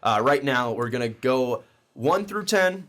Right now, we're going to go 1 through 10,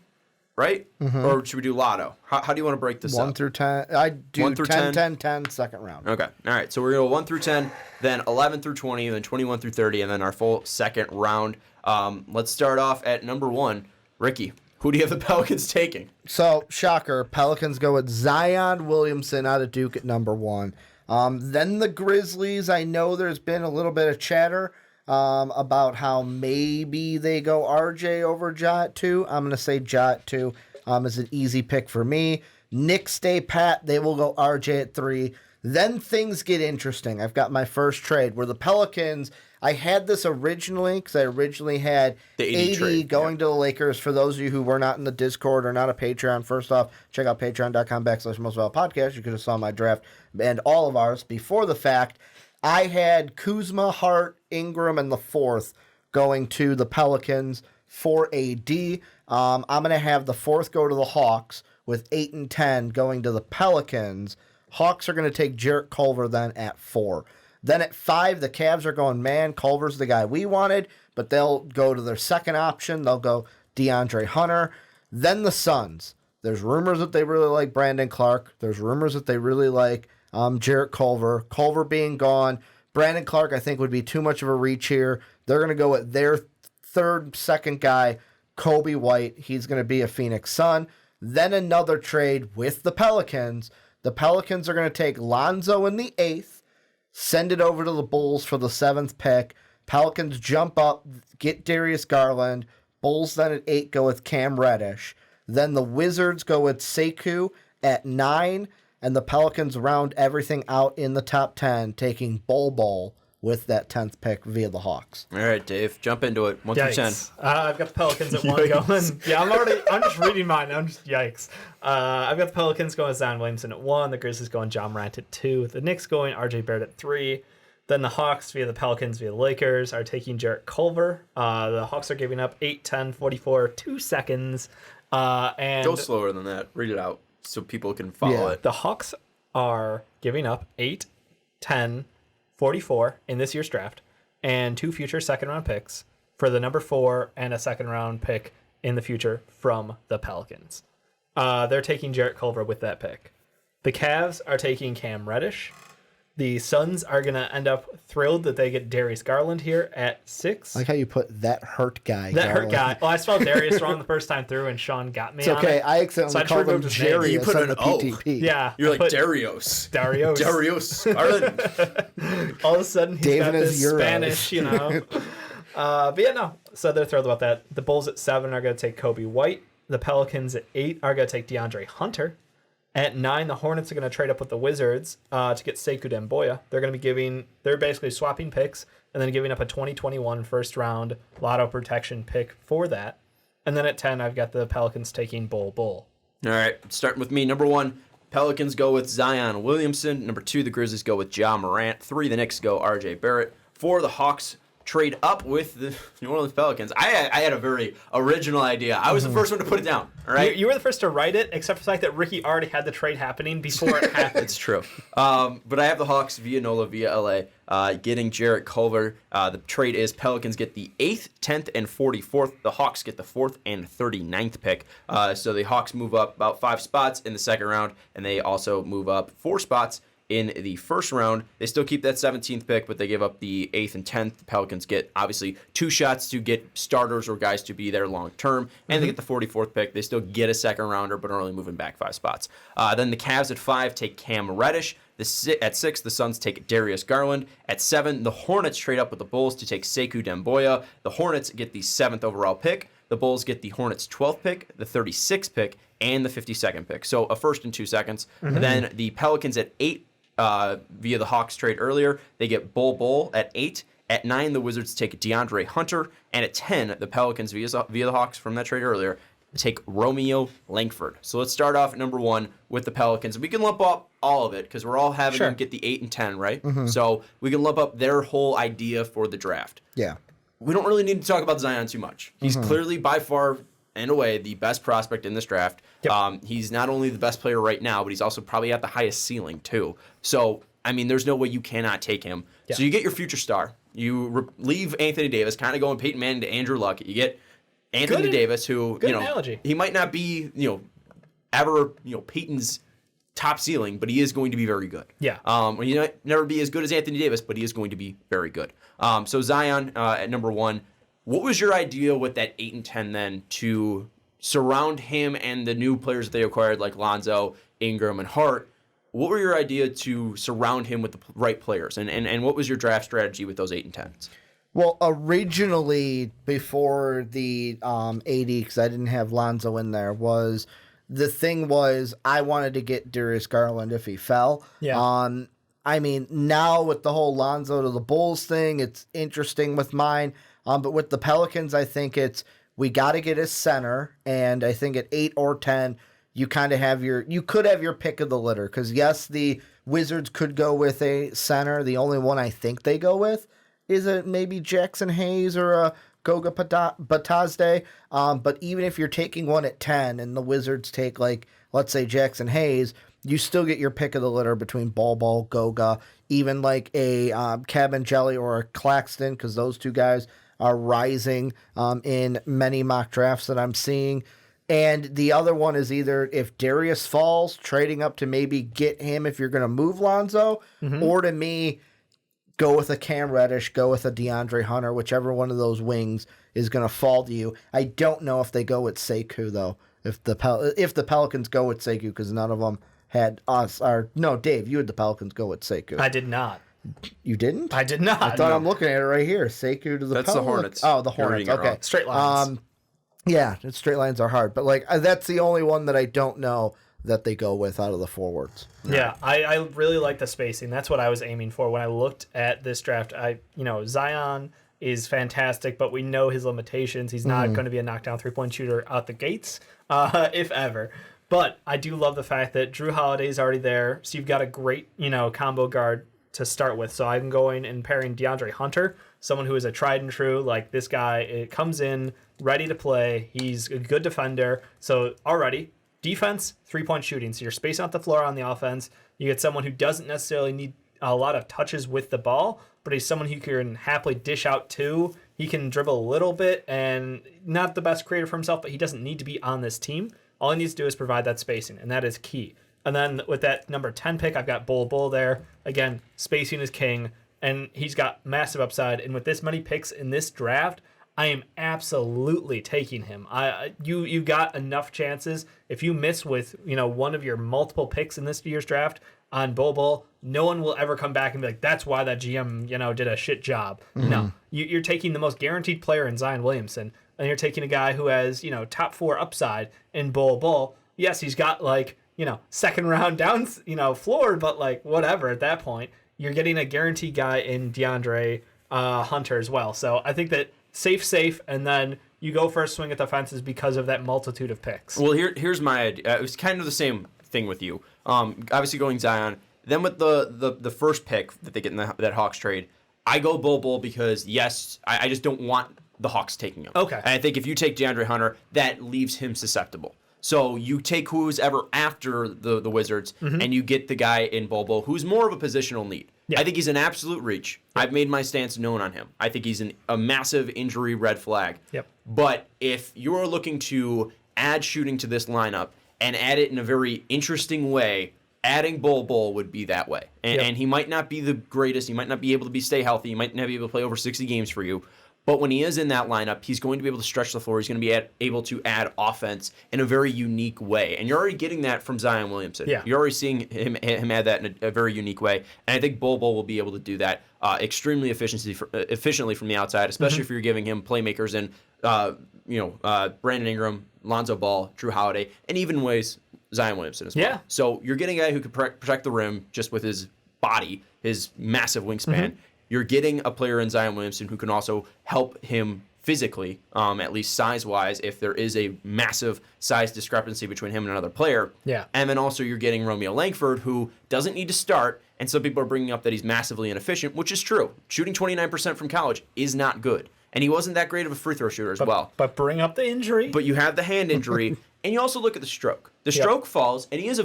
right? Mm-hmm. Or should we do lotto? How do you want to break this up? 1 through 10. I do 1 through 10, second round. Okay. All right. So we're going to go 1 through 10, then 11 through 20, then 21 through 30, and then our full second round. Let's start off at number 1. Ricky, who do you have the Pelicans taking? So, shocker, Pelicans go with Zion Williamson out of Duke at number 1. Then the Grizzlies, I know there's been a little bit of chatter about how maybe they go RJ over Ja at 2. I'm going to say Ja at 2 is an easy pick for me. Knicks stay pat. They will go RJ at 3. Then things get interesting. I've got my first trade where the Pelicans, I had this originally because I originally had the AD going to the Lakers. For those of you who were not in the Discord or not a Patreon, first off, check out patreon.com/mostvaluable podcast. You could have saw my draft and all of ours before the fact. I had Kuzma, Hart, Ingram, and the 4th going to the Pelicans for AD. I'm going to have the 4th go to the Hawks with 8 and 10 going to the Pelicans. Hawks are going to take Jarrett Culver then at 4. Then at 5, the Cavs are going, man, Culver's the guy we wanted, but they'll go to their second option. They'll go DeAndre Hunter. Then the Suns. There's rumors that they really like Brandon Clark. There's rumors that they really like Jarrett Culver. Culver being gone. Brandon Clark, I think, would be too much of a reach here. They're going to go with their second guy, Kobe White. He's going to be a Phoenix Sun. Then another trade with the Pelicans. The Pelicans are going to take Lonzo in the 8th, send it over to the Bulls for the 7th pick. Pelicans jump up, get Darius Garland. Bulls then at 8 go with Cam Reddish. Then the Wizards go with Sekou at 9. And the Pelicans round everything out in the top 10, taking Bol with that 10th pick via the Hawks. All right, Dave, jump into it. 1 through 10. I've got the Pelicans at 1 going. Yeah, I'm just reading mine. Yikes. I've got the Pelicans going with Zion Williamson at 1. The Grizzlies going John Morant at 2. The Knicks going RJ Barrett at 3. Then the Hawks via the Pelicans via the Lakers are taking Jarrett Culver. The Hawks are giving up 8, 10, 44, 2 seconds. And go slower than that. Read it out so people can follow it. The Hawks are giving up 8, 10, 44 in this year's draft and 2 future second-round picks for the number 4 and a second-round pick in the future from the Pelicans. They're taking Jarrett Culver with that pick. The Cavs are taking Cam Reddish. The Suns are going to end up thrilled that they get Darius Garland here at 6. I like how you put that hurt guy. Hurt guy. Well, I spelled Darius wrong the first time through, and Sean got me. It's okay. I accidentally called him Jarius. You put on an the O. PTP. Yeah. You're like Darius. Darius Garland. All of a sudden, he's David got this Euros. Spanish, But yeah, no. So they're thrilled about that. The Bulls at 7 are going to take Kobe White. The Pelicans at 8 are going to take DeAndre Hunter. At 9, the Hornets are going to trade up with the Wizards to get Sekou Demboya. They're basically swapping picks and then giving up a 2021 first round lotto protection pick for that. And then at 10, I've got the Pelicans taking Bol. All right, starting with me. Number 1, Pelicans go with Zion Williamson. Number 2, the Grizzlies go with Ja Morant. 3, the Knicks go RJ Barrett. 4, the Hawks trade up with the New Orleans Pelicans. I had a very original idea. I was the first one to put it down. All right, you were the first to write it, except for the fact that Ricky already had the trade happening before it happened. It's true. But I have the Hawks via NOLA via LA getting Jarrett Culver. The trade is Pelicans get the 8th, 10th, and 44th. The Hawks get the 4th and 39th pick. So the Hawks move up about 5 spots in the second round, and they also move up 4 spots in the first round. They still keep that 17th pick, but they give up the 8th and 10th. The Pelicans get, obviously, 2 shots to get starters or guys to be there long-term, and they get the 44th pick. They still get a second-rounder, but are only moving back 5 spots. Then the Cavs at 5 take Cam Reddish. At 6, the Suns take Darius Garland. At 7, the Hornets trade up with the Bulls to take Sekou Demboya. The Hornets get the 7th overall pick. The Bulls get the Hornets' 12th pick, the 36th pick, and the 52nd pick. So a first and 2 seconds. Then the Pelicans at 8, via the Hawks trade earlier, they get Bol at 8. At 9, the Wizards take DeAndre Hunter. And at 10, the Pelicans, via the Hawks from that trade earlier, take Romeo Langford. So let's start off at number 1 with the Pelicans. We can lump up all of it because we're all having them get the 8 and 10, right? So we can lump up their whole idea for the draft. Yeah. We don't really need to talk about Zion too much. He's clearly by far and away the best prospect in this draft. Yep. He's not only the best player right now, but he's also probably at the highest ceiling too. So, I mean, there's no way you cannot take him. Yeah. So you get your future star. You leave Anthony Davis, kind of going Peyton Manning to Andrew Luck. You get Anthony Davis, who analogy. He might not be ever Peyton's top ceiling, but he is going to be very good. Yeah. He might never be as good as Anthony Davis, but he is going to be very good. So Zion at number 1. What was your idea with that 8 and 10 then to surround him and the new players that they acquired like Lonzo, Ingram, and Hart? What were your idea to surround him with the right players? And what was your draft strategy with those 8 and 10s? Well, originally, before the 80, because I didn't have Lonzo in there, the thing was I wanted to get Darius Garland if he fell. Yeah. I mean, now with the whole Lonzo to the Bulls thing, it's interesting with mine. But with the Pelicans, I think we got to get a center, and I think at 8 or 10, you kind of could have your pick of the litter. Because yes, the Wizards could go with a center. The only one I think they go with is maybe Jackson Hayes or a Goga Batazde. But even if you're taking one at 10 and the Wizards take, like, let's say Jackson Hayes, you still get your pick of the litter between Ball, Goga, even like a Cabangeli or a Claxton, because those two guys are rising in many mock drafts that I'm seeing. And the other one is either if Darius falls, trading up to maybe get him if you're going to move Lonzo, or to me, go with a Cam Reddish, go with a DeAndre Hunter, whichever one of those wings is going to fall to you. I don't know if they go with Sekou, though, if the Pelicans go with Sekou, because none of them had us. No, Dave, you had the Pelicans go with Sekou. I did not. You didn't? I did not. I thought I'm looking at it right here. Sekou to the That's Pelicans. the Hornets. Oh, the Hornets. Okay. Straight lines. Yeah, straight lines are hard, but like that's the only one that I don't know that they go with out of the forwards. Yeah, I really like the spacing. That's what I was aiming for when I looked at this draft. Zion is fantastic, but we know his limitations. He's not going to be a knockdown three-point shooter out the gates, if ever. But I do love the fact that Drew Holiday's already there, so you've got a great, combo guard to start with. So I'm going and pairing DeAndre Hunter, someone who is a tried and true, like this guy, it comes in ready to play. He's a good defender. So already, defense, three-point shooting. So you're spacing out the floor on the offense. You get someone who doesn't necessarily need a lot of touches with the ball, but he's someone who can happily dish out to. He can dribble a little bit and not the best creator for himself, but he doesn't need to be on this team. All he needs to do is provide that spacing, and that is key. And then with that number 10 pick, I've got Bull there. Again, spacing is king, and he's got massive upside. And with this many picks in this draft, I am absolutely taking him. You got enough chances. If you miss with one of your multiple picks in this year's draft on Bull, no one will ever come back and be like, that's why that GM did a shit job. No, you're taking the most guaranteed player in Zion Williamson, and you're taking a guy who has top 4 upside in Bull. Yes, he's got second round down floor, but like whatever at that point. You're getting a guaranteed guy in DeAndre Hunter as well. So I think that safe, and then you go for a swing at the fences because of that multitude of picks. Well, here's my idea. It was kind of the same thing with you. Obviously going Zion. Then with the first pick that they get in that Hawks trade, I go Bull because, yes, I just don't want the Hawks taking him. Okay. And I think if you take DeAndre Hunter, that leaves him susceptible. So you take who's ever after the Wizards, and you get the guy in Bull who's more of a positional need. Yeah. I think he's an absolute reach. I've made my stance known on him. I think he's a massive injury red flag. Yep. But if you're looking to add shooting to this lineup and add it in a very interesting way, adding Bull would be that way. And he might not be the greatest. He might not be able to stay healthy. He might not be able to play over 60 games for you. But when he is in that lineup, he's going to be able to stretch the floor. He's going to be able to add offense in a very unique way. And you're already getting that from Zion Williamson. Yeah. You're already seeing him add that in a very unique way. And I think Bull will be able to do that extremely efficiently from the outside, especially if you're giving him playmakers in Brandon Ingram, Lonzo Ball, Drew Holiday, and even ways Zion Williamson as well. Yeah. So you're getting a guy who can protect the rim just with his body, his massive wingspan. You're getting a player in Zion Williamson who can also help him physically, at least size-wise, if there is a massive size discrepancy between him and another player. Yeah. And then also you're getting Romeo Langford, who doesn't need to start, and some people are bringing up that he's massively inefficient, which is true. Shooting 29% from college is not good. and he wasn't that great of a free throw shooter as well. But bring up the injury. But you have the hand injury, and you also look at the stroke. The stroke falls, and he is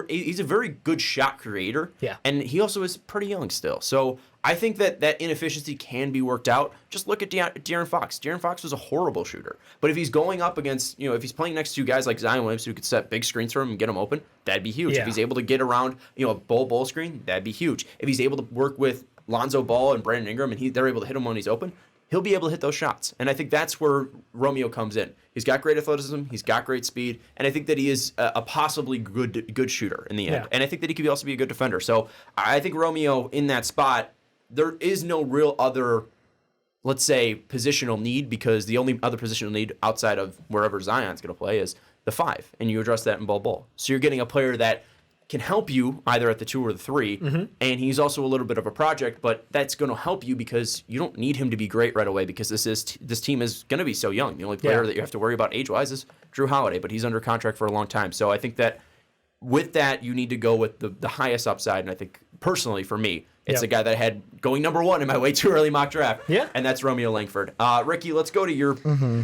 he's a very good shot creator. Yeah. And he also is pretty young still. So I think that inefficiency can be worked out. Just look at De'Aaron Fox. De'Aaron Fox was a horrible shooter. But if he's going up against, if he's playing next to guys like Zion Williamson who could set big screens for him and get him open, that'd be huge. Yeah. If he's able to get around, a bull screen, that'd be huge. If he's able to work with Lonzo Ball and Brandon Ingram and they're able to hit him when he's open, he'll be able to hit those shots. And I think that's where Romeo comes in. He's got great athleticism. He's got great speed. And I think that he is a possibly good shooter in the end. Yeah. And I think that he could also be a good defender. So I think Romeo in that spot, there is no real other, let's say, positional need, because the only other positional need outside of wherever Zion's going to play is the 5. And you address that in Bol. So you're getting a player that can help you either at the 2 or the 3, and he's also a little bit of a project, but that's going to help you because you don't need him to be great right away, because this team is going to be so young. The only player that you have to worry about age-wise is Drew Holiday, but he's under contract for a long time. So I think that with that, you need to go with the highest upside, and I think personally for me, it's a guy that I had going number 1 in my way too early mock draft, and that's Romeo Langford. Ricky, let's go to your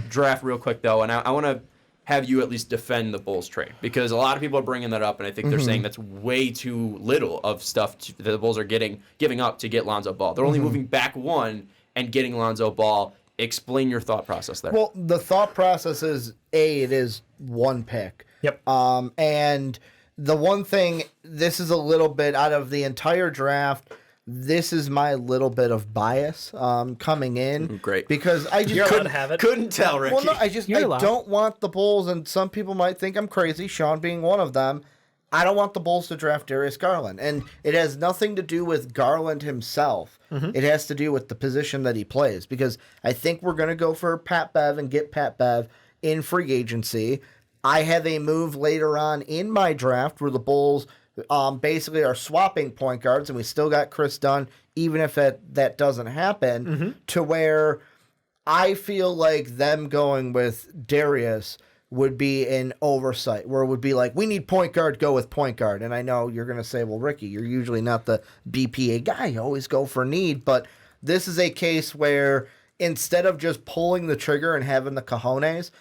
draft real quick, though, and I want to have you at least defend the Bulls trade, because a lot of people are bringing that up, and I think they're saying that's way too little of stuff that the Bulls are giving up to get Lonzo Ball. They're only moving back 1 and getting Lonzo Ball. Explain your thought process there. Well, the thought process is, it is 1 pick. Yep. And the one thing, this is a little bit out of the entire draft, this is my little bit of bias coming in. Great. Because I just You're allowed to have it. couldn't tell, Ricky. Well, no, I don't want the Bulls, and some people might think I'm crazy, Sean being one of them. I don't want the Bulls to draft Darius Garland. And it has nothing to do with Garland himself. It has to do with the position that he plays. Because I think we're going to go for Pat Bev and get Pat Bev in free agency. I have a move later on in my draft where the Bulls basically are swapping point guards, and we still got Chris Dunn, even if that doesn't happen, to where I feel like them going with Darius would be an oversight, where it would be like, we need point guard, go with point guard. And I know you're going to say, well, Ricky, you're usually not the BPA guy. You always go for need. But this is a case where instead of just pulling the trigger and having the cojones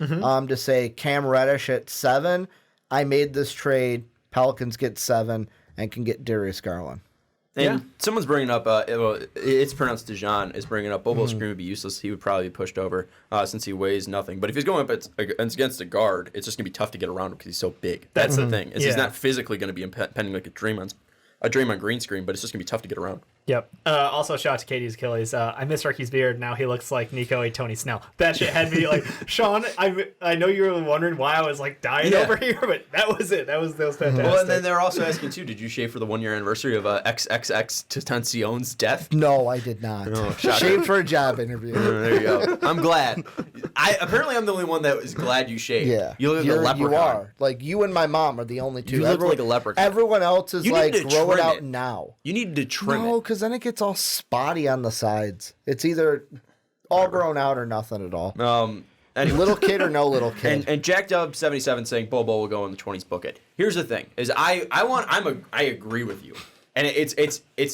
to say Cam Reddish at 7, I made this trade. Pelicans get 7 and can get Darius Garland. And someone's bringing up, it's pronounced Dejan, is bringing up Bobo Screen would be useless. He would probably be pushed over since he weighs nothing. But if he's going up against a guard, it's just going to be tough to get around him because he's so big. That's the thing. He's not physically going to be impending like a Draymond Green screen, but it's just going to be tough to get around. Yep. Also, shout out to Katie's Achilles. I miss Ricky's beard. Now he looks like Nico A. Tony Snell. That shit had me like, Sean, I know you were wondering why I was like dying over here, but that was it. That was fantastic. Well, and then they're also asking too, did you shave for the 1-year anniversary of XXX Tentacion's death? No, I did not. Shaved for a job interview. There you go. I'm glad. Apparently I'm the only one that is glad you shaved. Yeah. You look like a leprechaun. You are. Like, you and my mom are the only two. You look like a leprechaun. Everyone else is like, grow it out it. now. You need to trim it. No, because then it gets all spotty on the sides. It's either all grown out or nothing at all. Anyway. Little kid or no little kid. And Jack Dub 77 saying Bobo will go in the 20s. Book it. Here's the thing: is I agree with you, and it's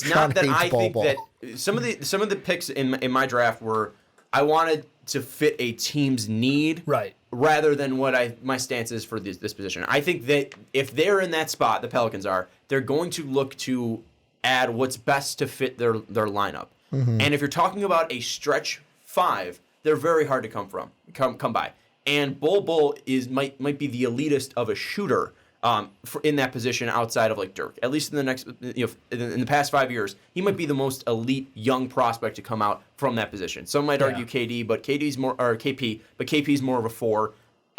not that I think that some of the picks in my draft were I wanted to fit a team's need, right, rather than what my stance is for this position. I think that if they're in that spot, the Pelicans are, they're going to look to add what's best to fit their lineup. And if you're talking about a stretch 5, they're very hard to come by. And Bol might be the elitist of a shooter in that position outside of like Dirk. At least in the next in the past 5 years, he might be the most elite young prospect to come out from that position. Some might argue KD, but KD's more or KP, but KP's more of a 4.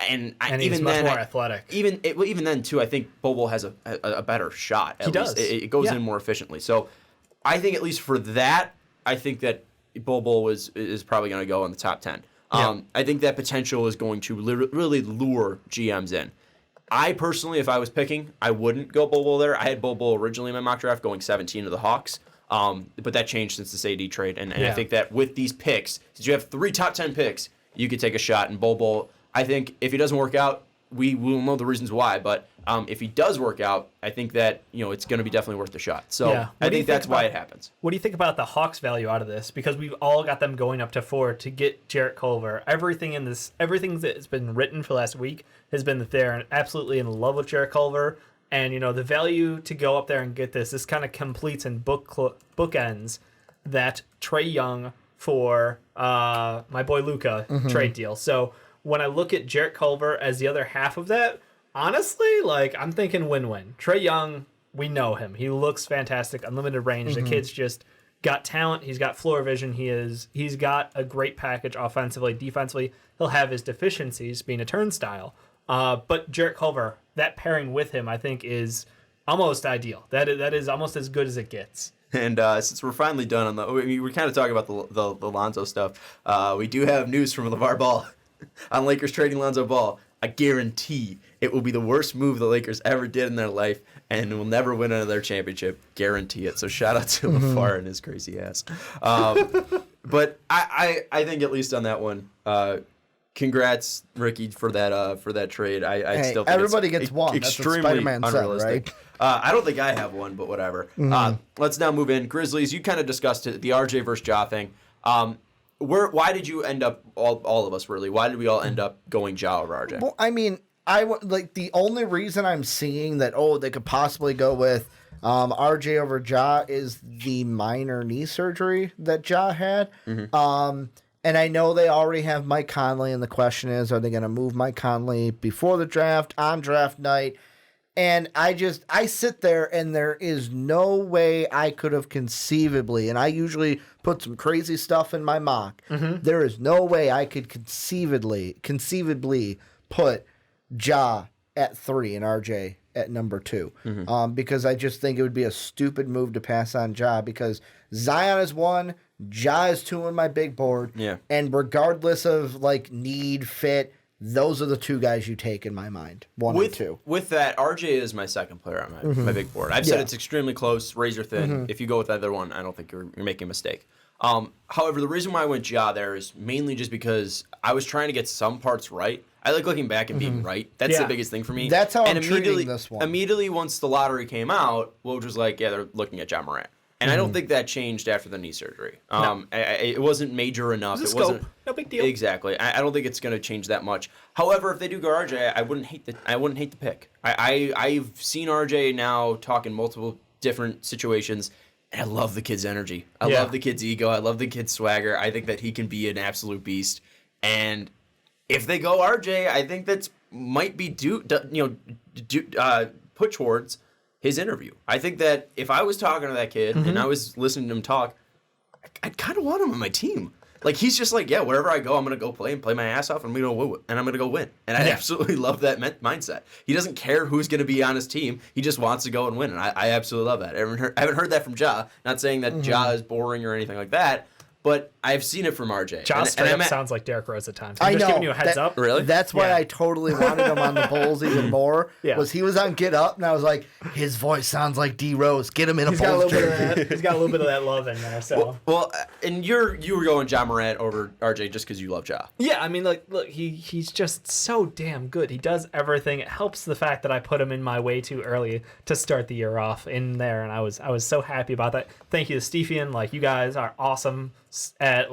And he's even much then, more athletic. Even then, too, I think Bobo has a better shot. He does. It goes in more efficiently. So I think at least for that, I think that Bobo is probably going to go in the top 10. I think that potential is going to really lure GMs in. I personally, if I was picking, I wouldn't go Bobo there. I had Bobo originally in my mock draft going 17 to the Hawks. But that changed since this AD trade. And I think that with these picks, since you have 3 top 10 picks, you could take a shot. And Bobo, I think if he doesn't work out, we will know the reasons why. But If he does work out, I think that it's going to be definitely worth the shot. So Yeah. I think that's why it happens. What do you think about the Hawks' value out of this? Because we've all got them going up to 4 to get Jarrett Culver. Everything that's been written for the last week has been that they're absolutely in love with Jarrett Culver. And, the value to go up there and get this kind of completes and bookends that Trae Young for my boy Luka trade deal. So when I look at Jarrett Culver as the other half of that, honestly, I'm thinking win-win. Trae Young, we know him. He looks fantastic, unlimited range. The kid's just got talent. He's got floor vision. He's got a great package offensively, defensively. He'll have his deficiencies being a turnstile. But Jarrett Culver, that pairing with him, I think, is almost ideal. That is almost as good as it gets. And since we're finally done on we're kind of talking about the Lonzo stuff. We do have news from LeVar Ball on Lakers trading Lonzo Ball. I guarantee it will be the worst move the Lakers ever did in their life, and will never win another championship. Guarantee it. So shout out to LeVar and his crazy ass. But I think at least on that one. Congrats, Ricky, for that trade. I still think everybody gets one. Extremely That's what Spider-Man unrealistic. said, right? I don't think I have one, but whatever. Let's now move in. Grizzlies, you kind of discussed it, the RJ versus Ja thing. Why did you end up, all of us really, why did we all end up going Ja over RJ? Well, I mean, the only reason I'm seeing that, they could possibly go with RJ over Ja is the minor knee surgery that Ja had. And I know they already have Mike Conley, and the question is, are they going to move Mike Conley before the draft, on draft night? And I sit there, and there is no way I could have conceivably, and I usually put some crazy stuff in my mock, there is no way I could conceivably put Ja at 3 and RJ at number 2. Because I just think it would be a stupid move to pass on Ja, because Zion is 1, Ja is 2 on my big board. Yeah. And regardless of need, fit, those are the 2 guys you take in my mind. 1 and 2. With that, RJ is my second player on my big board. I've said it's extremely close, razor thin. If you go with either one, I don't think you're making a mistake. However, the reason why I went Ja there is mainly just because I was trying to get some parts right. I like looking back and being right. That's the biggest thing for me. That's how I'm treating this one. Immediately once the lottery came out, Woj was like, they're looking at Ja Morant. And I don't think that changed after the knee surgery. No. It wasn't major enough. It wasn't scope. No big deal. Exactly. I don't think it's going to change that much. However, if they do go RJ, I wouldn't hate the pick. I've seen RJ now talk in multiple different situations, and I love the kid's energy. I love the kid's ego. I love the kid's swagger. I think that he can be an absolute beast. And if they go RJ, I think that's might be put towards his interview. I think that if I was talking to that kid and I was listening to him talk, I'd kind of want him on my team. He's just wherever I go, I'm going to go play and play my ass off, and I'm going to go win. And I absolutely love that mindset. He doesn't care who's going to be on his team. He just wants to go and win, and I absolutely love that. I haven't heard that from Ja. Not saying that Ja is boring or anything like that, but I've seen it from RJ. Ja straight up sounds like Derrick Rose at times. I'm just giving you a heads up. Really? That's why I totally wanted him on the Bulls even more. Was he was on Get Up, and I was like, his voice sounds like D Rose. Get him in a Bulls jersey. He's got a little bit of that love in there. So and you were going Ja Morant over RJ just because you love Ja. Yeah, I mean, look, he's just so damn good. He does everything. It helps the fact that I put him in my way too early to start the year off in there, and I was so happy about that. Thank you to Stephen. You guys are awesome at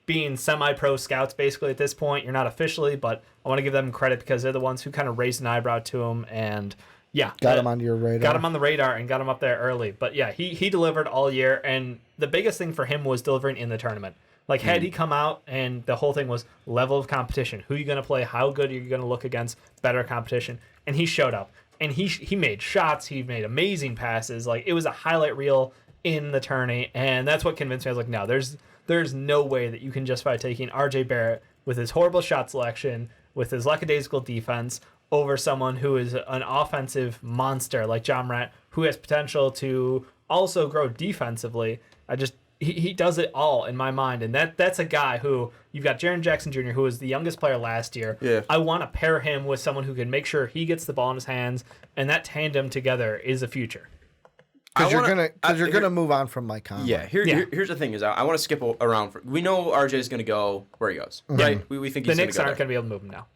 being semi-pro scouts basically at this point. You're not officially, but I want to give them credit because they're the ones who kind of raised an eyebrow to him, and got him on your radar. Got him on the radar and got him up there early. But he delivered all year, and the biggest thing for him was delivering in the tournament. Had he come out and the whole thing was level of competition, who are you going to play, how good are you going to look against, better competition, and he showed up. And he made shots, he made amazing passes. It was a highlight reel in the tourney, and that's what convinced me. I was like, no, there's no way that you can justify taking RJ Barrett with his horrible shot selection, with his lackadaisical defense, over someone who is an offensive monster like Ja Morant, who has potential to also grow defensively. He does it all in my mind, and that's a guy who you've got Jaren Jackson Jr., who was the youngest player last year. Yeah. I want to pair him with someone who can make sure he gets the ball in his hands, and that tandem together is a future. Because you're gonna move on from Mike Conley. Yeah, here's the thing is I want to skip around. We know RJ is going to go where he goes, right? We think he's the Knicks gonna go aren't there. going to be able to move him now.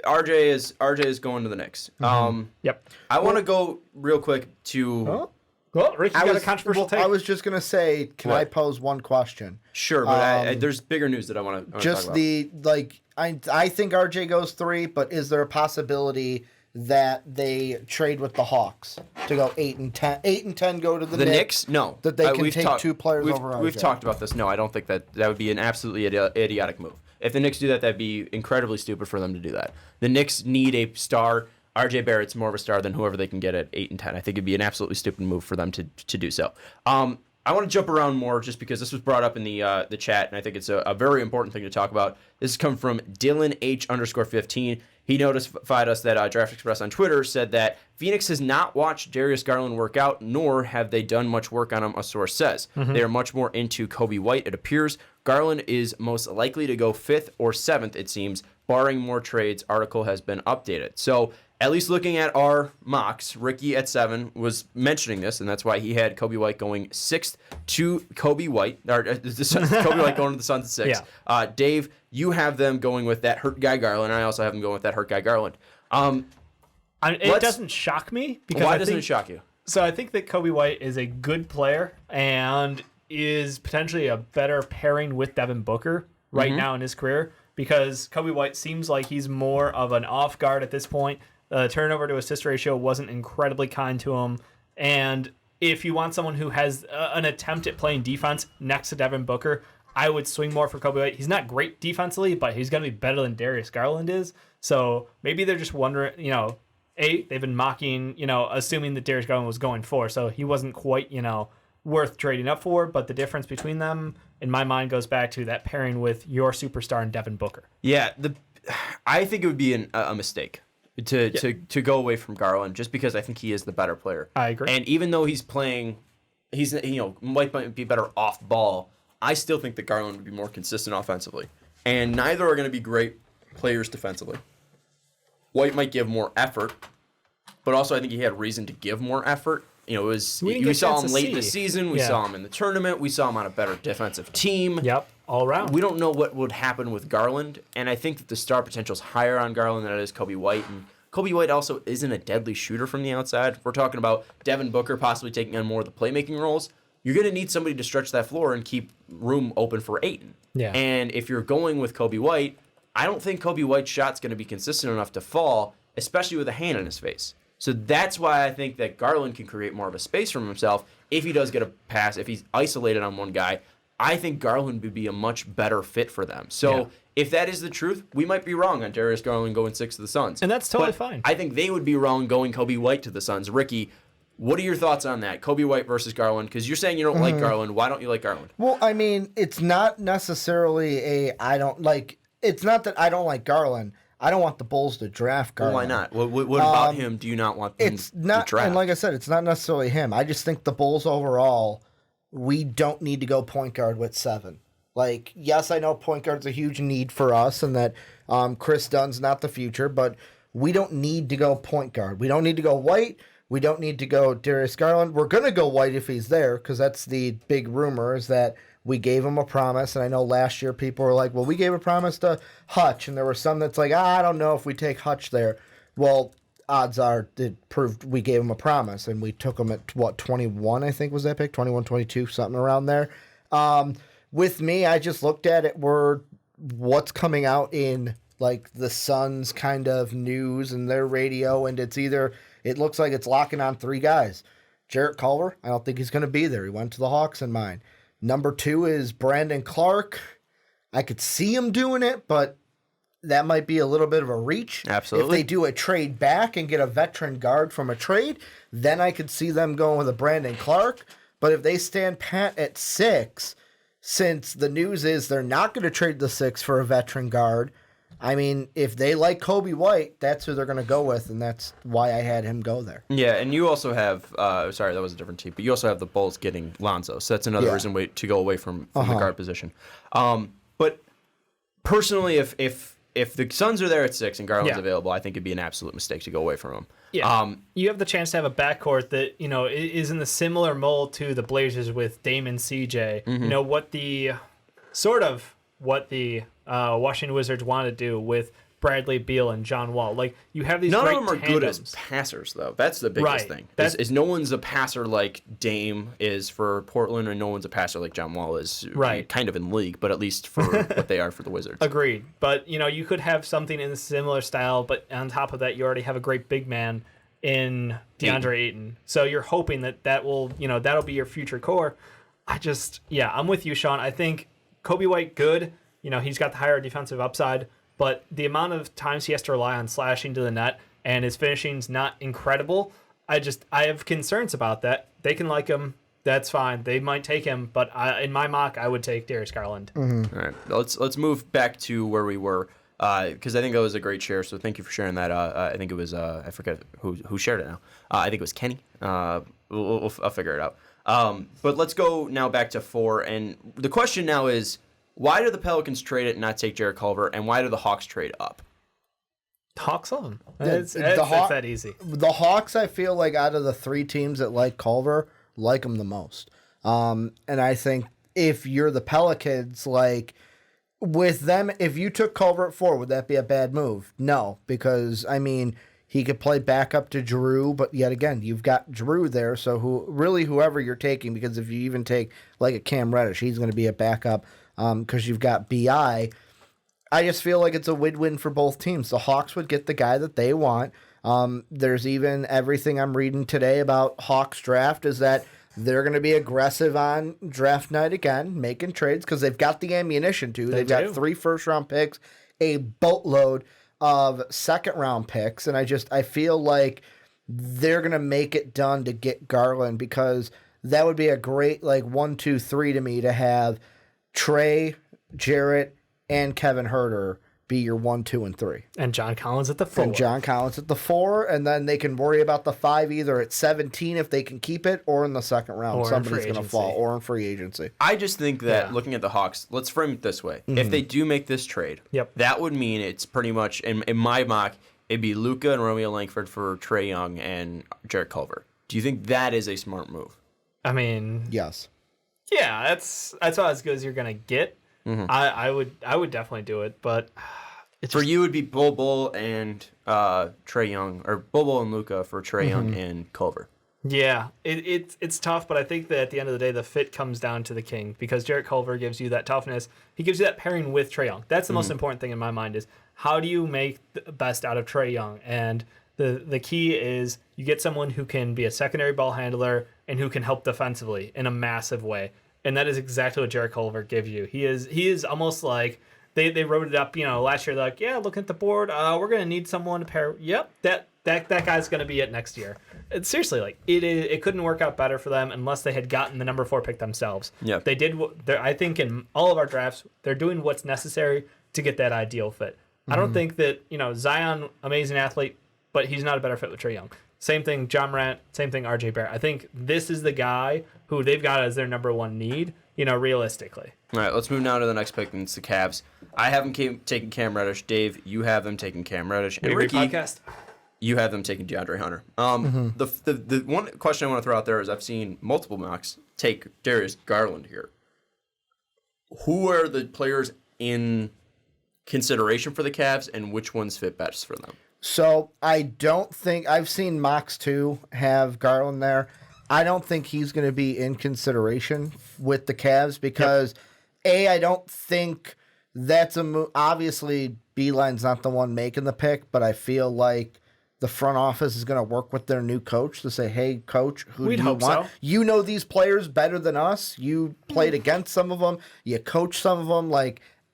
RJ is going to the Knicks. Yep. I want to go real quick to. Oh. Well, Ricky got a controversial take. I was just gonna say, can What? I pose one question? Sure, but there's bigger news that I want to Just talk about. I think RJ goes 3, but is there a possibility that they trade with the Hawks to go 8 and 10? 8 and 10 go to the Knicks. No, that they can we've take 2 players over RJ. We've talked about this. No, I don't think that would be an absolutely idiotic move. If the Knicks do that, that'd be incredibly stupid for them to do that. The Knicks need a star. RJ Barrett's more of a star than whoever they can get at 8 and 10. I think it'd be an absolutely stupid move for them to do so. I want to jump around more just because this was brought up in the chat, and I think it's a very important thing to talk about. This has come from Dylan H_15. He notified us that Draft Express on Twitter said that Phoenix has not watched Darius Garland work out, nor have they done much work on him, a source says. They are much more into Kobe White, it appears. Garland is most likely to go 5th or 7th, it seems, barring more trades. Article has been updated. So at least looking at our mocks, Ricky at 7 was mentioning this, and that's why he had Kobe White going 6th to Kobe White. Or Kobe White going to the Suns at 6. Yeah. Dave, you have them going with that hurt guy Garland. I also have them going with that hurt guy Garland. It doesn't shock me. Because why doesn't it shock you? So I think that Kobe White is a good player and is potentially a better pairing with Devin Booker right now in his career, because Kobe White seems like he's more of an off guard at this point. Turnover to assist ratio wasn't incredibly kind to him. And if you want someone who has an attempt at playing defense next to Devin Booker, I would swing more for Kobe White. He's not great defensively, but he's going to be better than Darius Garland is. So maybe they're just wondering, they've been mocking, assuming that Darius Garland was going 4. So he wasn't quite, worth trading up for. But the difference between them, in my mind, goes back to that pairing with your superstar and Devin Booker. Yeah, I think it would be a mistake to go away from Garland, just because I think he is the better player. I agree. And even though might be better off ball, I still think that Garland would be more consistent offensively. And neither are going to be great players defensively. White might give more effort, but also I think he had reason to give more effort. We saw him late in the season. We saw him in the tournament. We saw him on a better defensive team. Yep, all around. We don't know what would happen with Garland, and I think that the star potential is higher on Garland than it is Kobe White. And Kobe White also isn't a deadly shooter from the outside. If we're talking about Devin Booker possibly taking on more of the playmaking roles, you're going to need somebody to stretch that floor and keep room open for Ayton. Yeah. And if you're going with Kobe White, I don't think Kobe White's shot's going to be consistent enough to fall, especially with a hand in his face. So that's why I think that Garland can create more of a space for himself if he does get a pass, if he's isolated on one guy. I think Garland would be a much better fit for them. So if that is the truth, we might be wrong on Darius Garland going 6 to the Suns. And that's totally fine. I think they would be wrong going Kobe White to the Suns. Ricky, what are your thoughts on that? Kobe White versus Garland? Because you're saying you don't like Garland. Why don't you like Garland? Well, I mean, it's not necessarily it's not that I don't like Garland. I don't want the Bulls to draft Garland. Well, why not? What about him do you not want them to draft? And like I said, it's not necessarily him. I just think the Bulls overall, we don't need to go point guard with 7. Like, yes, I know point guard's a huge need for us and that Chris Dunn's not the future, but we don't need to go point guard. We don't need to go White. We don't need to go Darius Garland. We're going to go White if he's there, because that's the big rumor, is that we gave him a promise. And I know last year people were like, well, we gave a promise to Hutch. And there were some that's like, I don't know if we take Hutch there. Well, odds are it proved we gave him a promise. And we took him at, 21, I think was that pick? 21, 22, something around there. With me, I just looked at it what's coming out in like the Suns kind of news and their radio. And it looks like it's locking on 3 guys. Jarrett Culver, I don't think he's going to be there. He went to the Hawks in mine. Number 2 is Brandon Clark. I could see him doing it, but that might be a little bit of a reach. Absolutely. If they do a trade back and get a veteran guard from a trade, then I could see them going with a Brandon Clark. But if they stand pat at 6, since the news is they're not going to trade the 6 for a veteran guard, I mean, if they like Kobe White, that's who they're going to go with, and that's why I had him go there. Yeah, and you also have, sorry, that was a different team, but you also have the Bulls getting Lonzo, so that's another reason to go away from the guard position. But personally, if the Suns are there at 6 and Garland's available, I think it'd be an absolute mistake to go away from him. Yeah, you have the chance to have a backcourt that is in the similar mold to the Blazers with Dame and CJ. Mm-hmm. What the Washington Wizards want to do with Bradley Beal and John Wall. Like, you have these None great of them are tandems. good as passers, though. That's the biggest Right. thing. Is no one's a passer like Dame is for Portland, and no one's a passer like John Wall is. Right. Kind of in league, but at least for what they are for the Wizards. Agreed. But, you could have something in a similar style, but on top of that, you already have a great big man in DeAndre Ayton. So you're hoping that will, that'll be your future core. I'm with you, Sean. I think Kobe White, good. He's got the higher defensive upside, but the amount of times he has to rely on slashing to the net and his finishing's not incredible. I have concerns about that. They can like him. That's fine. They might take him, but in my mock, I would take Darius Garland. Mm-hmm. All right, let's move back to where we were because I think that was a great share. So thank you for sharing that. I think it was I forget who shared it now. I think it was Kenny. I'll figure it out. But let's go now back to 4, and the question now is, why do the Pelicans trade it and not take Jarrett Culver, and why do the Hawks trade up? Hawks on them. It's that easy. The Hawks, I feel like out of the 3 teams that like Culver, like him the most. And I think if you're the Pelicans, like with them, if you took Culver at 4, would that be a bad move? No, because he could play backup to Drew, but yet again, you've got Drew there. So whoever you're taking, because if you even take like a Cam Reddish, he's going to be a backup because you've got BI. I just feel like it's a win-win for both teams. The Hawks would get the guy that they want. There's even everything I'm reading today about Hawks draft is that they're going to be aggressive on draft night again, making trades because they've got the ammunition to. They've got 3 first-round picks, a boatload of second-round picks, and I feel like they're going to make it done to get Garland because that would be a great 1, 2, 3 to me to have Trey, Jarrett, and Kevin Huerter be your 1, 2, and 3. And John Collins at the 4. And then they can worry about the 5 either at 17 if they can keep it, or in the second round. Somebody's going to fall, or in free agency. I just think that looking at the Hawks, let's frame it this way. Mm-hmm. If they do make this trade, that would mean it's pretty much, in my mock, it'd be Luka and Romeo Langford for Trae Young and Jarrett Culver. Do you think that is a smart move? Yes. Yeah, that's about as good as you're going to get. Mm-hmm. I would definitely do it, but for you, it'd be Bol and Trae Young, or Bol and Luka for Trae Young and Culver. Yeah, it's tough, but I think that at the end of the day, the fit comes down to the king because Jarrett Culver gives you that toughness. He gives you that pairing with Trae Young. That's the most important thing in my mind is how do you make the best out of Trae Young? And the key is you get someone who can be a secondary ball handler and who can help defensively in a massive way. And that is exactly what Jarrett Culver gives you. He is almost like they wrote it up, last year. They're like, yeah, looking at the board, we're gonna need someone to pair. Yep, that guy's gonna be it next year. It's seriously it couldn't work out better for them unless they had gotten the number 4 pick themselves. Yeah, they did. I think in all of our drafts, they're doing what's necessary to get that ideal fit. Mm-hmm. I don't think that Zion, amazing athlete, but he's not a better fit with Trae Young. Same thing, John Morant. Same thing, RJ Barrett. I think this is the guy who they've got as their number 1 need, realistically. All right, let's move now to the next pick, and it's the Cavs. I have them taking Cam Reddish. Dave, you have them taking Cam Reddish. And Ricky, podcast. You have them taking DeAndre Hunter. The one question I want to throw out there is I've seen multiple mocks take Darius Garland here. Who are the players in consideration for the Cavs, and which ones fit best for them? So I don't think I've seen mocks too have Garland there. I don't think he's going to be in consideration with the Cavs because I don't think that's a move. Obviously, Beeline's not the one making the pick, but I feel like the front office is going to work with their new coach to say, hey, coach, who do you want? So. You know these players better than us. You played against some of them. You coached some of them.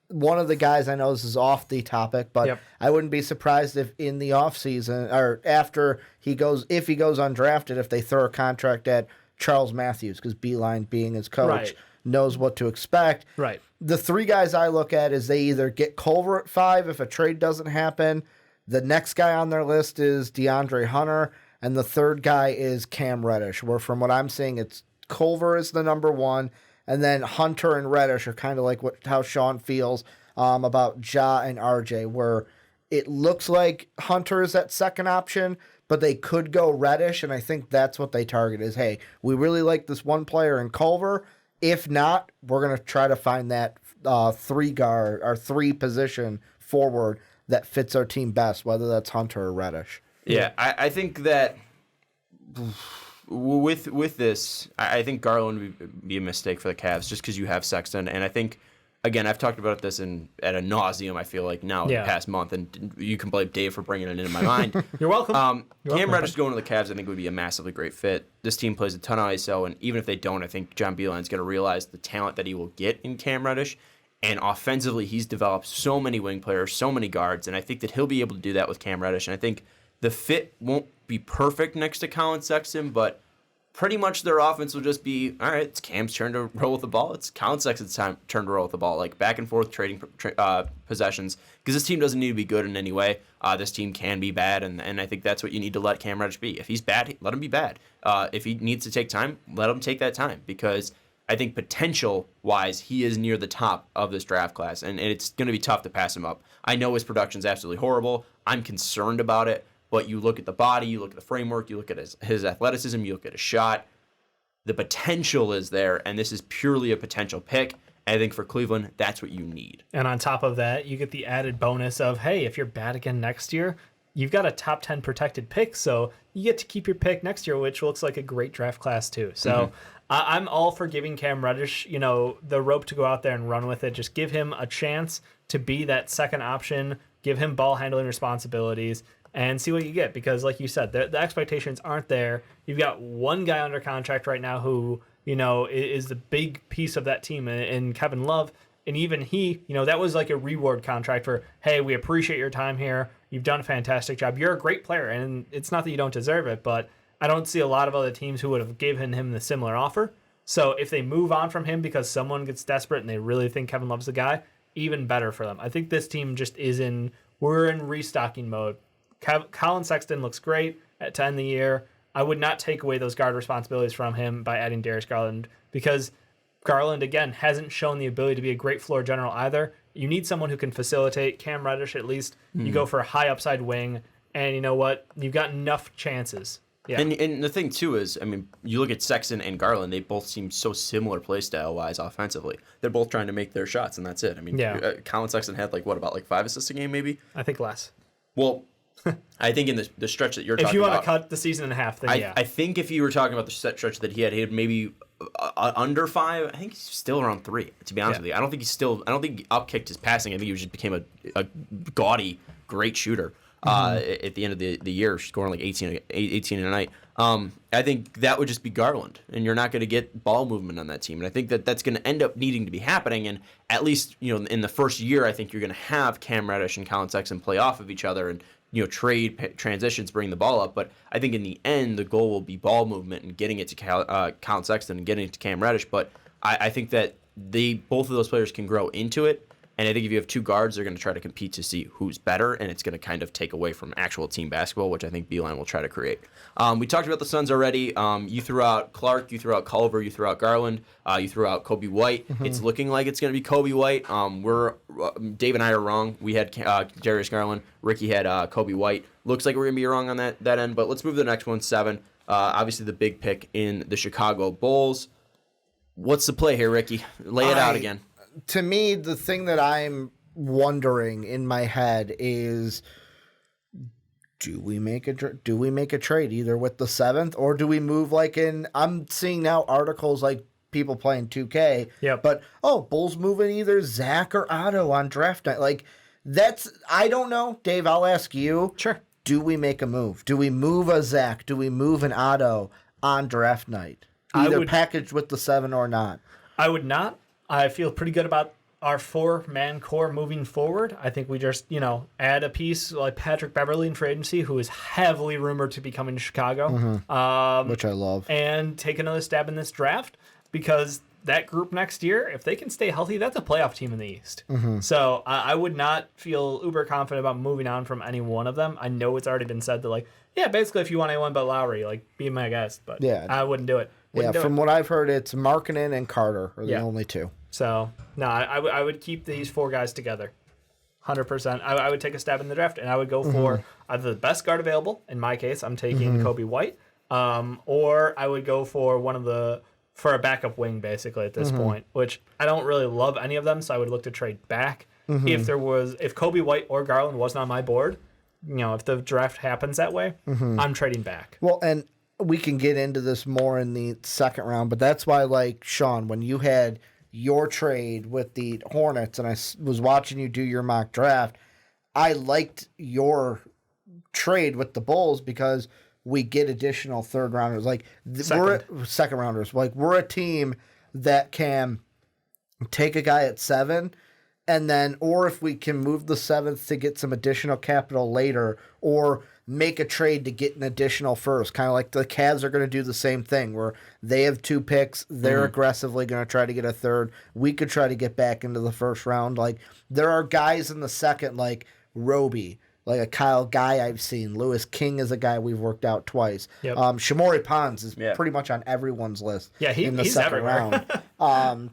One of the guys, I know this is off the topic, but I wouldn't be surprised if in the offseason or after if he goes undrafted, if they throw a contract at Charles Matthews, because Beeline, being his coach, knows what to expect. Right. The 3 guys I look at is they either get Culver at 5 if a trade doesn't happen. The next guy on their list is DeAndre Hunter, and the 3rd guy is Cam Reddish, where from what I'm seeing, it's Culver is the number 1. And then Hunter and Reddish are kind of like how Sean feels about Ja and RJ, where it looks like Hunter is that second option, but they could go Reddish, and I think that's what they target is, hey, we really like this one player in Culver. If not, we're going to try to find that 3 guard or 3 position forward that fits our team best, whether that's Hunter or Reddish. Yeah, I think that with this, I think Garland would be a mistake for the Cavs just because you have Sexton. And I think, again, I've talked about this at a nauseum, I feel like, now in the past month. And you can blame Dave for bringing it into my mind. You're welcome. Cam Reddish going to the Cavs, I think, would be a massively great fit. This team plays a ton of ISO, and even if they don't, I think John Beeline's going to realize the talent that he will get in Cam Reddish. And offensively, he's developed so many wing players, so many guards, and I think that he'll be able to do that with Cam Reddish. And I think the fit won't be perfect next to Colin Sexton, but pretty much their offense will just be, all right, it's Cam's turn to roll with the ball. It's Colin Sexton's turn to roll with the ball, like back and forth trading possessions, because this team doesn't need to be good in any way. This team can be bad, and I think that's what you need to let Cam Reddish be. If he's bad, let him be bad. If he needs to take time, let him take that time, because I think potential-wise, he is near the top of this draft class, and it's going to be tough to pass him up. I know his production's absolutely horrible. I'm concerned about it, but you look at the body, you look at the framework, you look at his athleticism, you look at his shot. The potential is there, and this is purely a potential pick. And I think for Cleveland, that's what you need. And on top of that, you get the added bonus of, hey, if you're bad again next year, you've got a top 10 protected pick, so you get to keep your pick next year, which looks like a great draft class too. So I'm all for giving Cam Reddish, the rope to go out there and run with it. Just give him a chance to be that second option, give him ball handling responsibilities, and see what you get. Because like you said, the expectations aren't there. You've got one guy under contract right now who, is the big piece of that team in Kevin Love. And even he, that was like a reward contract for, hey, we appreciate your time here. You've done a fantastic job. You're a great player. And it's not that you don't deserve it, but I don't see a lot of other teams who would have given him the similar offer. So if they move on from him because someone gets desperate and they really think Kevin Love's the guy, even better for them. I think this team just we're in restocking mode. Colin Sexton looks great to end the year. I would not take away those guard responsibilities from him by adding Darius Garland, because Garland, again, hasn't shown the ability to be a great floor general either. You need someone who can facilitate. Cam Reddish, at least, you go for a high upside wing, and you know what? You've got enough chances. Yeah. And the thing, too, is, you look at Sexton and Garland, they both seem so similar play style-wise offensively. They're both trying to make their shots, and that's it. Colin Sexton had, about 5 assists a game, maybe? I think less. Well, I think in the stretch that you're talking about... If you want to cut the season in half, then yeah. I think if you were talking about the stretch that he had maybe under 5. I think he's still around 3, to be honest with you. I don't think he upkicked his passing. I think he just became a gaudy, great shooter at the end of the year, scoring like 18 a night. I think that would just be Garland, and you're not going to get ball movement on that team. And I think that's going to end up needing to be happening. And at least, in the first year, I think you're going to have Cam Reddish and Colin Sexton play off of each other and trade transitions, bring the ball up. But I think in the end, the goal will be ball movement and getting it to Colin Sexton and getting it to Cam Reddish. But I think that both of those players can grow into it. And I think if you have two guards, they're going to try to compete to see who's better, and it's going to kind of take away from actual team basketball, which I think Beeline will try to create. We talked about the Suns already. You threw out Clark, you threw out Culver, you threw out Garland, you threw out Kobe White. It's looking like it's going to be Kobe White. Dave and I are wrong. We had Darius Garland. Ricky had Kobe White. Looks like we're going to be wrong on that end, but let's move to the next one, 7. Obviously the big pick in the Chicago Bulls. What's the play here, Ricky? Lay it out again. To me, the thing that I'm wondering in my head is, do we make a trade either with the 7th, or do we move I'm seeing now articles like people playing 2K. Yeah. But Bulls moving either Zach or Otto on draft night. I don't know, Dave. I'll ask you. Sure. Do we make a move? Do we move a Zach? Do we move an Otto on draft night? Either packaged with the 7 or not. I would not. I feel pretty good about our 4-man core moving forward. I think we just, add a piece like Patrick Beverley in free agency, who is heavily rumored to be coming to Chicago. Which I love. And take another stab in this draft, because that group next year, if they can stay healthy, that's a playoff team in the East. So I would not feel uber confident about moving on from any one of them. I know it's already been said that, basically if you want anyone but Lowry, be my guest. But I wouldn't do it. From what I've heard, it's Markkanen and Carter are the only two. So, no, I would keep these 4 guys together. 100%. I would take a stab in the draft, and I would go for either the best guard available. In my case, I'm taking Kobe White. Or I would go for for a backup wing, basically, at this point, which I don't really love any of them, so I would look to trade back. if Kobe White or Garland wasn't on my board, if the draft happens that way, I'm trading back. Well, and we can get into this more in the second round, but that's why, like, Sean, when you had your trade with the Hornets and I was watching you do your mock draft, I liked your trade with the Bulls because we get additional third rounders. Like, we're second rounders. Like, we're a team that can take a guy at 7 and then, or if we can move the 7th to get some additional capital later, or make a trade to get an additional first. Kind of like the Cavs are going to do the same thing where they have 2 picks. They're aggressively going to try to get a third. We could try to get back into the first round. Like, there are guys in the second, like Roby, like a Kyle Guy I've seen. Lewis King is a guy we've worked out twice. Yep. Shamori Pons is pretty much on everyone's list in the he's second everywhere. round.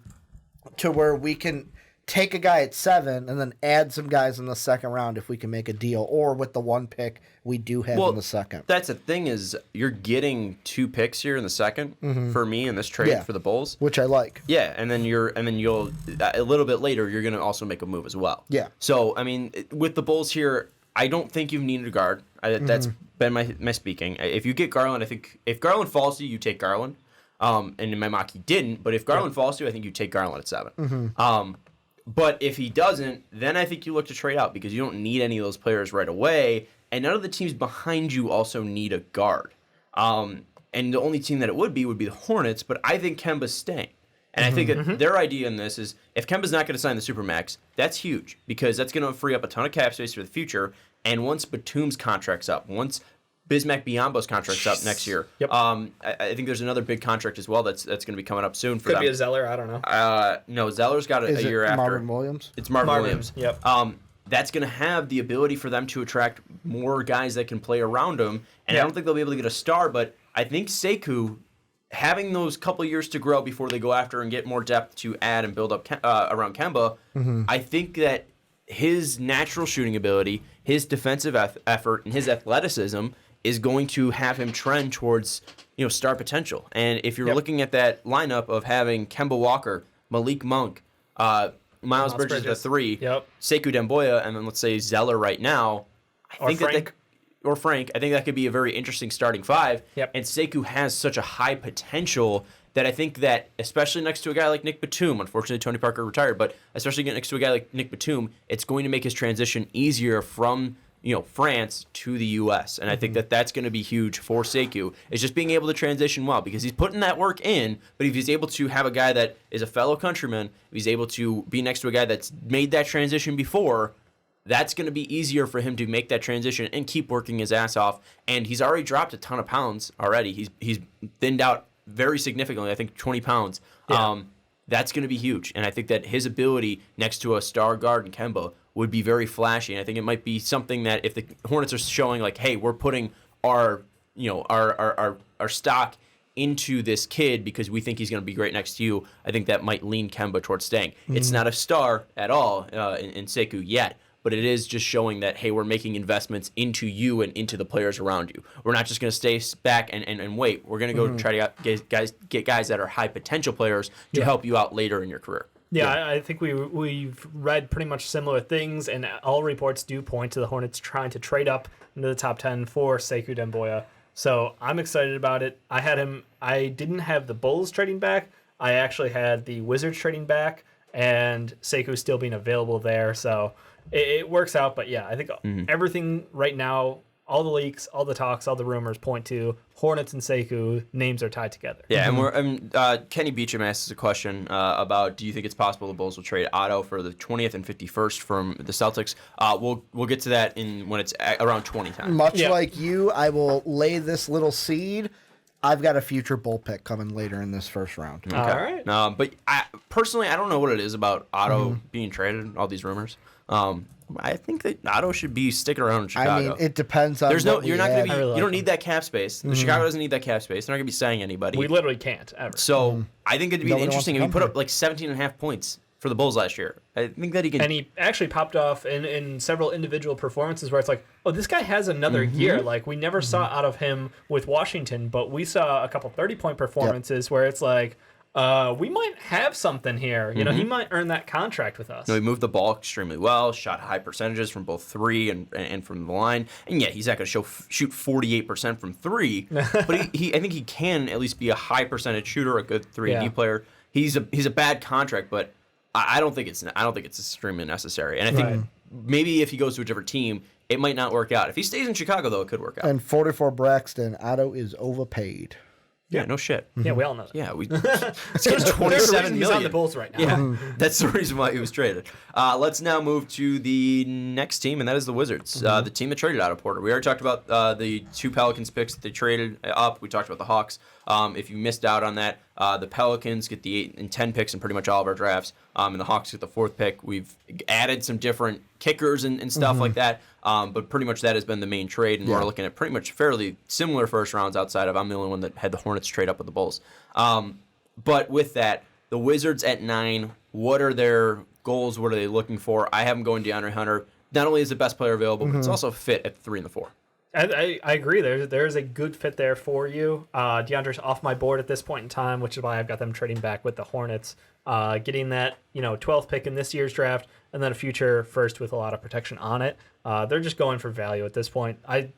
To where we can take a guy at 7 and then add some guys in the second round if we can make a deal, or with the 1 pick we do have in the second. That's the thing, is you're getting 2 picks here in the second for me in this trade for the Bulls, which I like. Yeah, and then you'll a little bit later you're going to also make a move as well. Yeah. So I mean, with the Bulls here, I don't think you've needed a guard. That's been my speaking. If you get Garland, I think if Garland falls to you, you take Garland. And in my mock he didn't, but if Garland falls to you, I think you take Garland at 7. But if he doesn't, then I think you look to trade out because you don't need any of those players right away, and none of the teams behind you also need a guard. And the only team that it would be the Hornets, but I think Kemba's staying. And I think that their idea in this is if Kemba's not going to sign the Supermax, that's huge because that's going to free up a ton of cap space for the future. And once Batum's contract's up, once Bismack Biyombo's contract's up next year. Yep. I think there's another big contract as well that's going to be coming up soon for them. Could be a Zeller, I don't know. No, Zeller's got a year after. Marvin Williams? It's Marvin Williams. Yep. That's going to have the ability for them to attract more guys that can play around him. And I don't think they'll be able to get a star, but I think Sekou, having those couple years to grow before they go after and get more depth to add and build up around Kemba, I think that his natural shooting ability, his defensive effort, and his athleticism is going to have him trend towards star potential. And if you're looking at that lineup of having Kemba Walker, Malik Monk, Miles Bridges at 3, Sekou Demboya, and then let's say Zeller right now, I think that could be a very interesting starting 5. Yep. And Sekou has such a high potential that I think that, especially next to a guy like Nick Batum, unfortunately Tony Parker retired, but especially next to a guy like Nick Batum, it's going to make his transition easier from France to the U.S. And I think that that's going to be huge for Sekou, is just being able to transition well, because he's putting that work in, but if he's able to have a guy that is a fellow countryman, if he's able to be next to a guy that's made that transition before, that's going to be easier for him to make that transition and keep working his ass off. And he's already dropped a ton of pounds already. He's thinned out very significantly, I think 20 pounds. Yeah. That's going to be huge. And I think that his ability next to a star guard in Kemba would be very flashy. And I think it might be something that if the Hornets are showing like, hey, we're putting our stock into this kid because we think he's going to be great next to you, I think that might lean Kemba towards staying. It's not a star at all in Sekou yet, but it is just showing that, hey, we're making investments into you and into the players around you. We're not just going to stay back and wait. We're going to go try to get guys that are high potential players to help you out later in your career. Yeah, I think we've read pretty much similar things, and all reports do point to the Hornets trying to trade up into the top 10 for Sekou Demboya. So I'm excited about it. I didn't have the Bulls trading back. I actually had the Wizards trading back, and Sekou still being available there. So it works out. But yeah, I think everything right now, all the leaks, all the talks, all the rumors point to Hornets and Sekou names are tied together. Yeah, and Kenny Beecham asks a question about, do you think it's possible the Bulls will trade Otto for the 20th and 51st from the Celtics? We'll get to that when it's around 20 time. Much like you, I will lay this little seed. I've got a future Bull pick coming later in this first round. Okay. All right. But personally, I don't know what it is about Otto being traded, all these rumors. I think that Otto should be sticking around in Chicago. I mean, it depends on. You don't need that cap space. Chicago doesn't need that cap space. They're not going to be signing anybody. We literally can't ever. So I think it'd be Nobody interesting if wants he to put up like 17.5 points for the Bulls last year. I think that he can. And he actually popped off in several individual performances where it's like, oh, this guy has another year. Like, we never saw out of him with Washington, but we saw a couple 30-point performances where it's like, we might have something here. You know, he might earn that contract with us. No, he moved the ball extremely well, shot high percentages from both three and from the line. And yeah, he's not going to shoot 48% from three, but I think he can at least be a high percentage shooter, a good 3-and-D player. He's a bad contract, but I don't think it's extremely necessary. And I think maybe if he goes to a different team, it might not work out. If he stays in Chicago, though, it could work out. And 44 Braxton, Otto is overpaid. Yeah, no shit. Yeah, we all know that. Yeah, it's getting $27 million. He's on the Bulls right now. Yeah, that's the reason why he was traded. Let's now move to the next team, and that is the Wizards, the team that traded out of Porter. We already talked about the 2 Pelicans picks that they traded up. We talked about the Hawks. If you missed out on that, the Pelicans get the 8 and 10 picks in pretty much all of our drafts, and the Hawks get the 4th pick. We've added some different kickers and stuff like that, but pretty much that has been the main trade, and we're looking at pretty much fairly similar first rounds outside of I'm the only one that had the Hornets trade up with the Bulls. But with that, the Wizards at 9, what are their goals? What are they looking for? I have them going DeAndre Hunter. Not only is the best player available, but it's also fit at the 3 and the 4. I agree. There's a good fit there for you. DeAndre's off my board at this point in time, which is why I've got them trading back with the Hornets, getting that 12th pick in this year's draft, and then a future first with a lot of protection on it. They're just going for value at this point. I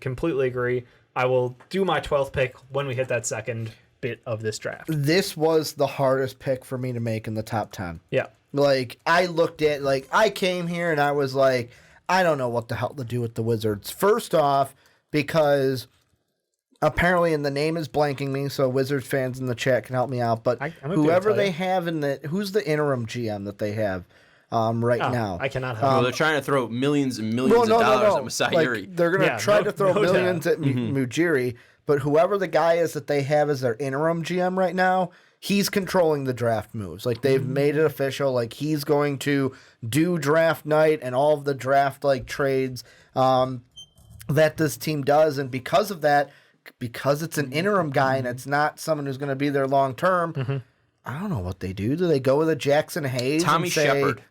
completely agree. I will do my 12th pick when we hit that second bit of this draft. This was the hardest pick for me to make in the top 10. Yeah. I looked at, I came here and I was like, I don't know what the hell to do with the Wizards. First off, because apparently, and the name is blanking me, so Wizards fans in the chat can help me out. But whoever they have who's the interim GM that they have now? I cannot help. Well, they're trying to throw millions and millions of dollars at Masai Ujiri. They're going to try to throw millions at Ujiri, but whoever the guy is that they have as their interim GM right now, he's controlling the draft moves. They've made it official. He's going to do draft night and all of the draft trades that this team does. And because of that, because it's an interim guy and it's not someone who's going to be there long term, I don't know what they do. Do they go with a Jackson Hayes? Tommy Shepard.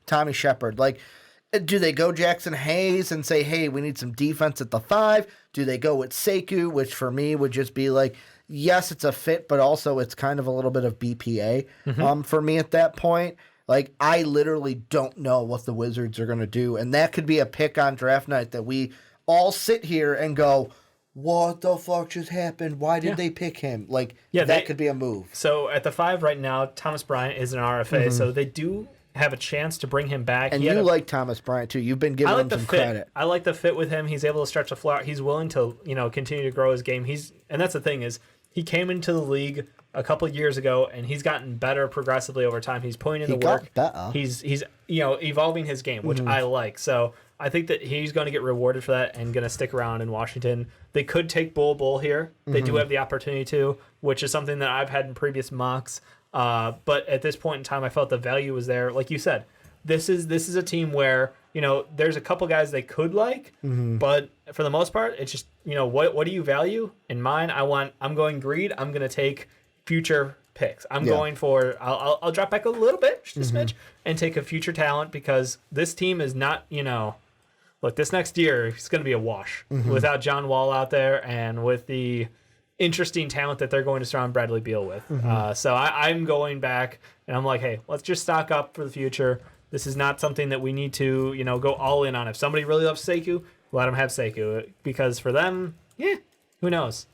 Do they go Jackson Hayes and say, hey, we need some defense at the 5? Do they go with Sekou, which for me would just be yes, it's a fit, but also it's kind of a little bit of BPA for me at that point. I literally don't know what the Wizards are going to do. And that could be a pick on draft night that we all sit here and go, what the fuck just happened? Why did they pick him? That could be a move. So at the 5 right now, Thomas Bryant is an RFA, so they do have a chance to bring him back. And you like Thomas Bryant too. You've been giving him some credit. I like the fit with him. He's able to stretch the floor. He's willing to, continue to grow his game. And that's the thing is he came into the league a couple of years ago and he's gotten better progressively over time. He's putting in the work. Better. He's evolving his game, which I like. So I think that he's going to get rewarded for that and going to stick around in Washington. They could take Bull here. They do have the opportunity to, which is something that I've had in previous mocks. But at this point in time, I felt the value was there. Like you said, this is a team where, there's a couple guys they could like, but for the most part, it's just, what do you value? In mine, I'm going greed. I'm going to take future picks. I'm going for, I'll drop back a little bit, just a smidge, and take a future talent because this team is not, look, this next year, it's going to be a wash without John Wall out there and with the interesting talent that they're going to surround Bradley Beal with. So I'm going back and I'm like, hey, let's just stock up for the future. This is not something that we need to, go all in on. If somebody really loves Sekou, let them have Sekou because for them, who knows?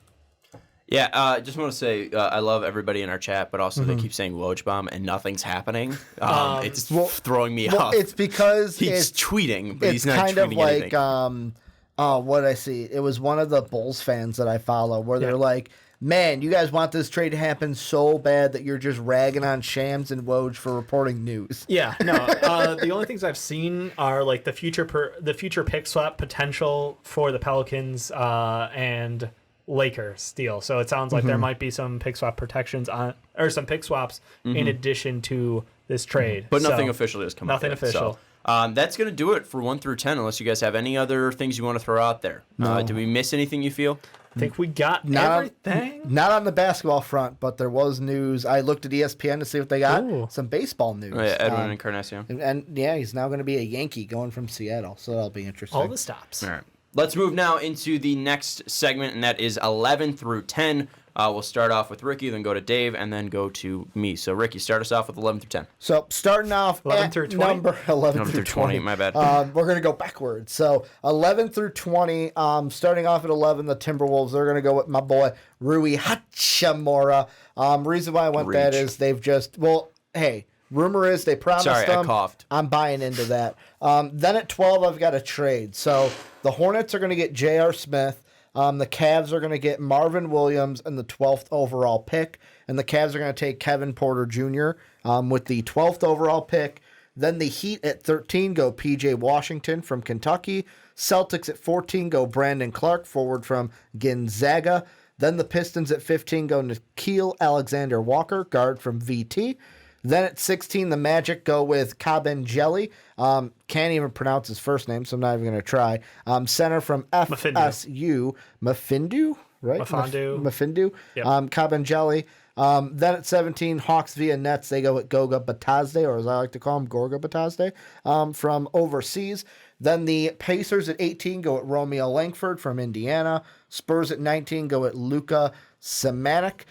Yeah, I just want to say I love everybody in our chat, but also they keep saying Woj bomb and nothing's happening. It's throwing me off. It's because he's tweeting, but he's not kind tweeting of anything. What did I see? It was one of the Bulls fans that I follow where they're like, man, you guys want this trade to happen so bad that you're just ragging on Shams and Woj for reporting news. Yeah, no. The only things I've seen are the future pick swap potential for the Pelicans and Lakers deal. So it sounds like there might be some pick swap protections or some pick swaps in addition to this trade. But nothing officially has come up. Nothing official. So, that's going to do it for 1 through 10, unless you guys have any other things you want to throw out there. No. Do we miss anything you feel? I think we got everything. Not on the basketball front, but there was news. I looked at ESPN to see what they got. Ooh. Some baseball news. Oh, yeah, Edwin Encarnacion. And he's now going to be a Yankee going from Seattle, so that'll be interesting. All the stops. All right. Let's move now into the next segment, and that is 11 through 10. We'll start off with Ricky, then go to Dave, and then go to me. So, Ricky, start us off with 11 through 10. So starting off 11 at through 20? number 11 through 20. My bad. We're going to go backwards. So 11 through 20, starting off at 11, the Timberwolves, they're going to go with my boy Rui Hachimura. Reason why I went that is they've just, hey, rumor is they promised Sorry, them. I coughed. I'm buying into that. Then at 12, I've got a trade. So the Hornets are going to get J.R. Smith. The Cavs are going to get Marvin Williams and the 12th overall pick. And the Cavs are going to take Kevin Porter Jr. With the 12th overall pick. Then the Heat at 13 go P.J. Washington from Kentucky. Celtics at 14 go Brandon Clark, forward from Gonzaga. Then the Pistons at 15 go Nickeil Alexander-Walker, guard from VT. Then at 16, the Magic go with Kabengele. Can't even pronounce his first name, so I'm not even going to try. Center from FSU. Mfindu, right? Mfindu. Yep. Kabengele. Then at 17, Hawks via Nets. They go with Goga Batazde, or as I like to call him, Gorga Batazde, from overseas. Then the Pacers at 18 go at Romeo Langford from Indiana. Spurs at 19 go at Luka Semanek,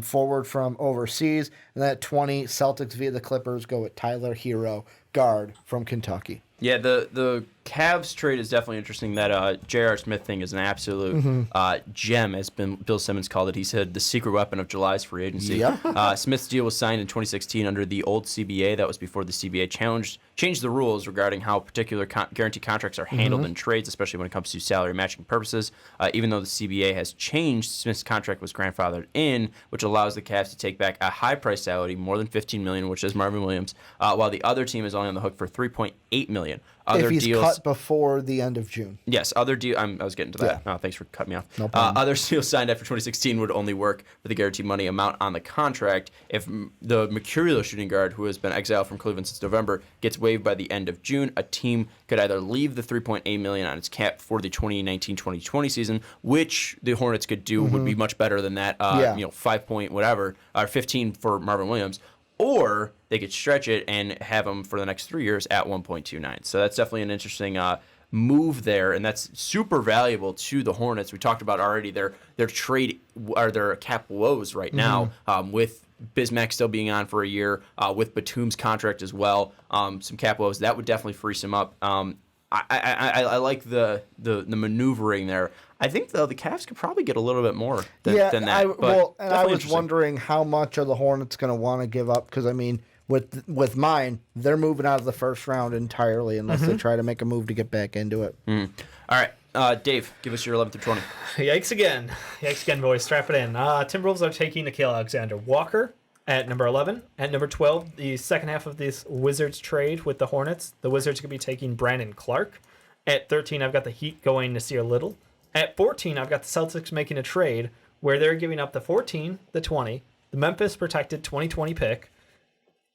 forward from overseas. And then at 20, Celtics via the Clippers go at Tyler Hero, guard from Kentucky. Yeah, the Cavs trade is definitely interesting. That J.R. Smith thing is an absolute gem, as Bill Simmons called it. He said the secret weapon of July's free agency. Yep. Smith's deal was signed in 2016 under the old CBA. That was before the CBA changed the rules regarding how particular guarantee contracts are handled in trades, especially when it comes to salary matching purposes. Even though the CBA has changed, Smith's contract was grandfathered in, which allows the Cavs to take back a high price salary, more than $15 million, which is Marvin Williams, while the other team is only on the hook for $3.8 million. Other if he's deals, cut before the end of June. Yes, other deal. I was getting to that. Yeah. Oh, thanks for cutting me off. No problem. Other deals signed after 2016 would only work for the guaranteed money amount on the contract. If the Mercurial shooting guard, who has been exiled from Cleveland since November, gets waived by the end of June, a team could either leave the $3.8 million on its cap for the 2019-2020 season, which the Hornets could do would be much better than that. 5 point whatever, or 15 for Marvin Williams. Or they could stretch it and have them for the next 3 years at 1.29. So that's definitely an interesting move there, and that's super valuable to the Hornets. We talked about already their trade or their cap woes right now, with Bismack still being on for a year, with Batum's contract as well. Some cap woes that would definitely free some up. I like the maneuvering there. I think, though, the Cavs could probably get a little bit more than that. I was wondering how much are the Hornets going to want to give up, because, I mean, with mine, they're moving out of the first round entirely unless they try to make a move to get back into it. All right, Dave, give us your 11 through 20. Yikes again, boys. Strap it in. Timberwolves are taking Nickeil Alexander-Walker at number 11. At number 12, the second half of this Wizards trade with the Hornets. The Wizards could be taking Brandon Clark. At 13, I've got the Heat going Nasir Little. At 14, I've got the Celtics making a trade where they're giving up the 14, the 20, the Memphis protected 2020 pick,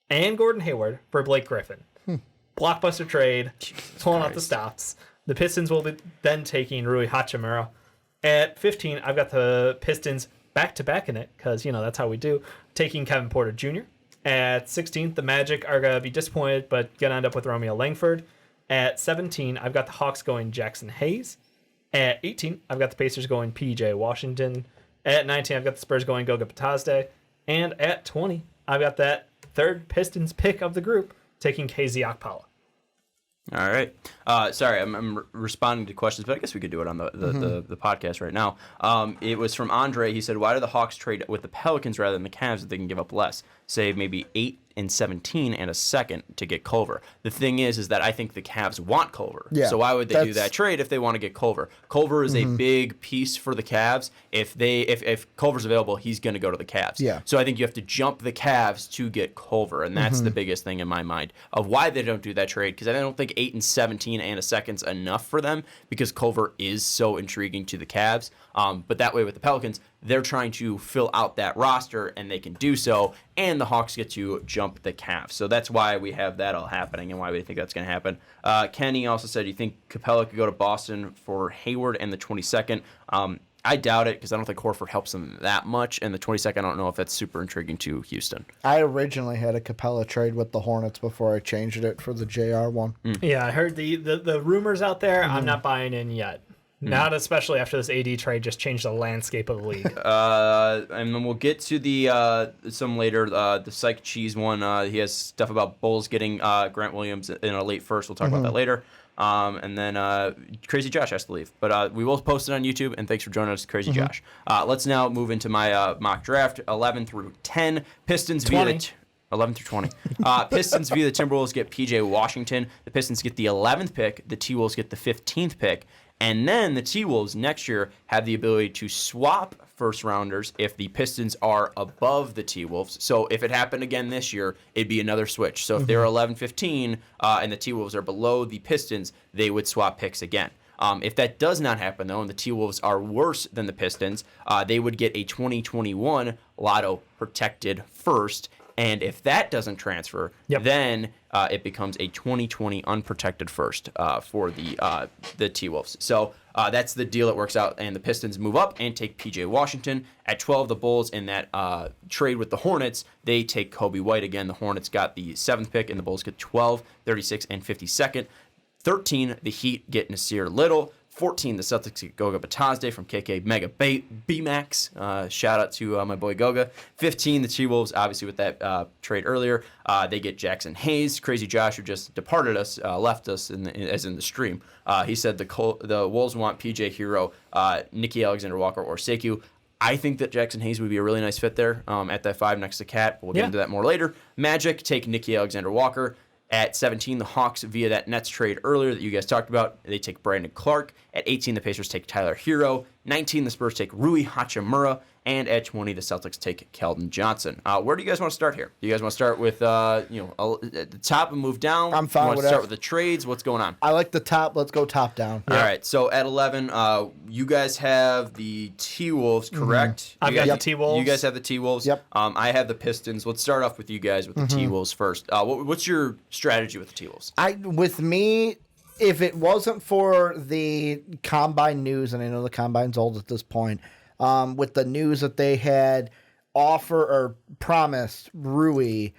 and Gordon Hayward for Blake Griffin. Blockbuster trade, pulling out the stops. The Pistons will be then taking Rui Hachimura. At 15, I've got the Pistons back-to-back in it, because, that's how we do, taking Kevin Porter Jr. At 16, the Magic are going to be disappointed, but going to end up with Romeo Langford. At 17, I've got the Hawks going Jackson Hayes. At 18, I've got the Pacers going P.J. Washington. At 19, I've got the Spurs going Goga Batazde. And at 20, I've got that third Pistons pick of the group, taking KZ Okpala. All right. Sorry, I'm responding to questions, but I guess we could do it on the podcast right now. It was from Andre. He said, why do the Hawks trade with the Pelicans rather than the Cavs if they can give up less? Say maybe 8 and 17 and a second to get Culver. The thing is that I think the Cavs want Culver. Yeah, so why would they do that trade if they want to get Culver? Culver is a big piece for the Cavs. If Culver's available, he's going to go to the Cavs. Yeah. So I think you have to jump the Cavs to get Culver, and that's the biggest thing in my mind of why they don't do that trade, because I don't think 8 and 17 and a second's enough for them, because Culver is so intriguing to the Cavs. But that way with the Pelicans, they're trying to fill out that roster, and they can do so, and the Hawks get to jump the Cavs. So that's why we have that all happening and why we think that's going to happen. Kenny also said, you think Capella could go to Boston for Hayward and the 22nd? I doubt it, because I don't think Horford helps them that much, and the 22nd, I don't know if that's super intriguing to Houston. I originally had a Capella trade with the Hornets before I changed it for the JR one. Yeah, I heard the rumors out there. I'm not buying in yet. Not especially after this AD trade just changed the landscape of the league. And then we'll get to the some later. The Psych Cheese one. He has stuff about Bulls getting Grant Williams in a late first. We'll talk about that later. And then Crazy Josh has to leave. But we will post it on YouTube, and thanks for joining us, Crazy Josh. Let's now move into my mock draft, 11 through 10. Pistons 20. via 11 through 20. Pistons via the Timberwolves get P.J. Washington. The Pistons get the 11th pick. The T-Wolves get the 15th pick. And then the T-Wolves next year have the ability to swap first-rounders if the Pistons are above the T-Wolves. So if it happened again this year, it'd be another switch. So if they're 11-15 and the T-Wolves are below the Pistons, they would swap picks again. If that does not happen, though, and the T-Wolves are worse than the Pistons, they would get a 2021 lotto-protected first. And if that doesn't transfer, then it becomes a 2020 unprotected first for the T-Wolves. So that's the deal that works out. And the Pistons move up and take P.J. Washington. At 12, the Bulls in that trade with the Hornets, they take Kobe White again. The Hornets got the 7th pick, and the Bulls get 12, 36, and 52nd. 13, the Heat get Nasir Little. 14, the Celtics get Goga Batazde from KK Mega B-Max. Shout out to my boy Goga. 15, the T-Wolves, obviously with that trade earlier. They get Jackson Hayes. Crazy Josh, who just departed us, left us as in the stream. He said the Wolves want PJ Hero, Nicky Alexander-Walker, or Sekou. I think that Jackson Hayes would be a really nice fit there at that 5 next to Cat. We'll get into that more later. Magic take Nicky Alexander-Walker. At 17, the Hawks, via that Nets trade earlier that you guys talked about, they take Brandon Clark. At 18, the Pacers take Tyler Hero. 19, the Spurs take Rui Hachimura. And at 20, the Celtics take Keldon Johnson. Where do you guys want to start here? Do you guys want to start with at the top and move down? I'm fine with that. Want to that. start with the trades? What's going on? I like the top. Let's go top down. All right. So at 11, you guys have the T-Wolves, correct? I've got the T-Wolves. You guys have the T-Wolves. Yep. I have the Pistons. Let's start off with you guys with the T-Wolves first. What's your strategy with the T-Wolves? With me, if it wasn't for the Combine news, and I know the Combine's old at this point, with the news that they had promised Rui,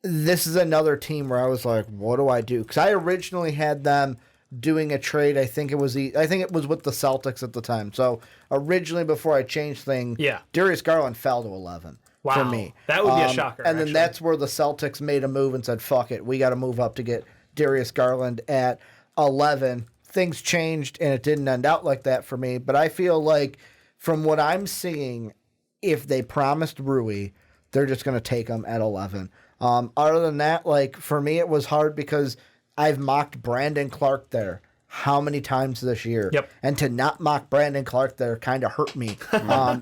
this is another team where I was like, what do I do? Because I originally had them doing a trade. I think it was with the Celtics at the time. So originally, before I changed things, Darius Garland fell to 11 for me. That would be a shocker. And then that's where the Celtics made a move and said, fuck it, we got to move up to get Darius Garland at 11. Things changed, and it didn't end out like that for me. But I feel like, from what I'm seeing, if they promised Rui, they're just going to take him at 11. Other than that, for me, it was hard because I've mocked Brandon Clark there how many times this year? Yep. And to not mock Brandon Clark there kind of hurt me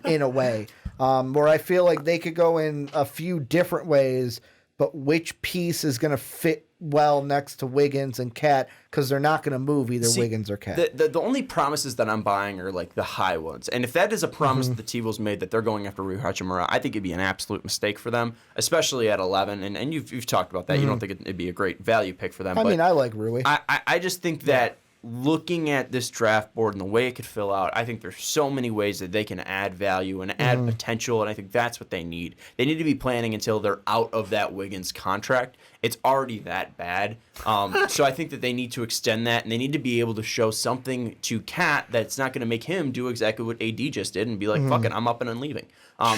in a way, where I feel like they could go in a few different ways, but which piece is going to fit well next to Wiggins and Cat, because they're not going to move either Wiggins or Cat. The only promises that I'm buying are the high ones. And if that is a promise that the T-Wolves made that they're going after Rui Hachimura, I think it'd be an absolute mistake for them, especially at 11. And you've talked about that. You don't think it'd be a great value pick for them. I mean, I like Rui. I just think that looking at this draft board and the way it could fill out, I think there's so many ways that they can add value and add potential, and I think that's what they need. They need to be planning until they're out of that Wiggins contract. It's already that bad. So I think that they need to extend that, and they need to be able to show something to Cat that's not going to make him do exactly what AD just did and be like, fuck it, I'm up and I'm leaving.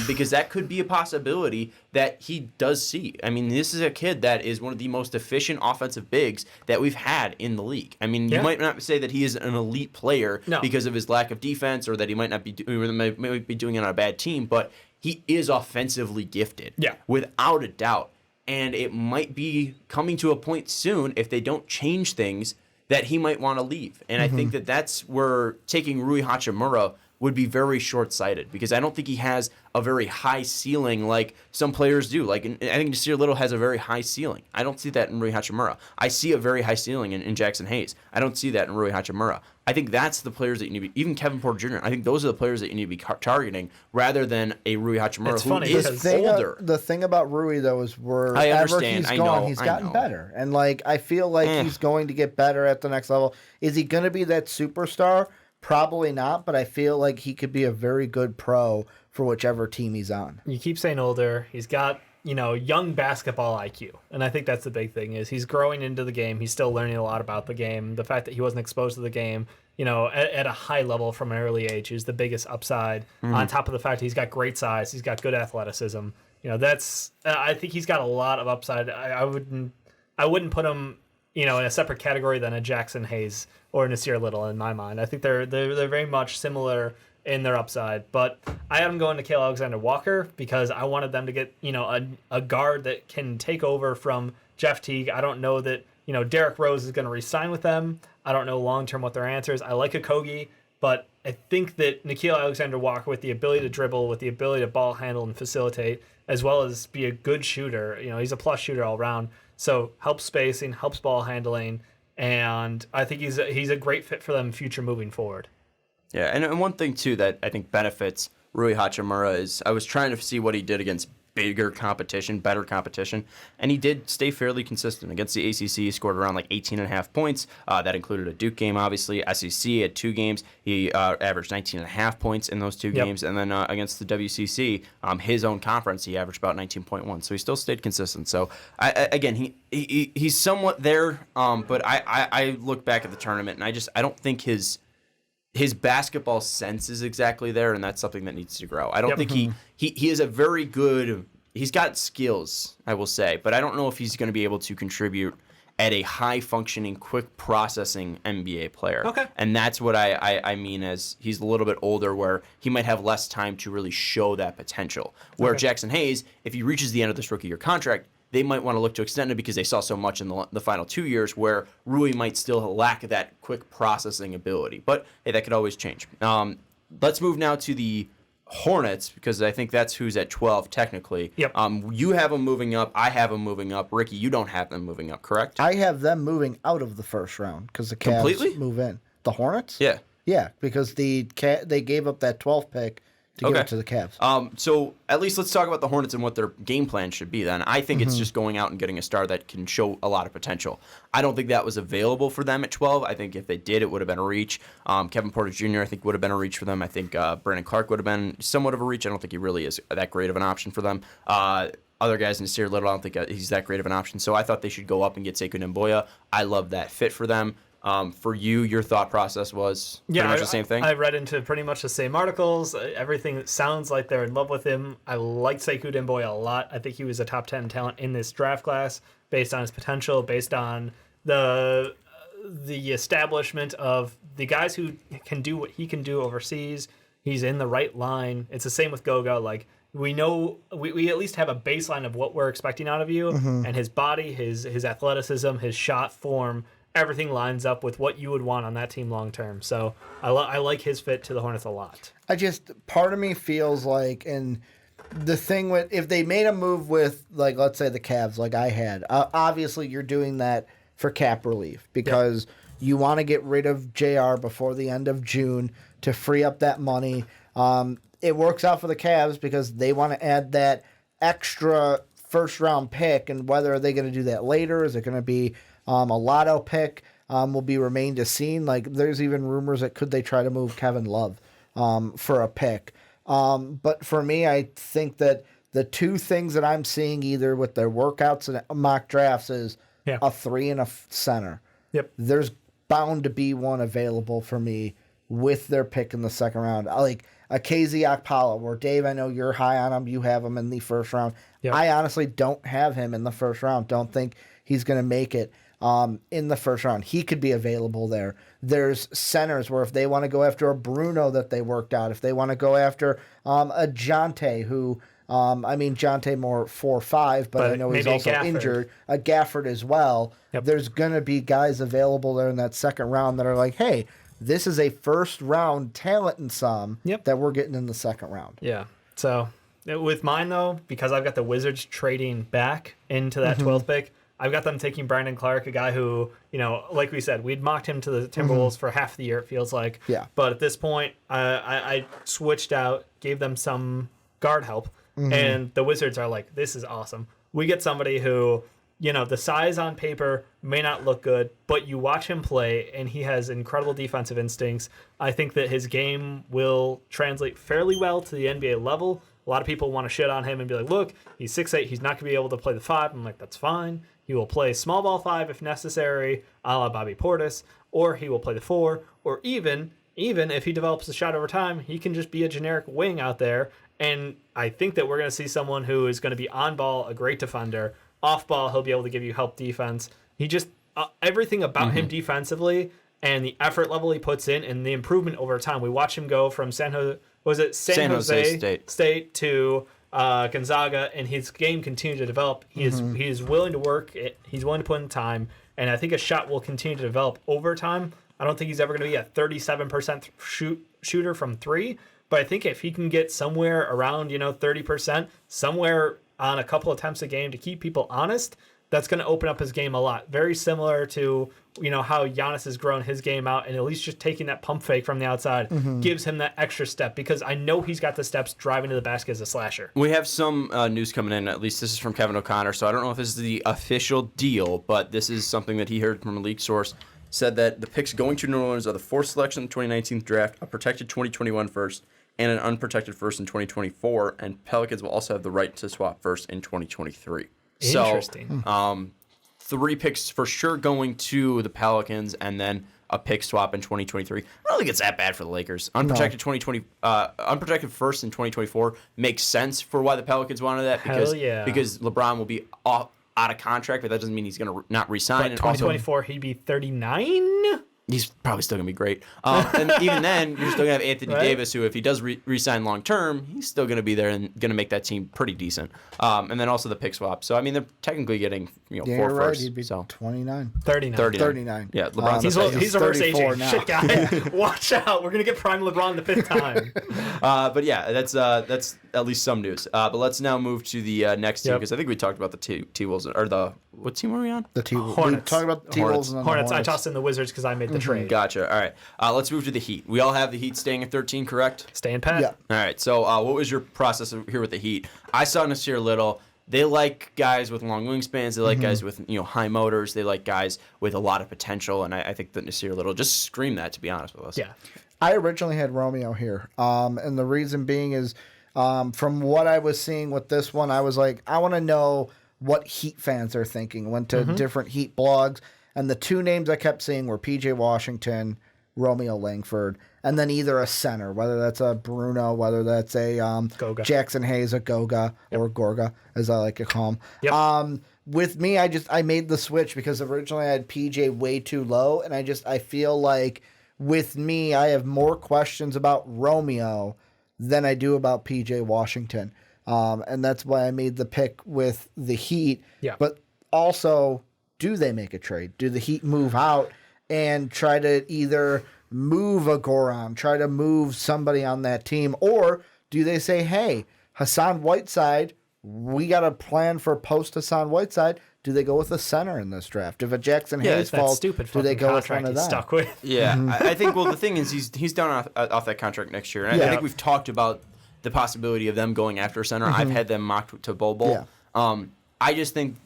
Because that could be a possibility that he does see. I mean, this is a kid that is one of the most efficient offensive bigs that we've had in the league. I mean, you might not say that he is an elite player because of his lack of defense, or that he might not be might be doing it on a bad team, but he is offensively gifted, without a doubt. And it might be coming to a point soon, if they don't change things, that he might want to leave. And I think that that's where taking Rui Hachimura would be very short-sighted, because I don't think he has a very high ceiling like some players do. I think Nasir Little has a very high ceiling. I don't see that in Rui Hachimura. I see a very high ceiling in Jackson Hayes. I don't see that in Rui Hachimura. I think that's the players that you need to be, even Kevin Porter Jr., I think those are the players that you need to be targeting, rather than a Rui Hachimura who is older. The thing about Rui, though, is wherever he's gone, he's gotten better. And I feel like he's going to get better at the next level. Is he going to be that superstar? Probably not, but I feel like he could be a very good pro for whichever team he's on. You keep saying older. He's got, young basketball IQ. And I think that's the big thing, is he's growing into the game. He's still learning a lot about the game. The fact that he wasn't exposed to the game, at a high level from an early age is the biggest upside. On top of the fact he's got great size, he's got good athleticism. That's I think he's got a lot of upside. I wouldn't put him in a separate category than a Jackson Hayes or Nasir Little in my mind. I think they're very much similar in their upside, but I had them going to Cale Alexander-Walker because I wanted them to get a guard that can take over from Jeff Teague. I don't know that Derrick Rose is going to re-sign with them. I don't know long term what their answer is. I like Okogie, but I think that Nickeil Alexander-Walker, with the ability to dribble, with the ability to ball handle and facilitate, as well as be a good shooter, he's a plus shooter all around. So helps spacing, helps ball handling, and I think he's a great fit for them future moving forward. Yeah, and one thing too that I think benefits Rui Hachimura is I was trying to see what he did against better competition, and he did stay fairly consistent. Against the ACC, he scored around like 18.5 points. That included a Duke game, obviously. SEC had 2 games. He averaged 19.5 points in those 2 games, and then against the WCC, his own conference, he averaged about 19.1. So he still stayed consistent. So again, he's somewhat there, but I look back at the tournament, and I don't think his basketball sense is exactly there, and that's something that needs to grow. I don't think he is a very good. He's got skills, I will say, but I don't know if he's going to be able to contribute at a high-functioning, quick-processing NBA player. Okay. And that's what I mean as he's a little bit older, where he might have less time to really show that potential. Where Jackson Hayes, if he reaches the end of this rookie year contract, they might want to look to extend it because they saw so much in the final 2 years, where Rui might still lack that quick processing ability. But, hey, that could always change. Let's move now to the Hornets, because I think that's who's at 12 technically. Yep. You have them moving up. I have them moving up. Ricky, you don't have them moving up, correct? I have them moving out of the first round because the Cavs Completely? move in. The Hornets? Yeah. Yeah, because they gave up that 12th pick to give it to the Cavs. So at least let's talk about the Hornets and what their game plan should be then. I think it's just going out and getting a star that can show a lot of potential. I don't think that was available for them at 12. I think if they did, it would have been a reach. Kevin Porter Jr., I think, would have been a reach for them. I think Brandon Clark would have been somewhat of a reach. I don't think he really is that great of an option for them. Other guys, Nasir Little, I don't think he's that great of an option. So I thought they should go up and get Sekou Mboya. I love that fit for them. For you, your thought process was pretty much the same thing? I read into pretty much the same articles. Everything sounds like they're in love with him. I like Sekou Mboya a lot. I think he was a top 10 talent in this draft class based on his potential, based on the establishment of the guys who can do what he can do overseas. He's in the right line. It's the same with Goga. Like, we know we at least have a baseline of what we're expecting out of you, and his body, his athleticism, his shot form, everything lines up with what you would want on that team long term. So I like his fit to the Hornets a lot. Part of me feels like, and the thing with, if they made a move with, like, let's say the Cavs, like I had, obviously you're doing that for cap relief because you want to get rid of JR before the end of June to free up that money. It works out for the Cavs because they want to add that extra first round pick, and whether are they going to do that later? Is it going to be a lotto pick? Will be remain to seen. Like, there's even rumors that could they try to move Kevin Love for a pick. But for me, I think that the two things that I'm seeing either with their workouts and mock drafts is a 3 and a center. Yep. There's bound to be one available for me with their pick in the second round. Like a KZ Okpala, where Dave, I know you're high on him. You have him in the first round. Yep. I honestly don't have him in the first round. Don't think he's going to make it in the first round. He could be available there. There's centers where if they want to go after a Bruno that they worked out, if they want to go after a Jonte, who, Jonte more 4-5, but I know he's also injured. A Gafford as well. Yep. There's going to be guys available there in that second round that are like, hey, this is a first round talent in some that we're getting in the second round. Yeah. So with mine, though, because I've got the Wizards trading back into that 12th pick, I've got them taking Brandon Clark, a guy who, like we said, we'd mocked him to the Timberwolves for half the year, it feels like. Yeah. But at this point, I switched out, gave them some guard help, and the Wizards are like, this is awesome. We get somebody who, the size on paper may not look good, but you watch him play, and he has incredible defensive instincts. I think that his game will translate fairly well to the NBA level, A lot of people want to shit on him and be like, look, he's 6'8", he's not going to be able to play the 5. I'm like, that's fine. He will play small ball 5 if necessary, a la Bobby Portis, or he will play the 4, or even if he develops a shot over time, he can just be a generic wing out there. And I think that we're going to see someone who is going to be on ball, a great defender. Off ball, he'll be able to give you help defense. He just everything about him defensively and the effort level he puts in and the improvement over time. We watch him go from San Jose State to Gonzaga, and his game continued to develop. He is willing to work. He's willing to put in time, and I think his shot will continue to develop over time. I don't think he's ever going to be a 37% shooter from 3, but I think if he can get somewhere around 30%, somewhere on a couple attempts a game to keep people honest, that's going to open up his game a lot. Very similar to how Giannis has grown his game out, and at least just taking that pump fake from the outside gives him that extra step, because I know he's got the steps driving to the basket as a slasher. We have some news coming in. At least this is from Kevin O'Connor, so I don't know if this is the official deal, but this is something that he heard from a leak source. Said that the picks going to New Orleans are the 4th selection in the 2019 draft, a protected 2021 first, and an unprotected first in 2024, and Pelicans will also have the right to swap first in 2023. Interesting. So, 3 picks for sure going to the Pelicans, and then a pick swap in 2023. I don't think it's that bad for the Lakers. Unprotected unprotected first in 2024 makes sense for why the Pelicans wanted that, because LeBron will be out of contract, but that doesn't mean he's going to not re-sign. But 2024, he'd be 39? He's probably still going to be great. And even then, you're still going to have Anthony Davis, who, if he does re-sign long-term, he's still going to be there and going to make that team pretty decent. And then also the pick swap. So, I mean, they're technically getting 4 firsts. He'd be 29. 39. Yeah, LeBron's he's a reverse AJ. now. Shit, guy. Watch out. We're going to get prime LeBron the 5th time. But, yeah, that's at least some news. But let's now move to the next team, because I think we talked about the T-Wolves. Or the – what team were we on? The T-Wolves. Hornets. We talked about the T-Wolves. Hornets. I tossed in the Wizards because I made the trade. Gotcha. All right. Let's move to the Heat. We all have the Heat staying at 13, correct? Staying pat. Yeah. All right. So what was your process here with the Heat? I saw Nasir Little. They like guys with long wingspans. They like guys with high motors. They like guys with a lot of potential. And I think that Nasir Little just screamed that, to be honest with us. Yeah. I originally had Romeo here. And the reason being is from what I was seeing with this one, I was like, I want to know what Heat fans are thinking. Went to different Heat blogs, and the 2 names I kept seeing were PJ Washington, Romeo Langford, and then either a center, whether that's a Bruno, whether that's a Goga. Jackson Hayes, a Goga, or Gorga, as I like to call him. Yep. With me, I made the switch because originally I had PJ way too low, and I feel like with me, I have more questions about Romeo than I do about PJ Washington. And that's why I made the pick with the Heat. Yeah. But also, do they make a trade? Do the Heat move out and try to either move a Goran, try to move somebody on that team, or do they say, hey, Hassan Whiteside, we got a plan for post Hassan Whiteside? Do they go with a center in this draft? If a Jackson Hayes falls, do they go with one of them? Stuck with. Yeah. I think, the thing is he's done off that contract next year. And I think we've talked about the possibility of them going after a center. I've had them mocked to Bol. Yeah. I just think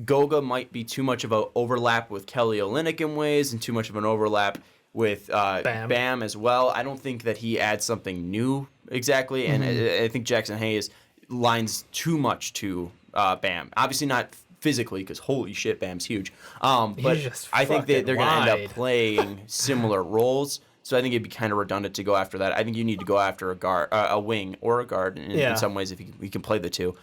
Goga might be too much of an overlap with Kelly Olynyk in ways, and too much of an overlap with Bam as well. I don't think that he adds something new exactly, and I think Jackson Hayes lines too much to Bam. Obviously not physically, because holy shit, Bam's huge. But I think that they're going to end up playing similar roles. So I think it'd be kind of redundant to go after that. I think you need to go after a guard, a wing, or a guard in some ways if he can play the two.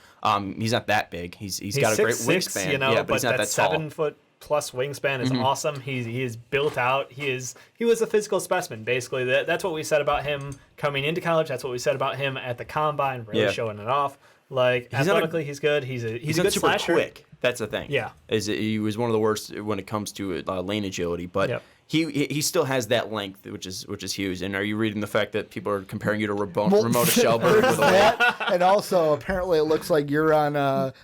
He's not that big. He's got a great 6'6", wingspan, but he's not that tall. 7-foot plus wingspan is awesome. He is built out. He was a physical specimen basically. That's what we said about him coming into college. That's what we said about him at the combine, really showing it off. Like athletically, he's good. He's a good super slasher. Quick. That's the thing. Yeah, he was one of the worst when it comes to lane agility, but. He still has that length, which is huge. And are you reading the fact that people are comparing you to Ramona Shelburne? With that, and also apparently it looks like you're on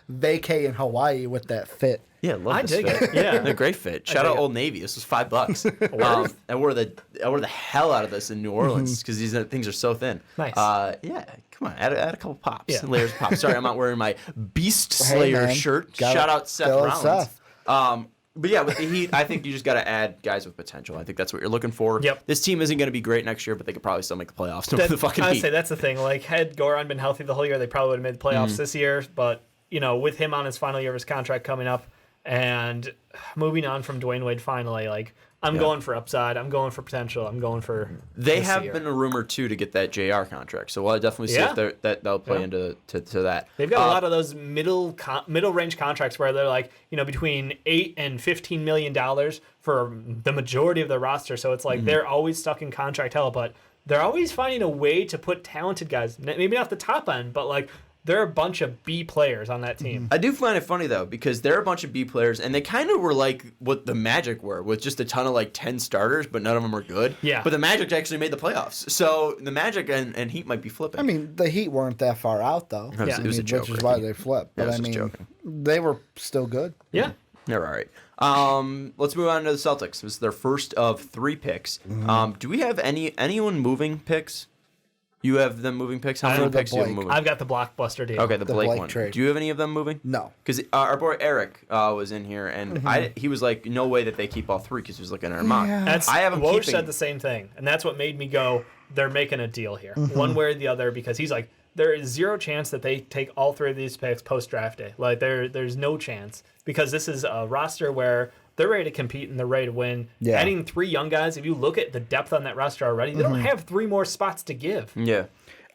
vacay in Hawaii with that fit. Yeah, I dig it. Yeah, a great fit. Shout out Old Navy. This was $5. I wore the hell out of this in New Orleans because these things are so thin. Nice. Yeah, come on, add a couple pops, layers of pops. Sorry, I'm not wearing my Beast Slayer shirt. Shout out Seth Rollins. But yeah, with the Heat, I think you just got to add guys with potential. I think that's what you're looking for. Yep. This team isn't going to be great next year, but they could probably still make the playoffs. With the fucking I'd Heat. say that's the thing. Like, had Goran been healthy the whole year, they probably would have made the playoffs this year. But, with him on his final year of his contract coming up and moving on from Dwayne Wade finally, like, I'm going for upside. I'm going for potential. I'm going for They this have year. been a rumor, too, to get that JR contract. So we'll definitely see if they'll play into to that. They've got a lot of those middle range contracts where they're like, between $8 and $15 million for the majority of the roster. So it's like they're always stuck in contract hell, but they're always finding a way to put talented guys, maybe not the top end, but like there are a bunch of B players on that team. I do find it funny, though, because they're a bunch of B players, and they kind of were like what the Magic were, with just a ton of, 10 starters, but none of them were good. Yeah. But the Magic actually made the playoffs. So the Magic and Heat might be flipping. I mean, the Heat weren't that far out, though. It was a joke. Which is why they flipped. Yeah, But, I was just joking. they were still good. Yeah. They're all right. Let's move on to the Celtics. This is their first of 3 picks. Do we have anyone moving picks? You have them moving picks? How many picks do you have moving? I've got the blockbuster deal. Okay, the Blake one. trade. Do you have any of them moving? No. Because our boy Eric was in here, and he was like, no way that they keep all 3 because he was looking at our mock. I have them Woj keeping. said the same thing, and that's what made me go, they're making a deal here, one way or the other, because he's like, there is zero chance that they take all 3 of these picks post-draft day. Like, there's no chance, because this is a roster where they're ready to compete and they're ready to win. Yeah. Adding 3 young guys, if you look at the depth on that roster already, they don't have 3 more spots to give. Yeah.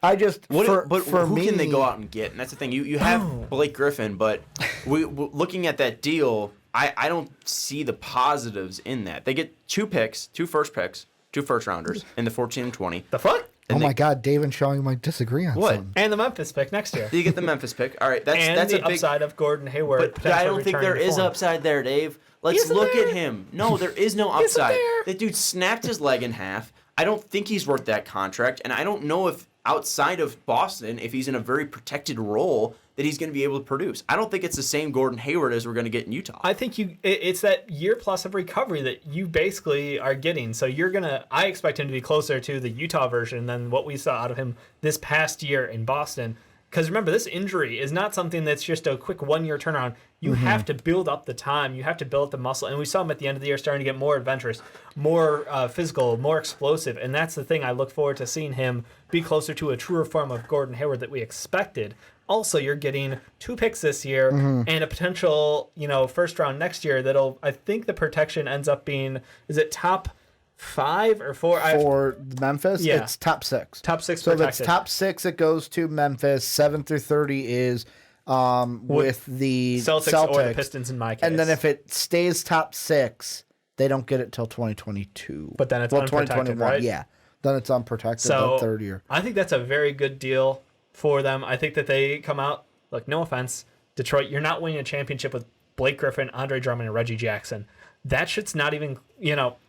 I just But for who me, can they go out and get? And that's the thing. You have Blake Griffin, but looking at that deal, I don't see the positives in that. They get 2 picks, 2 first picks, 2 first rounders in the 14 and 20. The fuck? Oh my God, Dave and Sean might disagree on What? something. And the Memphis pick next year. You get the Memphis pick. All right, And that's the a big upside of Gordon Hayward. But I don't think there is upside there, Dave. Let's Isn't look there? at him. No, there is no upside. there? That dude snapped his leg in half. I don't think he's worth that contract, and I don't know if outside of Boston, if he's in a very protected role, that he's going to be able to produce. I don't think it's the same Gordon Hayward as we're going to get in Utah. I think it's that year plus of recovery that you basically are getting. So I expect him to be closer to the Utah version than what we saw out of him this past year in Boston. Because remember, this injury is not something that's just a quick 1-year turnaround. You have to build up the time. You have to build up the muscle. And we saw him at the end of the year starting to get more adventurous, more physical, more explosive. And that's the thing. I look forward to seeing him be closer to a truer form of Gordon Hayward that we expected. Also, you're getting 2 picks this year and a potential, first round next year I think the protection ends up being, is it top 5 or 4? For Memphis, Yeah. it's top 6. Top 6 So if protected. it's top 6, it goes to Memphis. 7 through 30 is with the Celtics or the Pistons in my case. And then if it stays top 6, they don't get it till 2022. But then it's unprotected, right? Yeah. Then it's unprotected So the third year. I think that's a very good deal for them. I think that they come out, like, no offense, Detroit, you're not winning a championship with Blake Griffin, Andre Drummond, and Reggie Jackson. That shit's not even,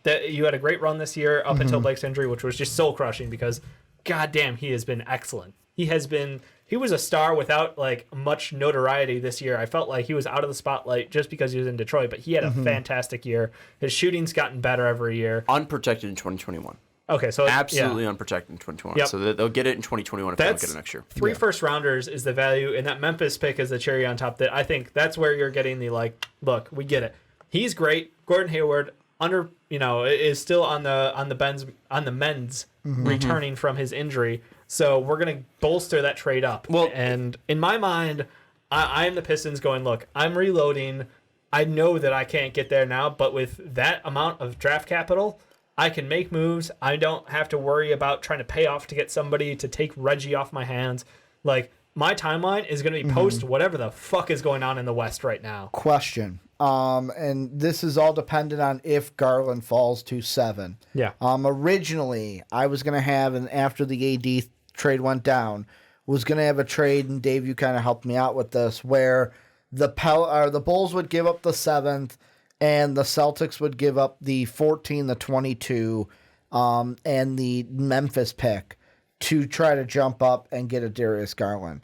that you had a great run this year up until Blake's injury, which was just soul crushing because, goddamn, he has been excellent. He was a star without like much notoriety this year. I felt like he was out of the spotlight just because he was in Detroit, but he had a fantastic year. His shooting's gotten better every year. Unprotected in 2021. Okay, so Absolutely unprotected in 2021. Yep. So they'll get it in 2021 if they don't get it next year. 3 first rounders is the value, and that Memphis pick is the cherry on top. That I think that's where you're getting the look, we get it. He's great. Gordon Hayward is still on the men's returning from his injury. So we're gonna bolster that trade up. Well, and in my mind, I am the Pistons going, look, I'm reloading. I know that I can't get there now, but with that amount of draft capital, I can make moves. I don't have to worry about trying to pay off to get somebody to take Reggie off my hands. Like, my timeline is going to be post whatever the fuck is going on in the West right now. Question. And this is all dependent on if Garland falls to 7. Yeah. Originally, I was going to have, and after the AD trade went down, was going to have a trade, and Dave, you kind of helped me out with this, where the Bulls would give up the 7th, and the Celtics would give up the 14, the 22, and the Memphis pick to try to jump up and get a Darius Garland.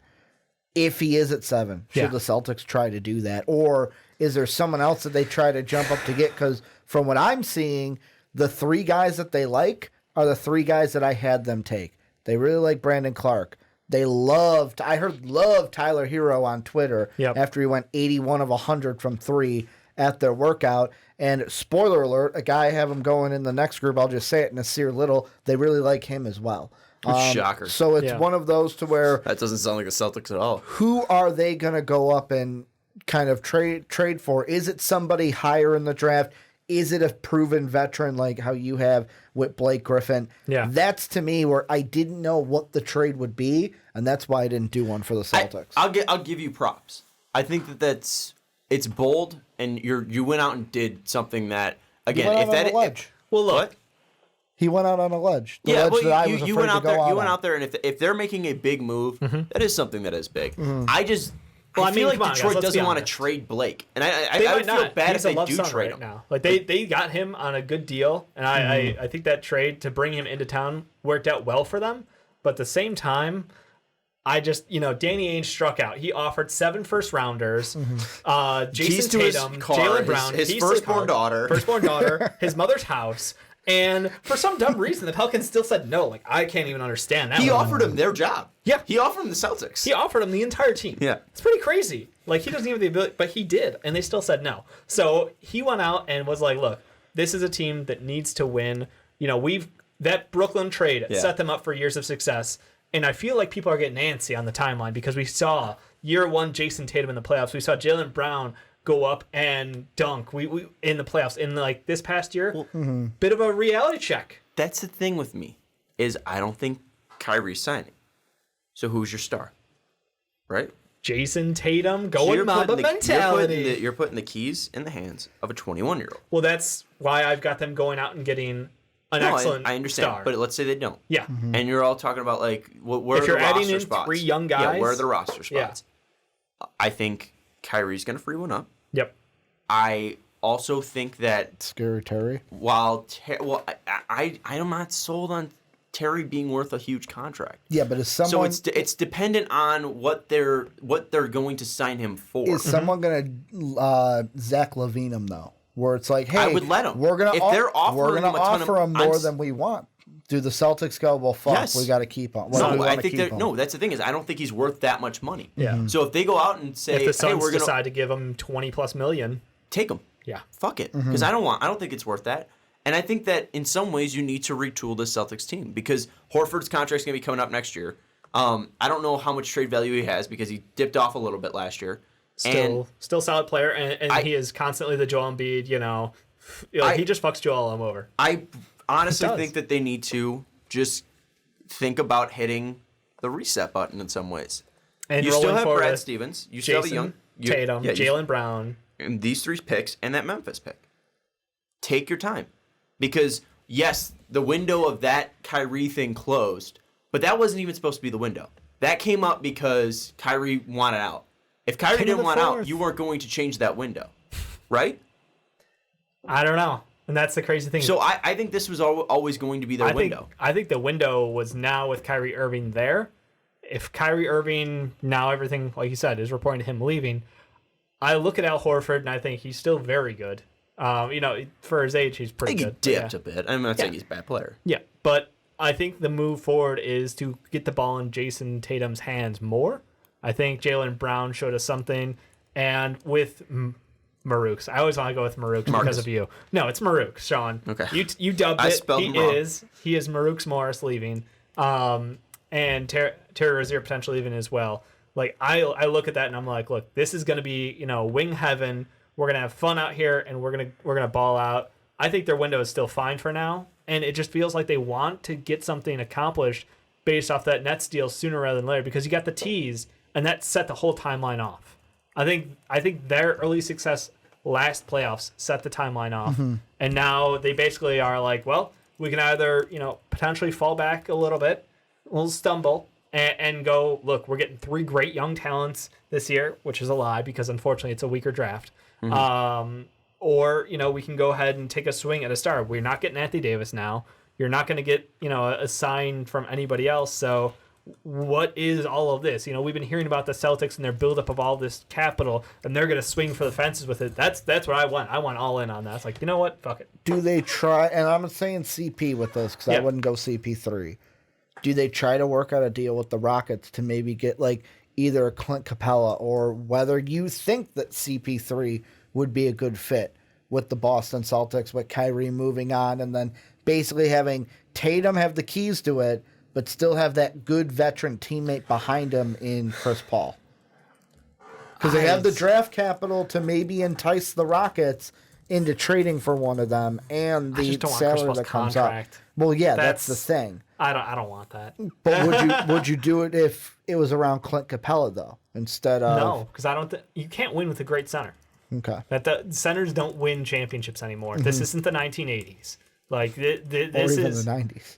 If he is at 7, should the Celtics try to do that? Or is there someone else that they try to jump up to get? Because from what I'm seeing, the 3 guys that they like are the 3 guys that I had them take. They really like Brandon Clark. They loved Tyler Hero on Twitter after he went 81 of 100 from 3. at their workout. And spoiler alert, a guy I have him going in the next group, I'll just say it, Nasir Little, they really like him as well. Shocker. So it's one of those to where That doesn't sound like the Celtics at all. who are they going to go up and kind of trade for? Is it somebody higher in the draft? Is it a proven veteran like how you have with Blake Griffin? Yeah. That's to me where I didn't know what the trade would be, and that's why I didn't do one for the Celtics. I'll give you props. I think it's bold, and you went out and did something that again, went if out on that a ledge. well, look. What? He went out on a ledge. The Yeah, ledge well, that I was you afraid went to out go there. out You went on. out there, and if they're making a big move, that is something that is big. I just. Well, I feel like come on, Detroit guys, let's doesn't be want to honest. trade Blake, and I They would might feel not. bad He's if a they love do son trade right him. now. Like they got him on a good deal, and I think that trade to bring him into town worked out well for them. But at the same time, I just Danny Ainge struck out. He offered 7 first-rounders, Keys Jason to his Tatum, car, Jaylen Brown, his keys to firstborn car, daughter, his mother's house. And for some dumb reason, the Pelicans still said no. Like, I can't even understand that. He one. offered him their job. Yeah. He offered him the Celtics. He offered him the entire team. Yeah. It's pretty crazy. Like, he doesn't even have the ability, but he did, and they still said no. So he went out and was like, look, this is a team that needs to win. That Brooklyn trade set them up for years of success. And I feel like people are getting antsy on the timeline because we saw year one Jason Tatum in the playoffs. We saw Jaylen Brown go up and dunk. We in the playoffs in like this past year. Bit of a reality check. That's the thing with me is I don't think Kyrie's signing. So who's your star, right? Jason Tatum going Mamba putting mentality. You're putting the keys in the hands of a 21-year-old. Well, that's why I've got them going out and getting an excellent I understand, star. but let's say they don't. Yeah. And you're all talking about like where If are you're the adding roster in spots? 3 young guys, Yeah, where are the roster Yeah. spots? I think Kyrie's gonna free one up. Yep. I also think that Scary Terry. while I'm not sold on Terry being worth a huge contract. Yeah, but is someone it's dependent on what they're going to sign him for. is someone gonna Zach Levine him though? Where it's like, hey, I would let him. We're gonna If they're offering we're gonna him a ton of- offer him more I'm- than we want. Do the Celtics go? Well, fuck, Yes. we got to keep him. Well, we No, I wanna think keep him. no. That's the thing is I don't think he's worth that much money. Yeah. So if they go out and say, If the "Hey, Suns we're gonna decide to give him 20+ million, take him," yeah. fuck it, because I don't think it's worth that. And I think that in some ways you need to retool the Celtics team because Horford's contract's gonna be coming up next year. I don't know how much trade value he has because he dipped off a little bit last year. Still solid player, and he is constantly the Joel Embiid. He just fucks Joel over. I honestly He does. think that they need to just think about hitting the reset button in some ways. And You still rolling have forward Brad with Stevens. You still have a Jason young Tatum, Jaylen Brown. and these 3 picks and that Memphis pick. Take your time. Because, yes, the window of that Kyrie thing closed, but that wasn't even supposed to be the window. That came up because Kyrie wanted out. If Kyrie King of didn't the want out, fourth. you weren't going to change that window, right? I don't know, and that's the crazy thing. So I think this was always going to be their window. I think the window was now with Kyrie Irving there. If Kyrie Irving, now everything, like you said, is reporting to him leaving, I look at Al Horford and I think he's still very good. For his age, he's I pretty think good. he dipped a bit. I'm not saying he's a bad player. Yeah, but I think the move forward is to get the ball in Jason Tatum's hands more. I think Jaylen Brown showed us something, and with Marooks, I always want to go with Marooks because of you. No, it's Marooks, Sean. Okay. You dubbed I it. spelled him wrong. He is Marooks Morris leaving, and Terry Rozier potentially leaving as well. Like I look at that and I'm like, look, this is going to be wing heaven. We're gonna have fun out here, and we're gonna ball out. I think their window is still fine for now, and it just feels like they want to get something accomplished based off that Nets deal sooner rather than later because you got the tease, and that set the whole timeline off. I think their early success last playoffs set the timeline off, and now they basically are like, well, we can either potentially fall back a little bit, a little stumble, and go, look, we're getting 3 great young talents this year, which is a lie because unfortunately it's a weaker draft. Or we can go ahead and take a swing at a star. We're not getting Anthony Davis now. You're not going to get a sign from anybody else. So what is all of this? We've been hearing about the Celtics and their buildup of all this capital, and they're going to swing for the fences with it. That's what I want. I want all in on that. It's like, you know what? Fuck it. Do they try? And I'm saying CP with this because I wouldn't go CP3. Do they try to work out a deal with the Rockets to maybe get like either Clint Capella or whether you think that CP3 would be a good fit with the Boston Celtics, with Kyrie moving on, and then basically having Tatum have the keys to it, but still have that good veteran teammate behind him in Chris Paul. Because they have the draft capital to maybe entice the Rockets into trading for one of them, and the salary that comes up. Well, yeah, that's the thing. I don't want that. But would you do it if it was around Clint Capella though, instead of no? Because I don't. You can't win with a great center. Okay. That the centers don't win championships anymore. This isn't the 1980s. Like this or even is the 90s.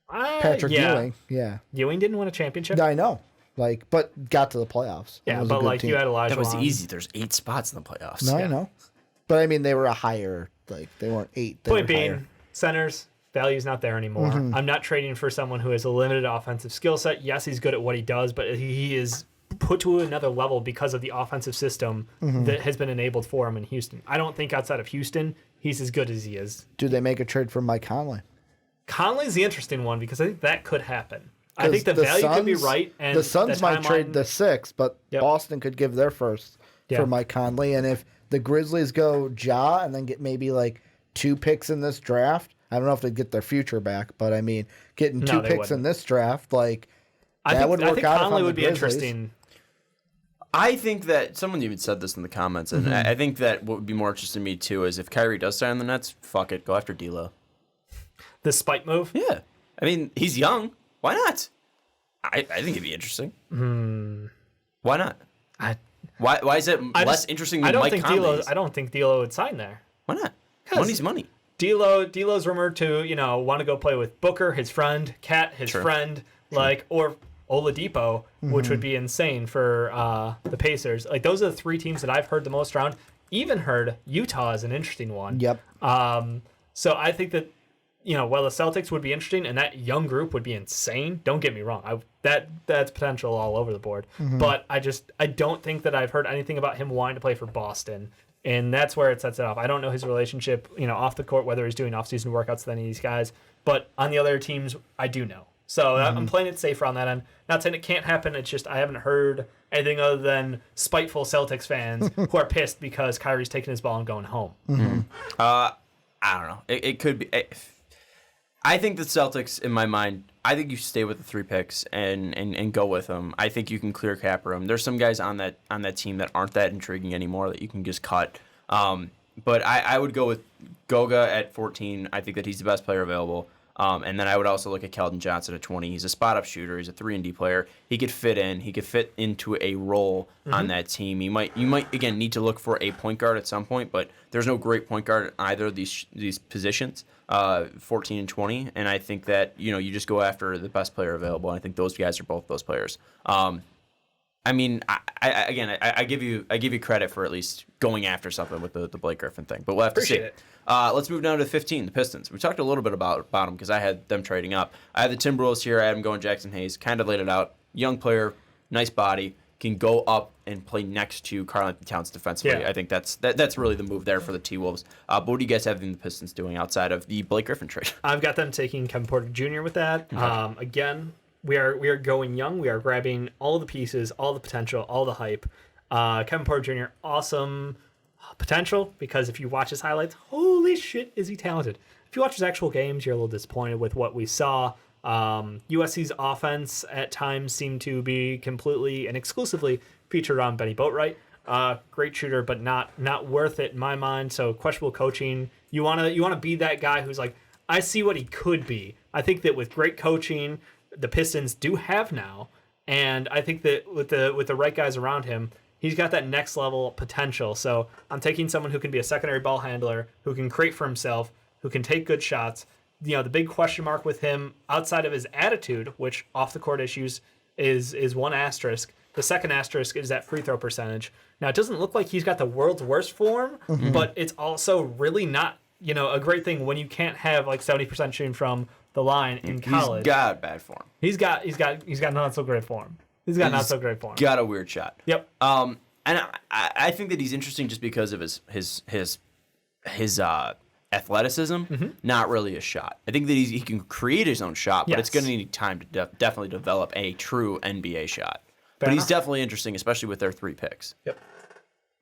Patrick Ewing, yeah. Ewing didn't win a championship. I know. But got to the playoffs. Yeah, but like team. You had Elijah. That was easy. There's 8 spots in the playoffs. No, I know. But I mean, they were a higher. Like they weren't 8. Point being, centers value's not there anymore. I'm not trading for someone who has a limited offensive skill set. Yes, he's good at what he does, but he is put to another level because of the offensive system that has been enabled for him in Houston. I don't think outside of Houston he's as good as he is. Do they make a trade for Mike Conley? Conley's the interesting one because I think that could happen. I think the value could be right. And the Suns might trade the 6, but Boston could give their first for Mike Conley. And if the Grizzlies go Ja and then get maybe like 2 picks in this draft, I don't know if they'd get their future back, but I mean, getting 2 picks in this draft, like that would work out. I think Conley would be interesting. I think that someone even said this in the comments, and I think that what would be more interesting to me too is if Kyrie does sign the Nets, fuck it, go after D'Lo. The spite move? Yeah. I mean, he's young. Why not? I think it'd be interesting. Why not? Why is it less interesting than Mike Conley's? I don't think D'Lo would sign there. Why not? Money's money. D'Lo's rumored to, want to go play with Booker, his friend, Cat, his friend, or Oladipo, which would be insane for the Pacers. Like those are the 3 teams that I've heard the most around. Even heard Utah is an interesting one. Yep. So I think that while the Celtics would be interesting and that young group would be insane. Don't get me wrong. That's potential all over the board. But I don't think that I've heard anything about him wanting to play for Boston. And that's where it sets it off. I don't know his relationship, off the court, whether he's doing off-season workouts with any of these guys. But on the other teams, I do know. So I'm playing it safer on that end. Not saying it can't happen. It's just I haven't heard anything other than spiteful Celtics fans who are pissed because Kyrie's taking his ball and going home. I don't know. It could be. I think the Celtics, in my mind, I think you stay with the 3 picks and go with them. I think you can clear cap room. There's some guys on that team that aren't that intriguing anymore that you can just cut. But I would go with Goga at 14. I think that he's the best player available. And then I would also look at Keldon Johnson at 20. He's a spot-up shooter. He's a 3-and-D player. He could fit in. He could fit into a role on that team. You might again need to look for a point guard at some point, but there's no great point guard at either of these positions. 14 and 20, and I think that you just go after the best player available. And I think those guys are both those players. I mean, I give you credit for at least going after something with the Blake Griffin thing, but we'll have to see. Appreciate it. Let's move down to 15, the Pistons. We talked a little bit about them because I had them trading up. I had the Timberwolves here. I had them going Jackson Hayes. Kind of laid it out. Young player, nice body, can go up and play next to Karl-Anthony Towns defensively. Yeah. I think that's really the move there for the T-Wolves. But what do you guys have in the Pistons doing outside of the Blake Griffin trade? I've got them taking Kevin Porter Jr. with that. Okay. Again, we are going young. We are grabbing all the pieces, all the potential, all the hype. Kevin Porter Jr., awesome potential, because if you watch his highlights, holy shit, is he talented. If you watch his actual games, you're a little disappointed with what we saw. USC's offense at times seemed to be completely and exclusively featured on Benny Boatwright. Great shooter, but not worth it in my mind. So questionable coaching. You wanna be that guy who's like, I see what he could be. I think that with great coaching, the Pistons do have now, and I think that with the right guys around him, he's got that next level potential. So I'm taking someone who can be a secondary ball handler, who can create for himself, who can take good shots. The big question mark with him outside of his attitude, which off the court issues is one asterisk. The second asterisk is that free throw percentage. Now it doesn't look like he's got the world's worst form, but it's also really not, a great thing when you can't have like 70% shooting from the line in college. He's got bad form. He's got not so great form. He's not so great form. Got a weird shot. Yep. And I think that he's interesting just because of his athleticism, not really a shot. I think that he can create his own shot, but it's going to need time to definitely develop a true NBA shot. But he's definitely interesting, especially with their 3 picks. Yep.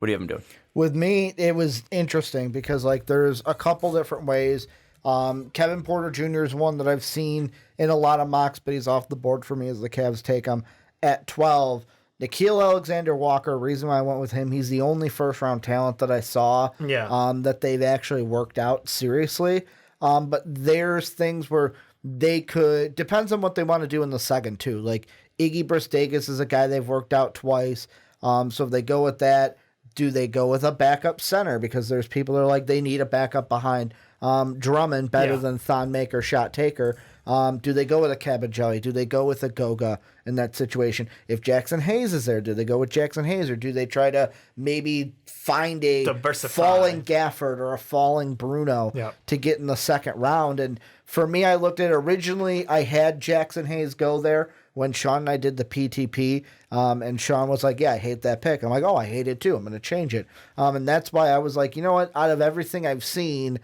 What do you have him doing? With me, it was interesting because like there's a couple different ways. Kevin Porter Jr. is one that I've seen in a lot of mocks, but he's off the board for me as the Cavs take him at 12. Nickeil Alexander-Walker, reason why I went with him, he's the only first-round talent that I saw that they've actually worked out seriously. But there's things where they could, depends on what they want to do in the second, too. Like, Iggy Bristagis is a guy they've worked out twice. So if they go with that, do they go with a backup center? Because there's people that are like, they need a backup behind Drummond better than Thon Maker, shot taker. Do they go with a Cabot-Jelly? Do they go with a Goga in that situation? If Jackson Hayes is there, do they go with Jackson Hayes? Or do they try to maybe find a falling Gafford or a falling Bruno to get in the second round? And for me, I looked at originally, I had Jackson Hayes go there when Sean and I did the PTP. And Sean was like, yeah, I hate that pick. I'm like, oh, I hate it too. I'm going to change it. And that's why I was like, you know what? Out of everything I've seen,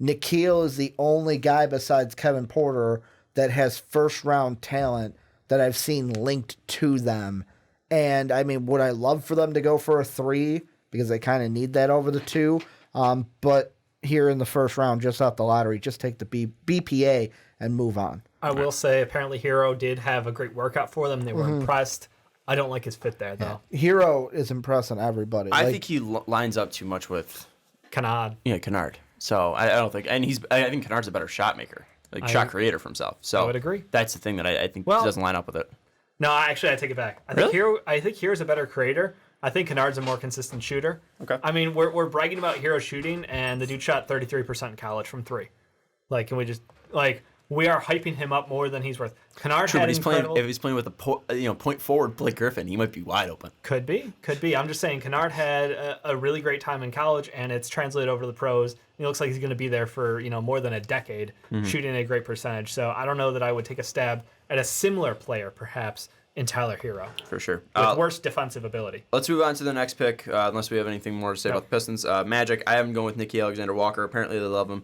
Nickeil is the only guy besides Kevin Porter that has first-round talent that I've seen linked to them. And, I mean, would I love for them to go for a 3? Because they kind of need that over the 2. But here in the first round, just out the lottery, just take the BPA and move on. I will say, apparently Hero did have a great workout for them. They were impressed. I don't like his fit there, though. Hero is impressing everybody. I think he lines up too much with Kennard. Yeah, Kennard. So I don't think, and I think Kennard's a better shot maker, shot creator for himself. So I would agree. That's the thing that I think doesn't line up with it. No, actually, I take it back. I think Hero's a better creator. I think Kennard's a more consistent shooter. Okay. I mean, we're bragging about Hero shooting, and the dude shot 33% in college from 3. Like, can we just we are hyping him up more than he's worth. Kennard True, had but if he's playing with a point forward Blake Griffin, he might be wide open. Could be. I'm just saying Kennard had a really great time in college, and it's translated over to the pros. He looks like he's going to be there for more than a decade, shooting a great percentage. So I don't know that I would take a stab at a similar player, perhaps, in Tyler Hero. For sure. With worse defensive ability. Let's move on to the next pick, unless we have anything more to say about the Pistons. Magic, I have him going with Nickeil Alexander-Walker. Apparently they love him.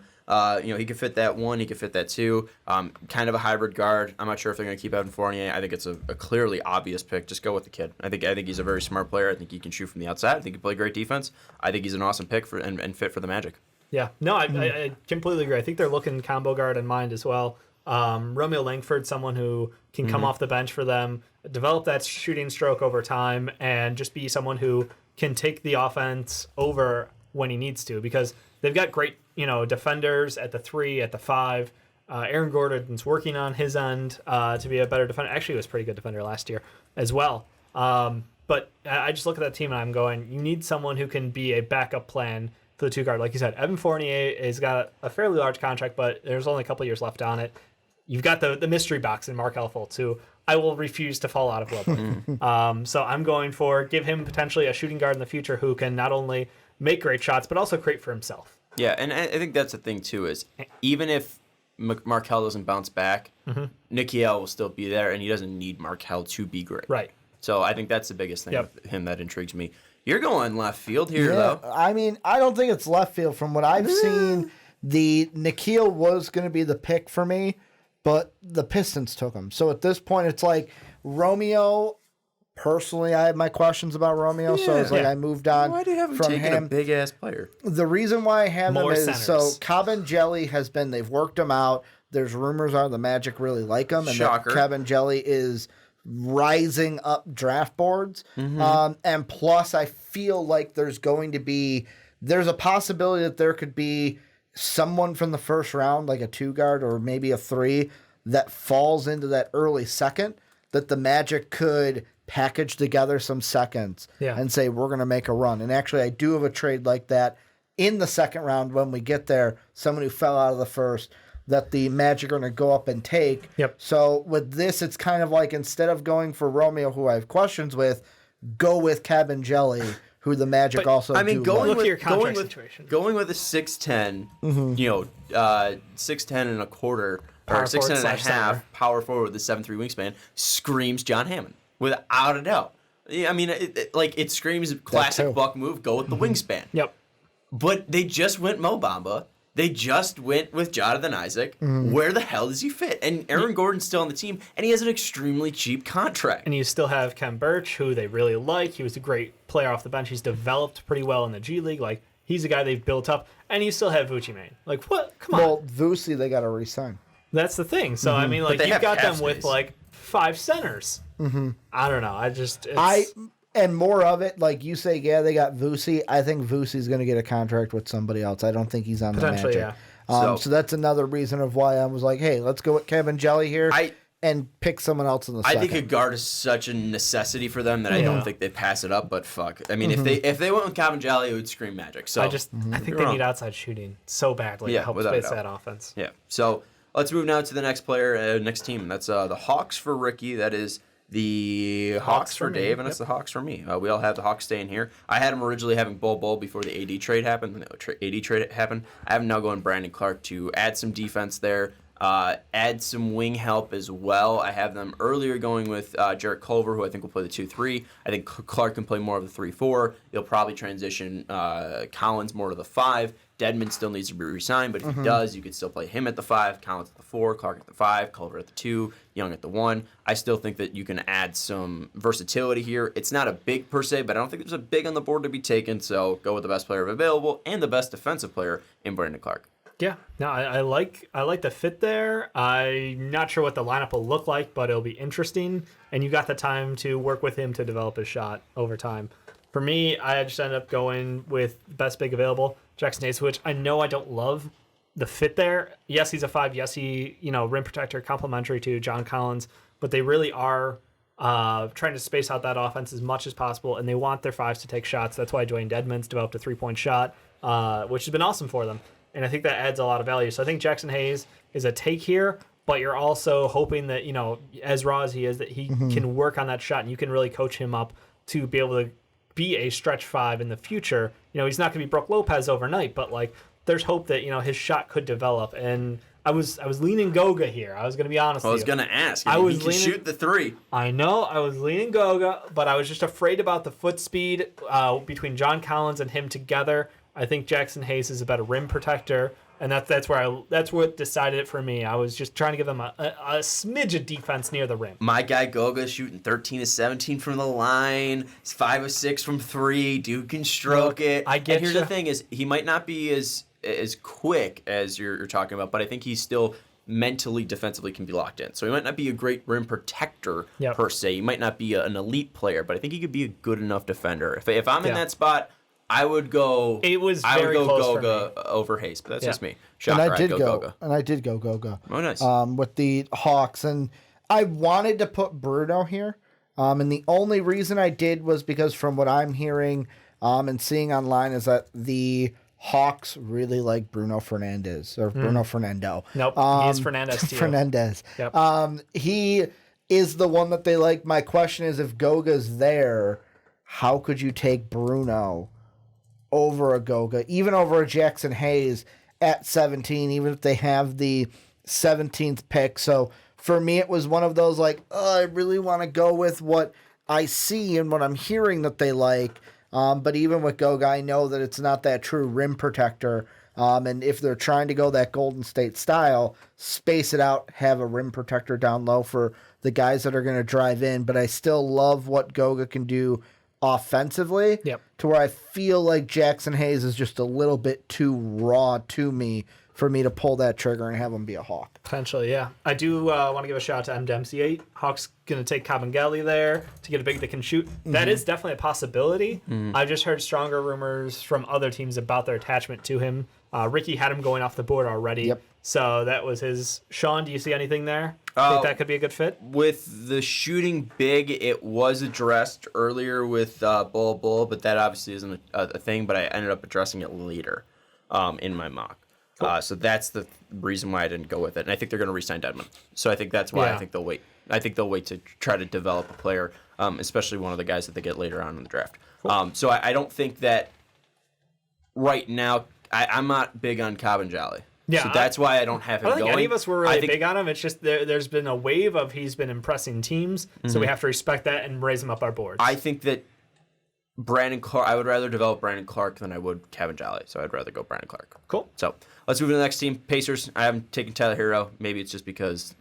He could fit that 1, he could fit that 2. Kind of a hybrid guard. I'm not sure if they're going to keep Evan Fournier. I think it's a clearly obvious pick. Just go with the kid. I think he's a very smart player. I think he can shoot from the outside. I think he can play great defense. I think he's an awesome pick and fit for the Magic. Yeah. No, I completely agree. I think they're looking combo guard in mind as well. Romeo Langford, someone who can come off the bench for them, develop that shooting stroke over time, and just be someone who can take the offense over when he needs to, because they've got great, defenders at the 3, at the 5. Aaron Gordon's working on his end to be a better defender. Actually, he was a pretty good defender last year as well. But I just look at that team and I'm going, you need someone who can be a backup plan for the 2 guard. Like you said, Evan Fournier has got a fairly large contract, but there's only a couple years left on it. You've got the mystery box in Mark Elfel, too. I will refuse to fall out of love with. So I'm going for give him potentially a shooting guard in the future who can not only make great shots, but also create for himself. Yeah, and I think that's the thing, too, is even if Markelle doesn't bounce back, Nickeil will still be there, and he doesn't need Markelle to be great. Right. So I think that's the biggest thing with him that intrigues me. You're going left field here, though. I mean, I don't think it's left field. From what I've seen, the Nickeil was going to be the pick for me, but the Pistons took him. So at this point, it's like Romeo. Personally, I have my questions about Romeo, so it's like I moved on. Why do you have him taking a big ass player? The reason why I have More him is centers. Cabot-Jelly has been. They've worked him out. There's rumors are the Magic really like him, and Shocker. that Cabot-Jelly is rising up draft boards. And plus, I feel like there's a possibility that there could be someone from the first round, like a 2 guard or maybe a 3, that falls into that early second, that the Magic could package together some seconds and say, we're going to make a run. And actually, I do have a trade like that in the second round when we get there, someone who fell out of the first, that the Magic are going to go up and take. So with this, it's kind of like instead of going for Romeo, who I have questions with, go with Cabot-Jelly, who the Magic also do look like. at your contract situation. Going with a 6'10", 6'10 and a quarter, or 6'10 and a half power forward with a 7'3" wingspan screams John Hammond. Without a doubt. I mean, it screams classic Buck move, go with the wingspan. Yep. But they just went Mo Bamba. They just went with Jonathan Isaac. Where the hell does he fit? And Aaron Gordon's still on the team, and he has an extremely cheap contract. And you still have Kem Birch, who they really like. He was a great player off the bench. He's developed pretty well in the G League. Like, he's a guy they've built up. And you still have Vucci Mane. Like, what? Come on. Well, Vucci, they got to re-sign. That's the thing. So, I mean, like, you've got them with, like, 5 centers. I don't know. And more of it, like you say, yeah, they got Vucci. I think Vucci's going to get a contract with somebody else. I don't think he's on the Magic. Yeah. So that's another reason of why I was like, hey, let's go with Kevin Jelly here and pick someone else in the second. I think a guard is such a necessity for them that I don't think they pass it up, but fuck. I mean, if they went with Kevin Jelly, it would scream Magic. So I think they need outside shooting so badly to help space that offense. Yeah. So let's move now to the next player, next team. That's the Hawks for Ricky. That is the Hawks for Dave, and it's the Hawks for me. We all have the Hawks staying here. I had them originally having Bol before the AD trade happened. When the AD trade happened, I have them now going Brandon Clark to add some defense there, add some wing help as well. I have them earlier going with Jarrett Culver, who I think will play the 2-3. I think Clark can play more of the 3-4. He'll probably transition Collins more to the 5. Dedmon still needs to be re-signed, but if he does, you could still play him at the 5, Collins at the 4, Clark at the 5, Culver at the 2, Young at the 1. I still think that you can add some versatility here. It's not a big per se, but I don't think there's a big on the board to be taken, so go with the best player available and the best defensive player in Brandon Clark. Yeah, no, I like the fit there. I'm not sure what the lineup will look like, but it'll be interesting, and you got the time to work with him to develop his shot over time. For me, I just ended up going with best big available, Jackson Hayes, which I know I don't love the fit there. Yes, he's a 5. Yes, he, rim protector, complementary to John Collins, but they really are trying to space out that offense as much as possible, and they want their 5s to take shots. That's why Dwayne Dedmon's developed a 3-point shot, which has been awesome for them. And I think that adds a lot of value. So I think Jackson Hayes is a take here, but you're also hoping that, as raw as he is, that he can work on that shot, and you can really coach him up to be able to be a stretch 5 in the future. He's not going to be Brook Lopez overnight, but like there's hope that his shot could develop. And I was leaning Goga here. I was going to be honest. I was going to ask. He can shoot the 3. I know. I was leaning Goga, but I was just afraid about the foot speed between John Collins and him together. I think Jackson Hayes is a better rim protector, and that's what decided it for me. I was just trying to give them a smidge of defense near the rim. My guy Goga shooting 13 of 17 from the line, 5 of 6 from 3. Dude can stroke it. I get. And here's the thing: is he might not be as quick as you're talking about, but I think he's still mentally, defensively can be locked in. So he might not be a great rim protector per se. He might not be an elite player, but I think he could be a good enough defender. If I'm in that spot, I would go. It was I would very go close Goga for me. over Hayes, but that's just me. Shocker, And I did Goga. go Goga. Oh, nice. With the Hawks, and I wanted to put Bruno here. And the only reason I did was because from what I'm hearing and seeing online is that the Hawks really like Bruno Fernandez or Bruno Fernando. Nope, he is Fernandez too. Fernandez. Yep. He is the one that they like. My question is, if Goga's there, how could you take Bruno over a Goga, even over a Jackson Hayes at 17, even if they have the 17th pick? So for me, it was one of those like, I really want to go with what I see and what I'm hearing that they like. But even with Goga, I know that it's not that true rim protector. And if they're trying to go that Golden State style, space it out, have a rim protector down low for the guys that are going to drive in. But I still love what Goga can do offensively, to where I feel like Jackson Hayes is just a little bit too raw to me for me to pull that trigger and have him be a Hawk. Potentially, yeah. I do want to give a shout out to M. Dempsey 8. Hawks going to take Kabengele there to get a big that can shoot. That is definitely a possibility. I've just heard stronger rumors from other teams about their attachment to him. Ricky had him going off the board already. So that was his. Sean, do you see anything there? Think that could be a good fit? With the shooting big, it was addressed earlier with Bull, but that obviously isn't a thing, but I ended up addressing it later in my mock. Cool. So that's the reason why I didn't go with it. And I think they're going to re-sign Dedmon. So I think that's why I think they'll wait. I think they'll wait to try to develop a player, especially one of the guys that they get later on in the draft. Cool. So I don't think that right now, I'm not big on Kabengele. Yeah, so that's why I don't have him going. I don't think any of us were really big on him. It's just there's been a wave of he's been impressing teams, so we have to respect that and raise him up our boards. I think that Brandon Clark. I would rather develop Brandon Clark than I would Kevin Jolly, so I'd rather go Brandon Clark. Cool. So let's move to the next team, Pacers. I haven't taken Tyler Hero. Maybe it's just because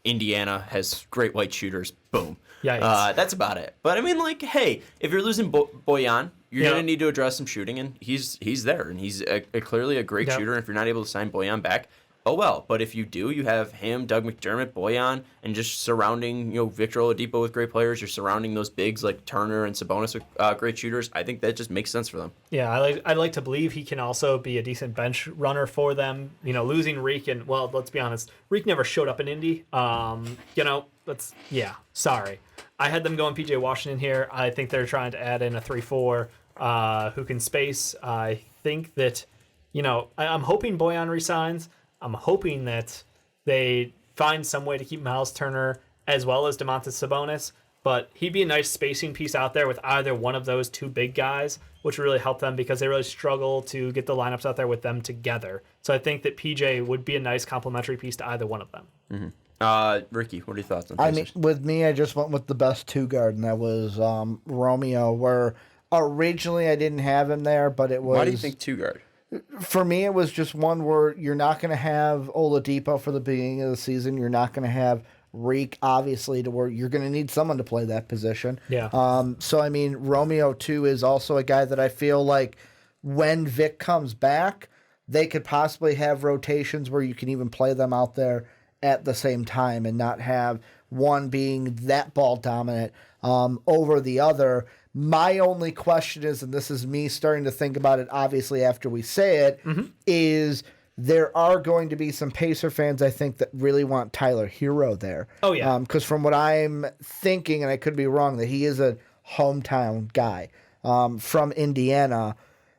Indiana has great white shooters. Boom. Yeah. That's about it. But I mean, like, hey, if you're losing Boyan, you're gonna need to address some shooting, and he's there, and he's clearly a great shooter. And if you're not able to sign Boyan back, oh well. But if you do, you have him, Doug McDermott, Boyan, and just surrounding Victor Oladipo with great players. You're surrounding those bigs like Turner and Sabonis with great shooters. I think that just makes sense for them. Yeah, I'd like to believe he can also be a decent bench runner for them. Losing Reek, and well, let's be honest, Reek never showed up in Indy. Sorry. I had them going PJ Washington here. I think they're trying to add in a 3-4 who can space. I think that, I'm hoping Boyan resigns. I'm hoping that they find some way to keep Miles Turner as well as Domantas Sabonis, but he'd be a nice spacing piece out there with either one of those two big guys, which would really help them because they really struggle to get the lineups out there with them together. So I think that PJ would be a nice complementary piece to either one of them. Mm-hmm. Ricky, what are your thoughts on Pacers? With me, I just went with the best two guard, and that was Romeo, where originally I didn't have him there, but it was... Why do you think two guard? For me, it was just one where you're not going to have Oladipo for the beginning of the season. You're not going to have Reek, obviously, to where you're going to need someone to play that position. Yeah. So, I mean, Romeo, too, is also a guy that I feel like when Vic comes back, they could possibly have rotations where you can even play them out there at the same time and not have one being that ball dominant over the other. My only question is, and this is me starting to think about it obviously after we say it, is there are going to be some Pacer fans, I think, that really want Tyler Hero there. Oh, yeah. Because from what I'm thinking, and I could be wrong, that he is a hometown guy from Indiana.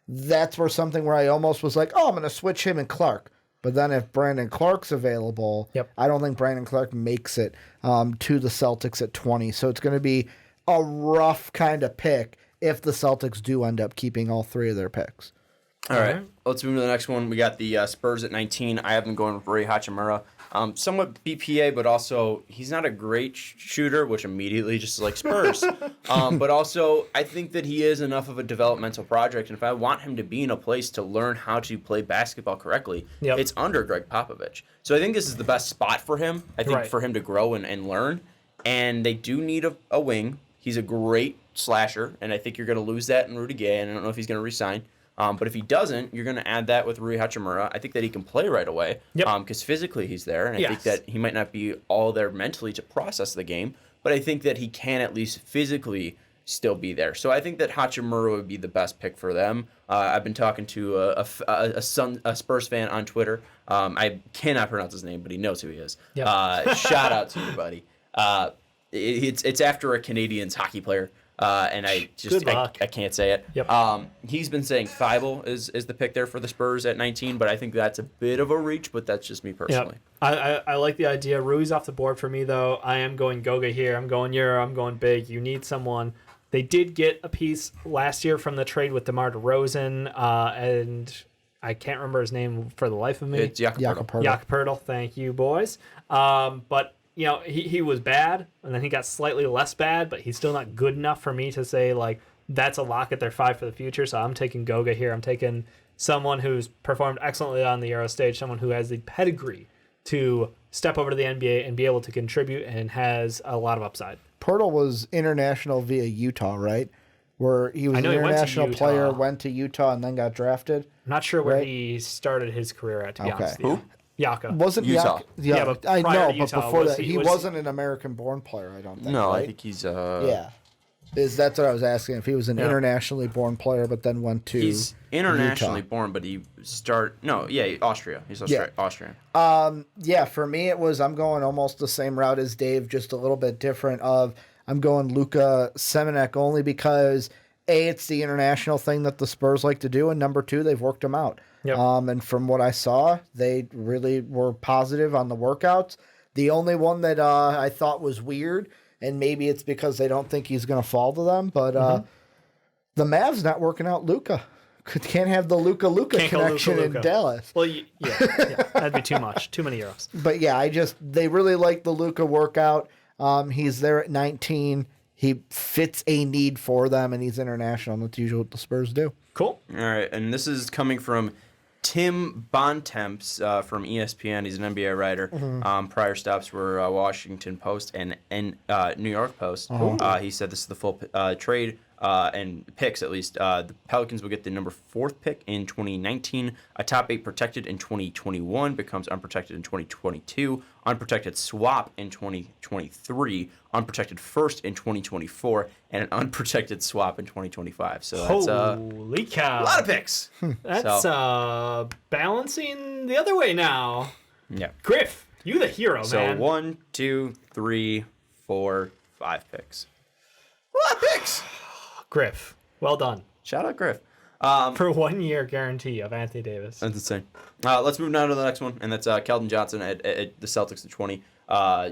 That's where something where I almost was like, oh, I'm going to switch him and Clark. But then if Brandon Clark's available, I don't think Brandon Clark makes it to the Celtics at 20. So it's going to be a rough kind of pick if the Celtics do end up keeping all three of their picks. All right, let's move to the next one. We got the Spurs at 19. I have them going with Rui Hachimura. Somewhat BPA, but also he's not a great shooter, which immediately just is like Spurs. But also, I think that he is enough of a developmental project, and if I want him to be in a place to learn how to play basketball correctly, it's under Greg Popovich. So I think this is the best spot for him. I think for him to grow and learn. And they do need a wing. He's a great slasher, and I think you're going to lose that in Rudy Gay, and I don't know if he's going to resign. But if he doesn't, you're going to add that with Rui Hachimura. I think that he can play right away because physically he's there, and I think that he might not be all there mentally to process the game, but I think that he can at least physically still be there. So I think that Hachimura would be the best pick for them. I've been talking to a Spurs fan on Twitter. I cannot pronounce his name, but he knows who he is. Shout out to you, buddy. It's after a Canadians hockey player. And I can't say it. He's been saying Thibault is the pick there for the Spurs at 19, but I think that's a bit of a reach, but that's just me personally. I like the idea. Rui's off the board for me, though. I am going Goga here. I'm going Euro. I'm going big. You need someone. They did get a piece last year from the trade with DeMar DeRozan, and I can't remember his name for the life of me. It's Jakob Poeltl. Thank you, boys. But he was bad, and then he got slightly less bad, but he's still not good enough for me to say, like, that's a lock at their 5 for the future. So I'm taking Goga here. I'm taking someone who's performed excellently on the Euro stage, someone who has the pedigree to step over to the NBA and be able to contribute and has a lot of upside. Poeltl was international via Utah, right? Where he was an international player, went to Utah, and then got drafted. I'm not sure where he started his career at, to be honest with you. Yaka. Wasn't Utah. But I know, but before that, he wasn't an American-born player, I don't think. No, right? I think he's... That's what I was asking, if he was an internationally born player, but then went to He's internationally Utah. born, but he Austria. He's Austrian. For me, it was, I'm going almost the same route as Dave, just a little bit different I'm going Luka Semenek only because, A, it's the international thing that the Spurs like to do, and number 2, they've worked him out. And from what I saw, they really were positive on the workouts. The only one that I thought was weird, and maybe it's because they don't think he's going to fall to them, but the Mavs not working out Luka. Can't have the Luka connection in Dallas. Well, that'd be too much. Too many Euros. But they really like the Luka workout. He's there at 19. he fits a need for them, and he's international, and that's usually what the Spurs do. Cool. All right, and this is coming from Tim Bontemps from ESPN. He's an NBA writer. Prior stops were Washington Post and New York Post. He said this is the full trade and picks, at least. The Pelicans will get the number 4th pick in 2019, a top 8 protected in 2021, becomes unprotected in 2022, unprotected swap in 2023, unprotected first in 2024, and an unprotected swap in 2025. So that's Holy cow. a lot of picks. That's balancing the other way now. Yeah. Griff, you the hero, So man. 1, 2, 3, 4, 5 picks. A lot of picks. Griff, well done. Shout out Griff. For 1 year guarantee of Anthony Davis. That's insane. Let's move on to the next one, and that's Keldon Johnson at the Celtics at 20.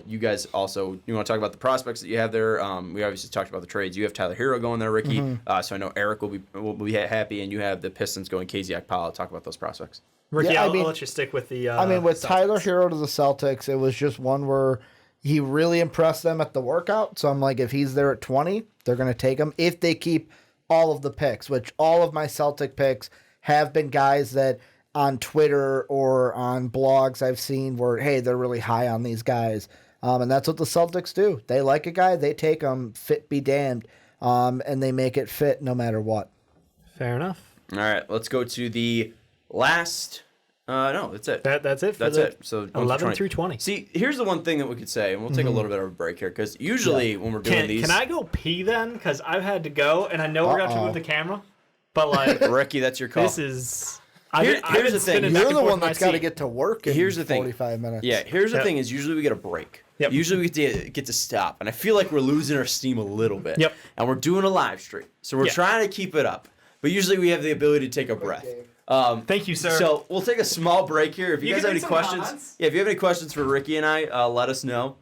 You guys also, you want to talk about the prospects that you have there. We obviously talked about the trades. You have Tyler Hero going there, Ricky. So I know Eric will be happy, and you have the Pistons going KZ Okpala. Talk about those prospects. Ricky, Yeah, I'll let you stick with the with Celtics. Tyler Hero to the Celtics, it was just one where he really impressed them at the workout. So I'm like, if he's there at 20, they're going to take him if they keep all of the picks, which all of my Celtic picks have been guys that on Twitter or on blogs I've seen where, hey, they're really high on these guys. And that's what the Celtics do. They like a guy, they take him, fit be damned, and they make it fit no matter what. Fair enough. All right, let's go to the last. No, that's it. That's it. That's it. So 11 through 20. See, here's the one thing that we could say, and we'll take a little bit of a break here, because usually when we're doing these, Can I go pee then? Because I've had to go, and I know we're going to move the camera, but like Ricky, that's your call. this is. Here's the thing. You're the one that's got to get to work in Here's the thing. 45 minutes. Yeah, here's the Yep. thing is usually we get a break. Yep. Usually we get to stop. And I feel like we're losing our steam a little bit. Yep. And we're doing a live stream. So we're Yeah. trying to keep it up. But usually we have the ability to take a breath. Thank you, sir. So we'll take a small break here. If you guys can have any make some questions, comments. if you have any questions for Ricky and I, let us know.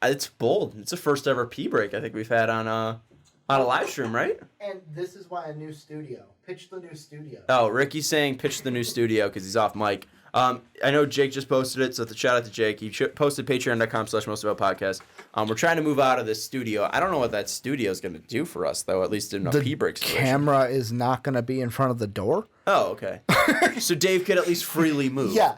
It's bold. It's the first ever pee break I think we've had on a live stream, right? And this is why a new studio. Pitch the new studio. Oh, Ricky's saying pitch the new studio because he's off mic. I know Jake just posted it, so shout out to Jake. He posted patreon.com/mostaboutpodcast. We're trying to move out of this studio. I don't know what that studio is going to do for us, though, at least in a pee break situation. Camera is not going to be in front of the door. Oh, okay. So Dave could at least freely move. Yes.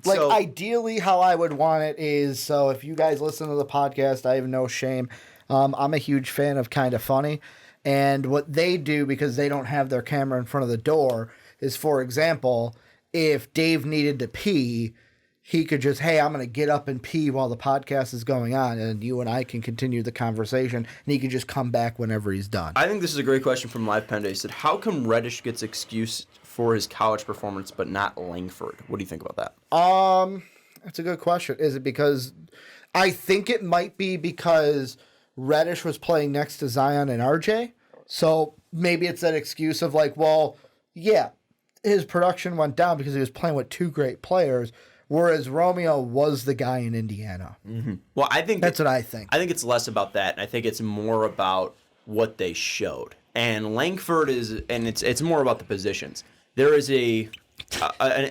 So, Ideally, how I would want it is, so if you guys listen to the podcast, I have no shame. I'm a huge fan of Kinda Funny. And what they do, because they don't have their camera in front of the door, is, for example, if Dave needed to pee, he could just, hey, I'm going to get up and pee while the podcast is going on, and you and I can continue the conversation, and he can just come back whenever he's done. I think this is a great question from Live Penda. He said, how come Reddish gets excused for his college performance but not Langford? What do you think about that? That's a good question. Is it because, I think it might be because Reddish was playing next to Zion and RJ. So maybe it's that excuse of like, well, yeah, his production went down because he was playing with two great players, whereas Romeo was the guy in Indiana. Mm-hmm. Well, I think That's what I think. I think it's less about that, and I think it's more about what they showed. And Langford is, and it's more about the positions. There is a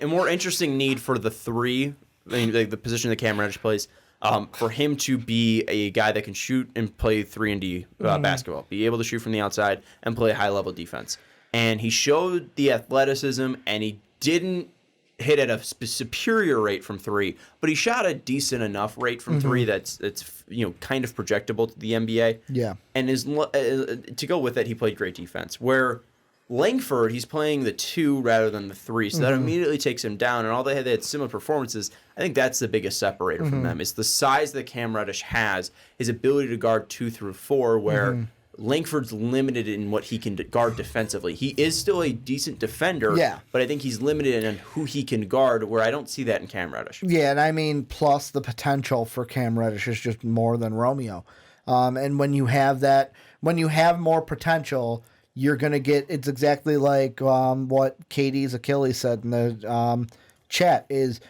more interesting need for the three, I mean, the position that Cam Reddish plays, for him to be a guy that can shoot and play 3-and-D basketball, be able to shoot from the outside and play high-level defense. And he showed the athleticism, and he didn't hit at a superior rate from three, but he shot a decent enough rate from three that's kind of projectable to the NBA. Yeah. And to go with it, he played great defense. Where Langford, he's playing the two rather than the three, so that immediately takes him down. And although they had similar performances, I think that's the biggest separator from them. It's the size that Cam Reddish has, his ability to guard 2 through 4, where Langford's limited in what he can guard defensively. He is still a decent defender, but I think he's limited in who he can guard, where I don't see that in Cam Reddish. Yeah, and I mean, plus the potential for Cam Reddish is just more than Romeo. And when you have that, when you have more potential, you're going to get, it's exactly like what KD's Achilles said in the chat, is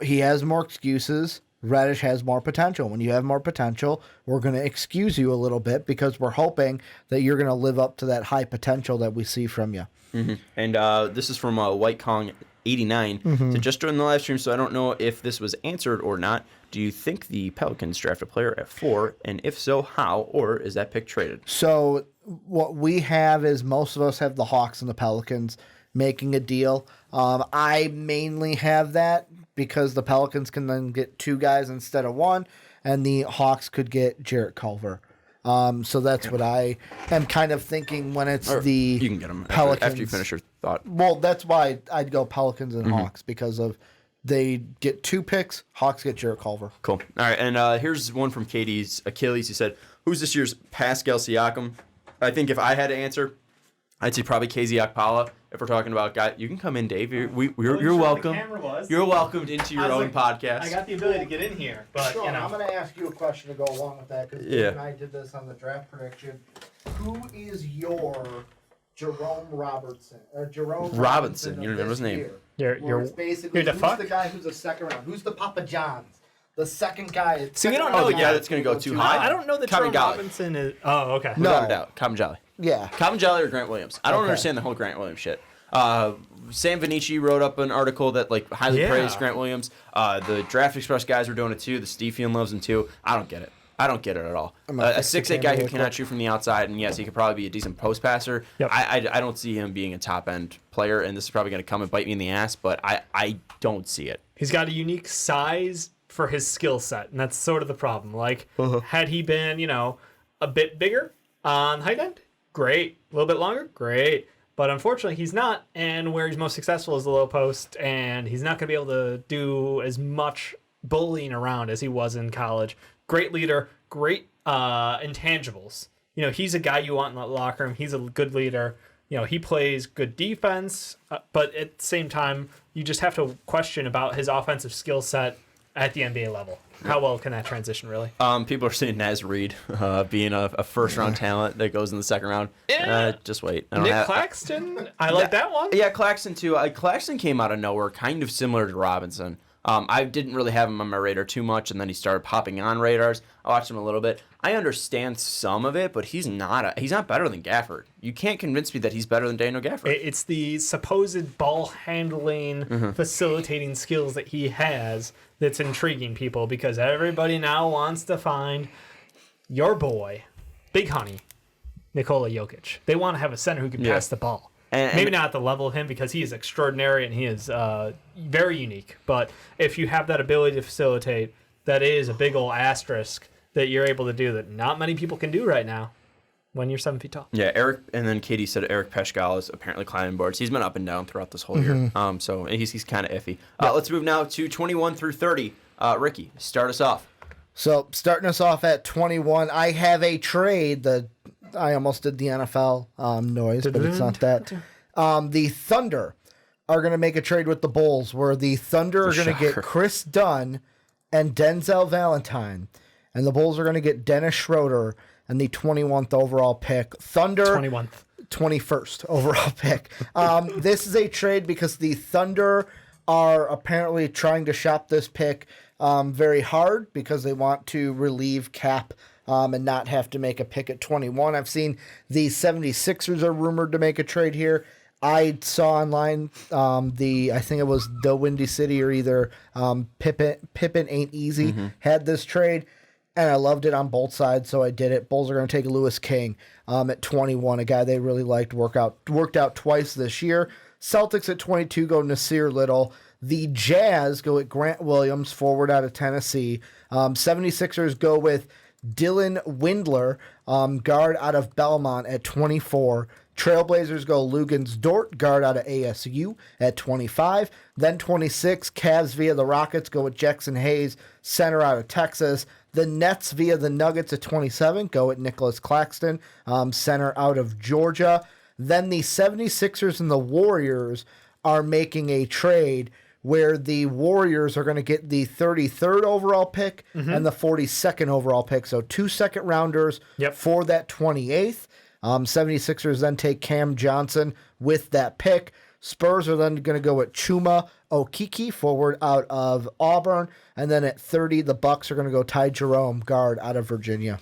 he has more excuses. Reddish has more potential. When you have more potential, we're going to excuse you a little bit because we're hoping that you're going to live up to that high potential that we see from you. Mm-hmm. And this is from White Kong 89. So just joined the live stream, so I don't know if this was answered or not. do you think the Pelicans draft a player at 4? And if so, how? Or is that pick traded? So what we have is most of us have the Hawks and the Pelicans making a deal. I mainly have that because the Pelicans can then get 2 guys instead of 1, and the Hawks could get Jarrett Culver. So that's what I am kind of thinking when it's You can get them Pelicans. after you finish your thought. Well, that's why I'd go Pelicans and Hawks, because of they get 2 picks, Hawks get Jarrett Culver. Cool. All right, and here's one from Katie's Achilles. He said, who's this year's Pascal Siakam? I think if I had to answer, I'd say probably KZ Okpala. If we're talking about guys, you can come in, Dave. You're welcome. You're welcomed into your own podcast. I got the ability to get in here, but Sean, I'm going to ask you a question to go along with that, because Dave and I did this on the draft prediction. Who is your Jerome Robertson? Or Jerome Robinson. You remember his name? You're basically the who's fuck? the guy who's a second round? Who's the Papa John's? The second guy. See, we don't Oh, know the the guy that's going to go too high? I don't know that Jerome Kamigali. Robinson is. Oh, okay. No. Without a doubt. Kamajali. Yeah. Kamajali or Grant Williams. I don't Okay. understand the whole Grant Williams shit. Sam Vinici wrote up an article that highly praised Grant Williams. The Draft Express guys were doing it too. The Stefian loves him too. I don't get it. I don't get it at all. A 6'8" guy who cannot shoot from the outside, and yes, he could probably be a decent post passer. Yep. I don't see him being a top end player, and this is probably going to come and bite me in the ass. But I don't see it. He's got a unique size for his skill set, and that's sort of the problem. Had he been, a bit bigger on height end, great. A little bit longer, great. But unfortunately, he's not, and where he's most successful is the low post, and he's not going to be able to do as much bullying around as he was in college. Great leader, great intangibles. He's a guy you want in the locker room. He's a good leader. He plays good defense, but at the same time, you just have to question about his offensive skill set at the NBA level. How well can that transition, really? People are saying Naz Reid being a first-round talent that goes in the second round. Yeah. Just wait. Nick Claxton, I like that one. Yeah, Claxton too. Claxton came out of nowhere, kind of similar to Robinson. I didn't really have him on my radar too much, and then he started popping on radars. I watched him a little bit. I understand some of it, but he's not better than Gafford. You can't convince me that he's better than Daniel Gafford. It's the supposed ball handling, facilitating skills that he has that's intriguing people, because everybody now wants to find your boy, Big Honey, Nikola Jokic. They want to have a center who can pass the ball. Maybe not at the level of him, because he is extraordinary and he is very unique. But if you have that ability to facilitate, that is a big old asterisk that you're able to do that not many people can do right now when you're 7 feet tall. Yeah, Eric, and then Katie said Eric Peshgal is apparently climbing boards. He's been up and down throughout this whole year, so he's kind of iffy. Let's move now to 21 through 30. Ricky, start us off. So starting us off at 21, I have a trade that I almost did the NFL noise, but it's not that. The Thunder are going to make a trade with the Bulls, where the Thunder are going to get Chris Dunn and Denzel Valentine, and the Bulls are going to get Dennis Schroeder and the 21th overall pick. Thunder 21st overall pick. This is a trade because the Thunder are apparently trying to shop this pick very hard, because they want to relieve cap and not have to make a pick at 21. I've seen the 76ers are rumored to make a trade here. I saw online I think it was the Windy City or either Pippen Ain't Easy had this trade, and I loved it on both sides, so I did it. Bulls are going to take Lewis King at 21, a guy they really liked, worked out twice this year. Celtics at 22 go Nasir Little. The Jazz go at Grant Williams, forward out of Tennessee. 76ers go with Dylan Windler, guard out of Belmont at 24. Trailblazers go Lugans Dort, guard out of ASU at 25. Then 26, Cavs via the Rockets go with Jackson Hayes, center out of Texas. The Nets via the Nuggets at 27 go at Nicholas Claxton, center out of Georgia. Then the 76ers and the Warriors are making a trade where the Warriors are going to get the 33rd overall pick and the 42nd overall pick. So 2 second rounders for that 28th. 76ers then take Cam Johnson with that pick. Spurs are then going to go with Chuma Okeke, forward out of Auburn. And then at 30, the Bucks are going to go Ty Jerome, guard out of Virginia.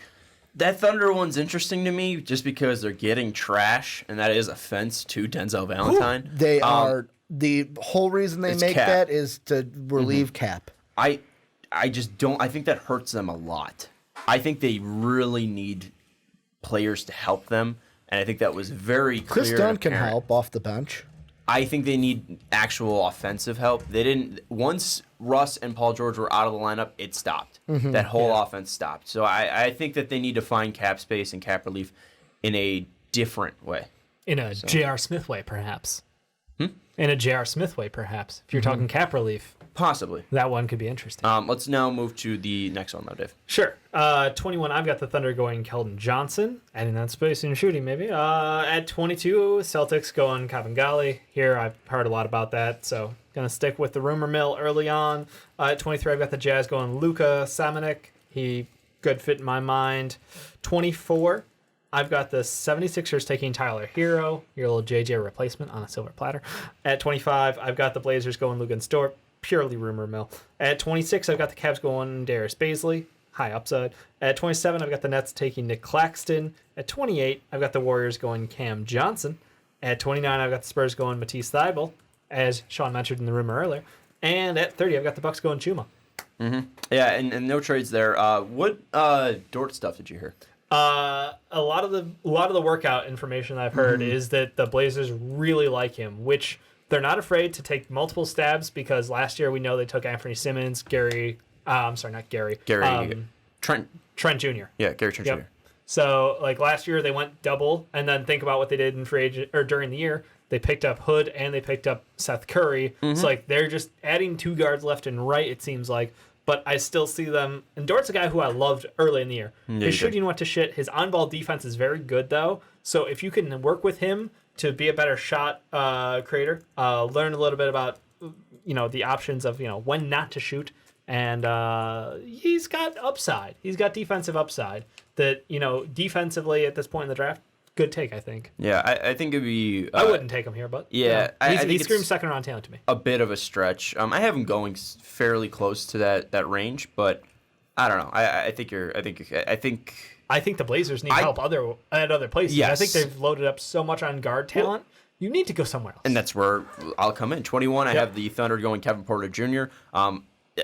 That Thunder one's interesting to me just because they're getting trash, and that is offense to Denzel Valentine. They are. The whole reason they make cap. that is to relieve cap. I just don't. I think that hurts them a lot. I think they really need players to help them, and I think that was very clear. Chris Dunn can help off the bench. I think they need actual offensive help. They didn't. Once Russ and Paul George were out of the lineup, it stopped. That whole offense stopped. So I think that they need to find cap space and cap relief in a different way. In a J.R. Smith way, perhaps. In a J.R. Smith way, perhaps. If you're talking cap relief. Possibly. That one could be interesting. Let's now move to the next one, though, Dave. Sure. 21, I've got the Thunder going Keldon Johnson, adding that space and shooting, maybe. At 22, Celtics going Kavangali. Here, I've heard a lot about that, so going to stick with the rumor mill early on. At 23, I've got the Jazz going Luka Samanic. He good fit in my mind. 24, I've got the 76ers taking Tyler Hero, your little JJ replacement on a silver platter. At 25, I've got the Blazers going Lugunsdorp. Purely rumor mill. At 26, I've got the Cavs going Darius Baisley, high upside. At 27, I've got the Nets taking Nick Claxton. At 28, I've got the Warriors going Cam Johnson. At 29, I've got the Spurs going Matisse Thybulle, as Sean mentioned in the rumor earlier. And at 30, I've got the Bucks going Chuma. Yeah, and no trades there. What Dort stuff did you hear? A lot of the workout information I've heard is that the Blazers really like him, which they're not afraid to take multiple stabs because last year we know they took Anthony Simmons, Trent Jr. Yeah, Gary Trent Jr. So like last year they went double, and then think about what they did in free agent or during the year. They picked up Hood and they picked up Seth Curry. It's like they're just adding two guards left and right, it seems like. But I still see them. And Dort's a guy who I loved early in the year. His shooting went to shit. His on-ball defense is very good, though. So if you can work with him to be a better shot creator, learn a little bit about the options of when not to shoot, and he's got upside. He's got defensive upside that defensively at this point in the draft. Good take, I think. Yeah, I think it'd be. I wouldn't take him here, but yeah, I think he screams second round talent to me. A bit of a stretch. I have him going fairly close to that range, but I don't know. I think the Blazers need help at other places. Yes. I think they've loaded up so much on guard talent. You need to go somewhere else. And that's where I'll come in. 21, I have the Thunder going Kevin Porter Jr.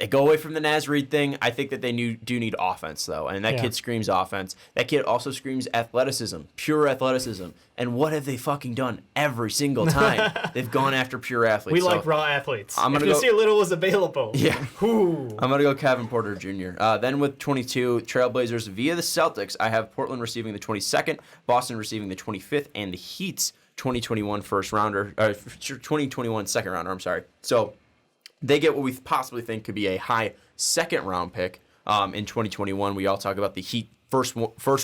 Go away from the Naz Reid thing. I think that they do need offense, though. And that kid screams offense. That kid also screams athleticism, pure athleticism. And what have they fucking done every single time? They've gone after pure athletes. We like raw athletes. I'm gonna if Nasir Little was available. Yeah. Ooh. I'm going to go Kevin Porter Jr. Then with 22, Trailblazers via the Celtics, I have Portland receiving the 22nd, Boston receiving the 25th, and the Heat's 2021 2021 second rounder, I'm sorry. So they get what we possibly think could be a high second round pick in 2021. We all talk about the Heat first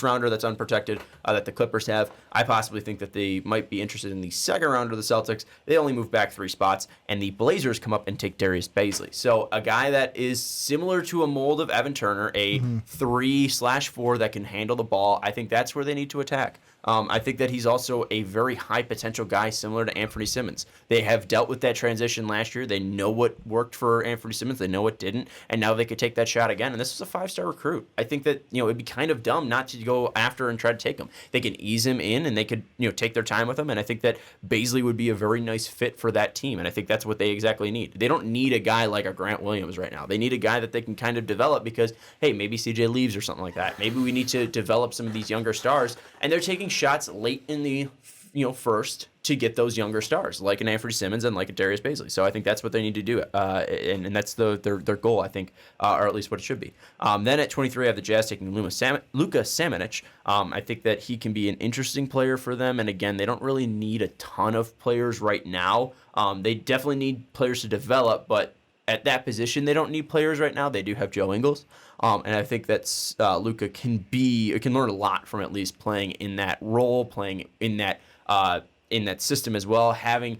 rounder that's unprotected that the Clippers have. I possibly think that they might be interested in the second rounder of the Celtics. They only move back 3 spots, and the Blazers come up and take Darius Baisley. So a guy that is similar to a mold of Evan Turner, a 3/4 that can handle the ball. I think that's where they need to attack. I think that he's also a very high potential guy similar to Anthony Simmons. They have dealt with that transition last year. They know what worked for Anthony Simmons. They know what didn't. And now they could take that shot again. And this was a 5-star recruit. I think that, it'd be kind of dumb not to go after and try to take him. They can ease him in and they could, take their time with him. And I think that Baisley would be a very nice fit for that team. And I think that's what they exactly need. They don't need a guy like a Grant Williams right now. They need a guy that they can kind of develop because, hey, maybe CJ leaves or something like that. Maybe we need to develop some of these younger stars. And they're taking shots late in the first to get those younger stars like an Anthony Simmons and like a Darius Baisley. So I think that's what they need to do, and that's their goal, I think, or at least what it should be. Then at 23, I have the Jazz taking Luka Samanic. I think that he can be an interesting player for them, and again, they don't really need a ton of players right now. They definitely need players to develop, but at that position, they don't need players right now. They do have Joe Ingles. And I think that Luka can learn a lot from at least playing in that role, playing in that system as well, having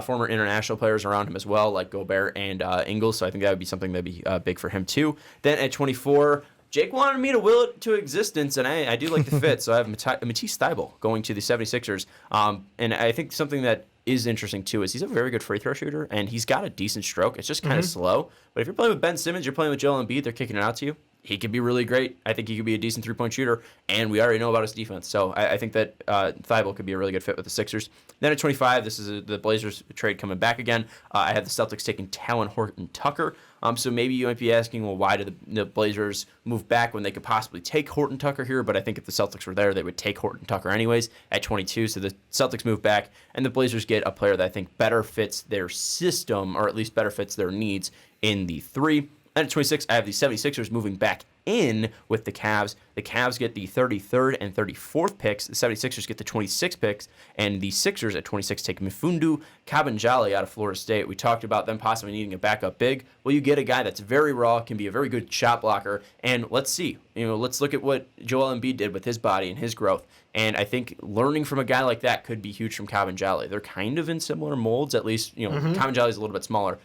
former international players around him as well, like Gobert and Ingles. So I think that would be something that'd be big for him too. Then at 24, Jake wanted me to will it to existence, and I do like the fit. So I have Matisse Thybulle going to the 76ers. And I think something that is interesting too is he's a very good free throw shooter, and he's got a decent stroke. It's just kind of slow. But if you're playing with Ben Simmons, you're playing with Joel Embiid, they're kicking it out to you. he could be really great. I think he could be a decent three-point shooter, and we already know about his defense. So I think that Thibault could be a really good fit with the Sixers. Then at 25, this is the Blazers trade coming back again. I have the Celtics taking Talon Horton-Tucker. So maybe you might be asking, well, why did the Blazers move back when they could possibly take Horton-Tucker here? But I think if the Celtics were there, they would take Horton-Tucker anyways at 22. So the Celtics move back, and the Blazers get a player that I think better fits their system, or at least better fits their needs in the 3. And at 26, I have the 76ers moving back in with the Cavs. The Cavs get the 33rd and 34th picks. The 76ers get the 26th picks. And the Sixers at 26 take Mfiondu Kabengele out of Florida State. We talked about them possibly needing a backup big. Well, you get a guy that's very raw, can be a very good shot blocker. And let's see. Let's look at what Joel Embiid did with his body and his growth. And I think learning from a guy like that could be huge from Kabengele. They're kind of in similar molds, at least. Kabengele is a little bit smaller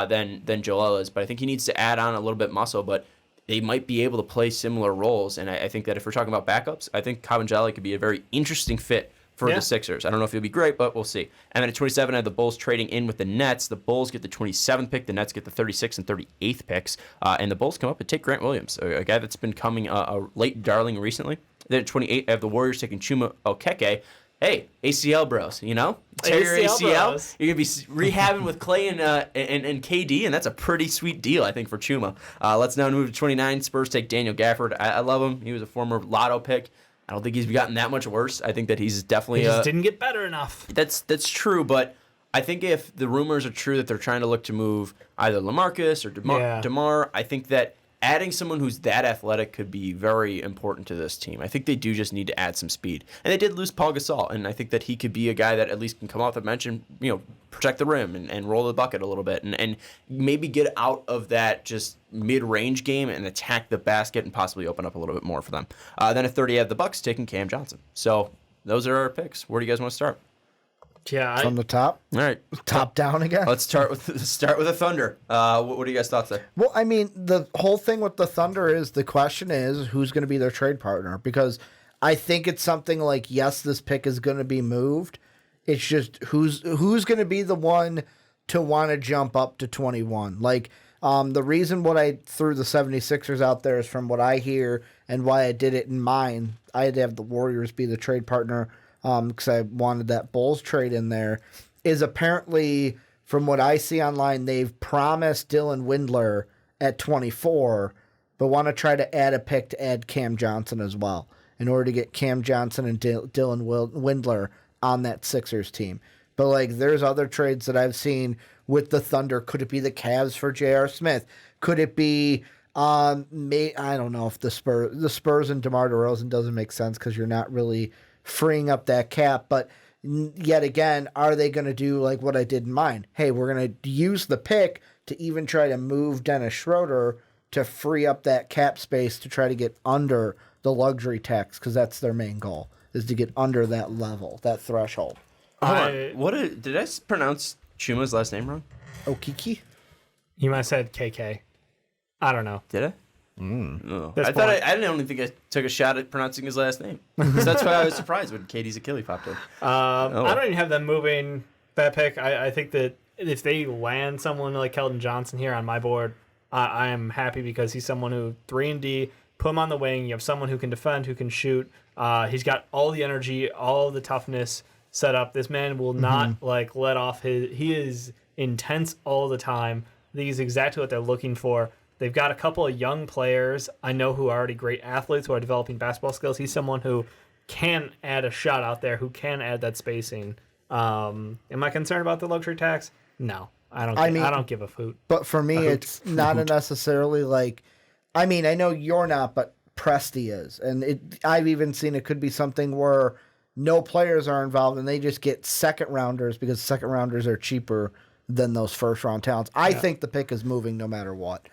than Joel is. But I think he needs to add on a little bit muscle. But they might be able to play similar roles. And I think that if we're talking about backups, I think Kabengele could be a very interesting fit for the Sixers. I don't know if he'll be great, but we'll see. And then at 27, I have the Bulls trading in with the Nets. The Bulls get the 27th pick. The Nets get the 36th and 38th picks. And the Bulls come up and take Grant Williams, a guy that's been coming a late darling recently. Then at 28, I have the Warriors taking Chuma Okeke. Hey, ACL bros, tear your ACL. Bros. You're gonna be rehabbing with Clay and KD, and that's a pretty sweet deal, I think, for Chuma. Let's now move to 29. Spurs take Daniel Gafford. I love him. He was a former lotto pick. I don't think he's gotten that much worse. I think that he's definitely he just didn't get better enough. That's true, but I think if the rumors are true that they're trying to look to move either LaMarcus or DeMar, I think that adding someone who's that athletic could be very important to this team. I think they do just need to add some speed. And they did lose Paul Gasol, and I think that he could be a guy that at least can come off the bench and, protect the rim and roll the bucket a little bit and maybe get out of that just mid-range game and attack the basket and possibly open up a little bit more for them. Then at 30, I have the Bucks taking Cam Johnson. So those are our picks. Where do you guys want to start? Yeah, From the top? All right. Top down again? Let's start with the Thunder. What are you guys' thoughts there? Well, I mean, the whole thing with the Thunder is the question is who's going to be their trade partner, because I think it's something like, yes, this pick is going to be moved. It's just who's going to be the one to want to jump up to 21. Like, the reason what I threw the 76ers out there is from what I hear and why I did it in mine. I had to have the Warriors be the trade partner because I wanted that Bulls trade in there, is apparently, from what I see online, they've promised Dylan Windler at 24, but want to try to add a pick to add Cam Johnson as well in order to get Cam Johnson and Dylan Windler on that Sixers team. But, there's other trades that I've seen with the Thunder. Could it be the Cavs for J.R. Smith? Could it be, I don't know if the Spurs and DeMar DeRozan doesn't make sense because you're not really freeing up that cap, but yet again, are they going to do like what I did in mine? Hey, we're going to use the pick to even try to move Dennis Schroeder to free up that cap space to try to get under the luxury tax, because that's their main goal, is to get under that level, that threshold. Hold on. Did I pronounce Chuma's last name wrong? Okiki? You might have said KK. I don't know. Did I? No. This I thought point. I didn't think I took a shot at pronouncing his last name. So that's why I was surprised when Katie's Achilles popped in. I don't even have them moving that pick. I think that if they land someone like Keldon Johnson here on my board, I am happy because he's someone who 3-and-D, put him on the wing. You have someone who can defend, who can shoot. He's got all the energy, all the toughness set up. This man will not let off his. He is intense all the time. I think he's exactly what they're looking for. They've got a couple of young players I know who are already great athletes who are developing basketball skills. He's someone who can add a shot out there, who can add that spacing. Am I concerned about the luxury tax? No, I don't. I don't give a hoot. But for me, it's not necessarily like. I mean, I know you're not, but Presti is, and I've even seen it could be something where no players are involved and they just get second rounders because second rounders are cheaper than those first round talents. I think the pick is moving no matter what.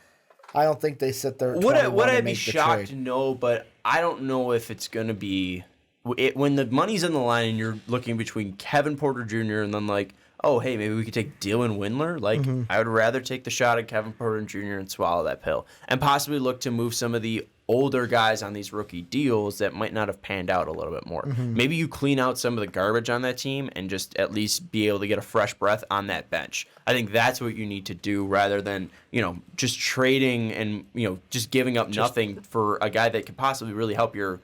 I don't think they sit there. Would I be shocked? No, but I don't know if it's going to be when the money's on the line and you're looking between Kevin Porter Jr. and then oh, hey, maybe we could take Dylan Windler. I would rather take the shot at Kevin Porter Jr. and swallow that pill and possibly look to move some of the older guys on these rookie deals that might not have panned out a little bit more. Maybe you clean out some of the garbage on that team and just at least be able to get a fresh breath on that bench. I think that's what you need to do rather than, just trading and, just giving up nothing for a guy that could possibly really help your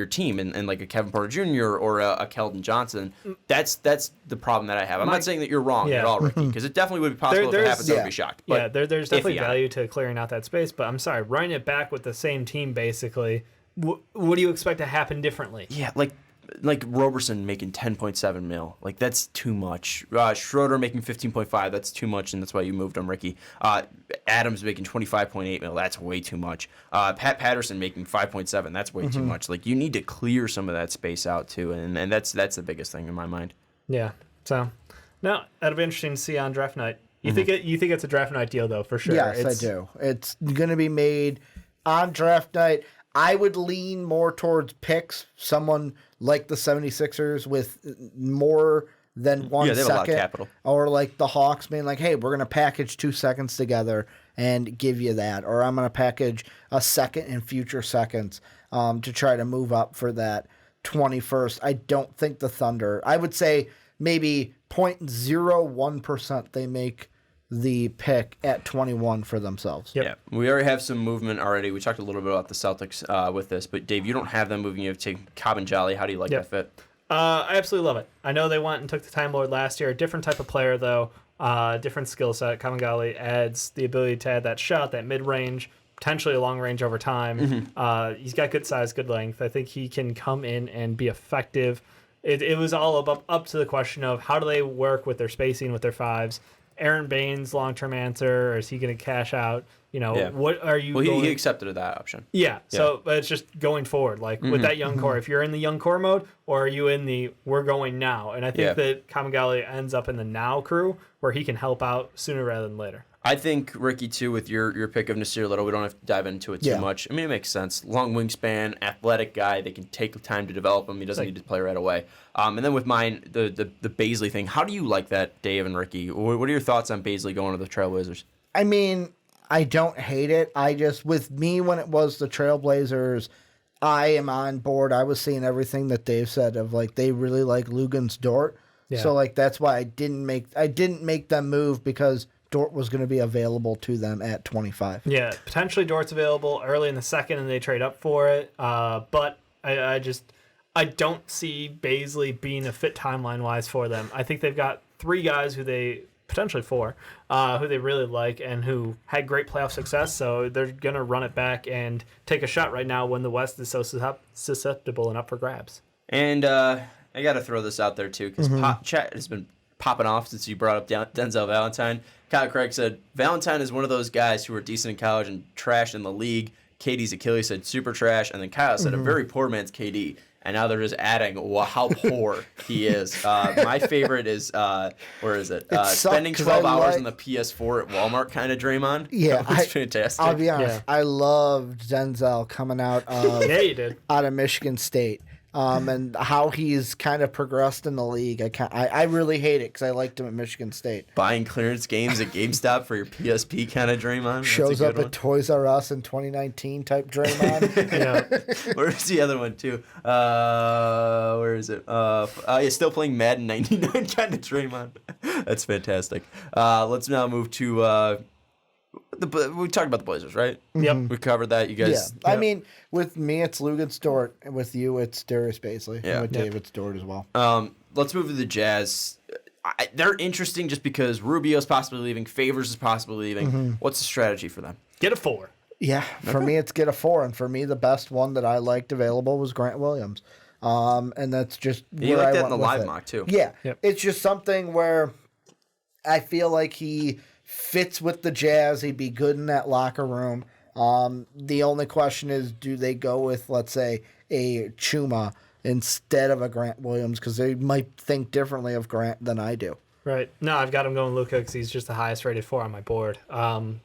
team and like a Kevin Porter Jr. or a Keldon Johnson. That's the problem that I have. I'm not saying that you're wrong at all, Ricky, because it definitely would be possible if it happens. I would be shocked. But there's definitely value to clearing out that space. But I'm sorry, running it back with the same team basically. What do you expect to happen differently? Yeah, like Roberson making 10.7 mil, like that's too much. Schroeder making 15.5, that's too much, and that's why you moved him, Ricky. Adams making 25.8 mil, that's way too much. Pat Patterson making 5.7, that's way too much. Like you need to clear some of that space out too, and that's the biggest thing in my mind. Yeah. So now that'll be interesting to see on draft night. You think it's a draft night deal though, for sure? Yes, I do. It's going to be made on draft night. I would lean more towards picks, someone like the 76ers with more than 1 they have second. A lot of capital. Or like the Hawks being like, hey, we're going to package 2 seconds together and give you that. Or I'm going to package a second and future seconds to try to move up for that 21st. I don't think the Thunder, I would say maybe 0.01% they make the pick at 21 for themselves. Yep. Yeah, we already have some movement already. We talked a little bit about the Celtics with this, but Dave, you don't have them moving. You have to take Cobb and Jolly. How do you like that fit? I absolutely love it. I know they went and took the Time Lord last year. Different type of player, though. Different skill set. Kamingali adds the ability to add that shot, that mid-range, potentially a long range over time. He's got good size, good length. I think he can come in and be effective. It was all up to the question of how do they work with their spacing, with their fives. Aaron Baines' long-term answer, or is he going to cash out? What are you going... he accepted that option. Yeah, so but it's just going forward, like with that young core. If you're in the young core mode, or are you in the we're going now? And I think that Kamingali ends up in the now crew, where he can help out sooner rather than later. I think, Ricky, too, with your pick of Nasir Little, we don't have to dive into it too much. I mean, it makes sense. Long wingspan, athletic guy. They can take time to develop him. He doesn't need to play right away. And then with mine, the Baisley thing, how do you like that, Dave and Ricky? What are your thoughts on Baisley going to the Trailblazers? I mean, I don't hate it. With me, when it was the Trailblazers, I am on board. I was seeing everything that Dave said of, like, they really like Luguentz Dort. Yeah. So, like, that's why I didn't make them move, because Dort was going to be available to them at 25. Yeah, potentially Dort's available early in the second, and they trade up for it. But I don't see Baisley being a fit timeline-wise for them. I think they've got 3 guys potentially 4, who they really like and who had great playoff success, so they're going to run it back and take a shot right now when the West is so susceptible and up for grabs. And I got to throw this out there, too, because chat has been popping off since you brought up Denzel Valentine. Kyle Craig said, Valentine is one of those guys who were decent in college and trash in the league. KD's Achilles said super trash, and then Kyle said a very poor man's KD. And now they're just adding how poor he is. My favorite is, where is it? Spending 12 hours on the PS4 at Walmart kind of Draymond. Yeah. That's fantastic. I'll be honest. I loved Denzel coming out of, you did. Out of Michigan State. And how he's kind of progressed in the league. I really hate it because I liked him at Michigan State. Buying clearance games at GameStop for your PSP kind of Draymond. Shows up at Toys R Us in 2019 type Draymond. Yeah. Where's the other one too? Where is it? He's still playing Madden 99 kind of Draymond. That's fantastic. Let's now move to... we talked about the Blazers, right? Yep. We covered that. You guys... Yeah. I mean, with me, it's Luguentz Dort. And with you, it's Darius Baisley. Yeah. And with Dave, it's Dort as well. Let's move to the Jazz. They're interesting just because Rubio's possibly leaving. Favors is possibly leaving. What's the strategy for them? Get a 4. Yeah. For me, it's get a 4. And for me, the best one that I liked available was Grant Williams. And that's just you like that in the live mock, too. Yeah. Yep. It's just something where I feel like he fits with the Jazz. He'd be good in that locker room. The only question is, do they go with, let's say, a Chuma instead of a Grant Williams? Because they might think differently of Grant than I do. Right. No, I've got him going Luka because he's just the highest rated 4 on my board.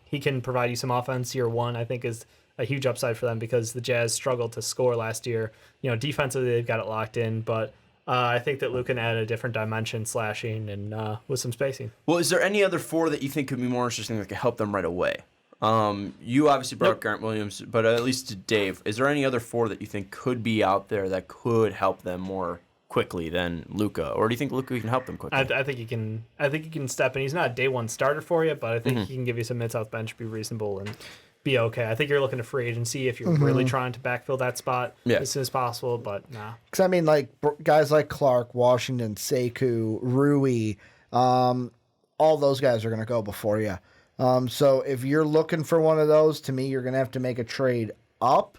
He can provide you some offense. Year 1, I think, is a huge upside for them because the Jazz struggled to score last year. Defensively, they've got it locked in, but I think that Luke can add a different dimension, slashing and with some spacing. Well, is there any other 4 that you think could be more interesting that could help them right away? You obviously brought up Nope. Grant Williams, but at least to Dave, is there any other 4 that you think could be out there that could help them more quickly than Luka, or do you think Luka can help them quickly? I think he can. I think he can step in. He's not a day one starter for you, but I think he can give you some minutes off the bench, be reasonable, and be okay. I think you're looking to free agency if you're really trying to backfill that spot as soon as possible. But nah. Because I mean, like guys like Clark, Washington, Sekou, Rui, all those guys are going to go before you. So if you're looking for one of those, to me, you're going to have to make a trade up,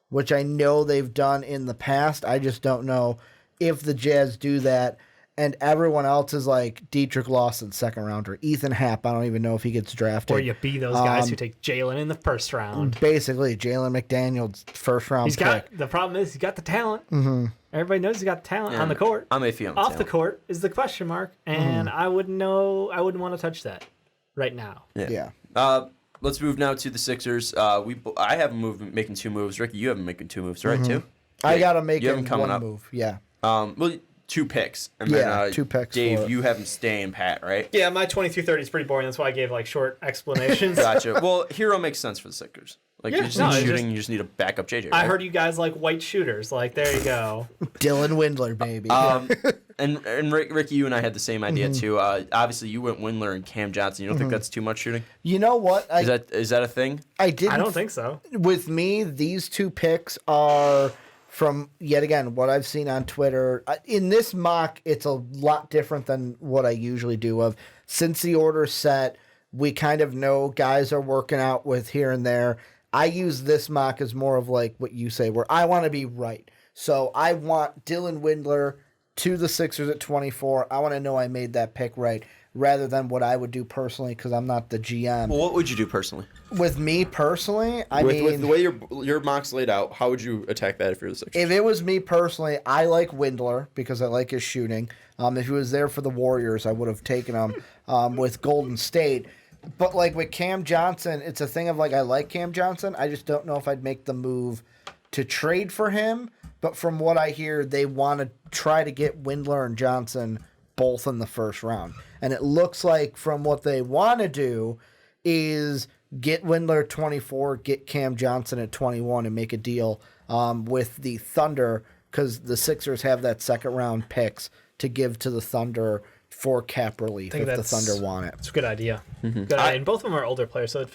which I know they've done in the past. I just don't know if the Jazz do that. And everyone else is like Dietrich Lawson, second rounder. Ethan Happ, I don't even know if he gets drafted. Or you be those guys who take Jalen in the first round. Basically, Jalen McDaniels, first round pick. The problem is he's got the talent. Mm-hmm. Everybody knows he's got the talent on the court. I'm iffy on Off the court is the question mark, and I wouldn't know. I wouldn't want to touch that right now. Yeah. Let's move now to the Sixers. I have making 2 moves. Ricky, you have making 2 moves, right? Too. I got to make you have him coming one up. move. Yeah. Well, 2 picks. And Yeah, then, 2 picks Dave, for it. you have him staying pat, right? Yeah, my 23-30 is pretty boring. That's why I gave like short explanations. Gotcha. Well, Hero makes sense for the Sixers. Like, you just need it's shooting, you just need a backup JJ. I right? heard you guys like white shooters. Like, there you go. Dylan Windler, baby. And Ricky, you and I had the same idea too. Obviously, you went Windler and Cam Johnson. You don't think that's too much shooting? You know what? Is that a thing? I didn't. I don't think so. With me, these 2 picks are from, yet again, what I've seen on Twitter. In this mock, it's a lot different than what I usually do. Since the order's set, we kind of know guys are working out with here and there. I use this mock as more of like what you say, where I want to be right. So I want Dylan Windler to the Sixers at 24. I want to know I made that pick right, rather than what I would do personally, because I'm not the GM. Well, what would you do personally? With me personally, With the way your mock's laid out, how would you attack that if you're the Sixers? if it was me personally, I like Windler because I like his shooting. If he was there for the Warriors, I would have taken him with Golden State. But like with Cam Johnson, it's a thing of like I like Cam Johnson. I just don't know if I'd make the move to trade for him. But from what I hear, they want to try to get Windler and Johnson both in the first round. And it looks like from what they want to do is get Windler at 24, get Cam Johnson at 21, and make a deal with the Thunder, because the Sixers have that second round picks to give to the Thunder for cap relief if the Thunder want it. It's a good idea. Good idea. And both of them are older players, so it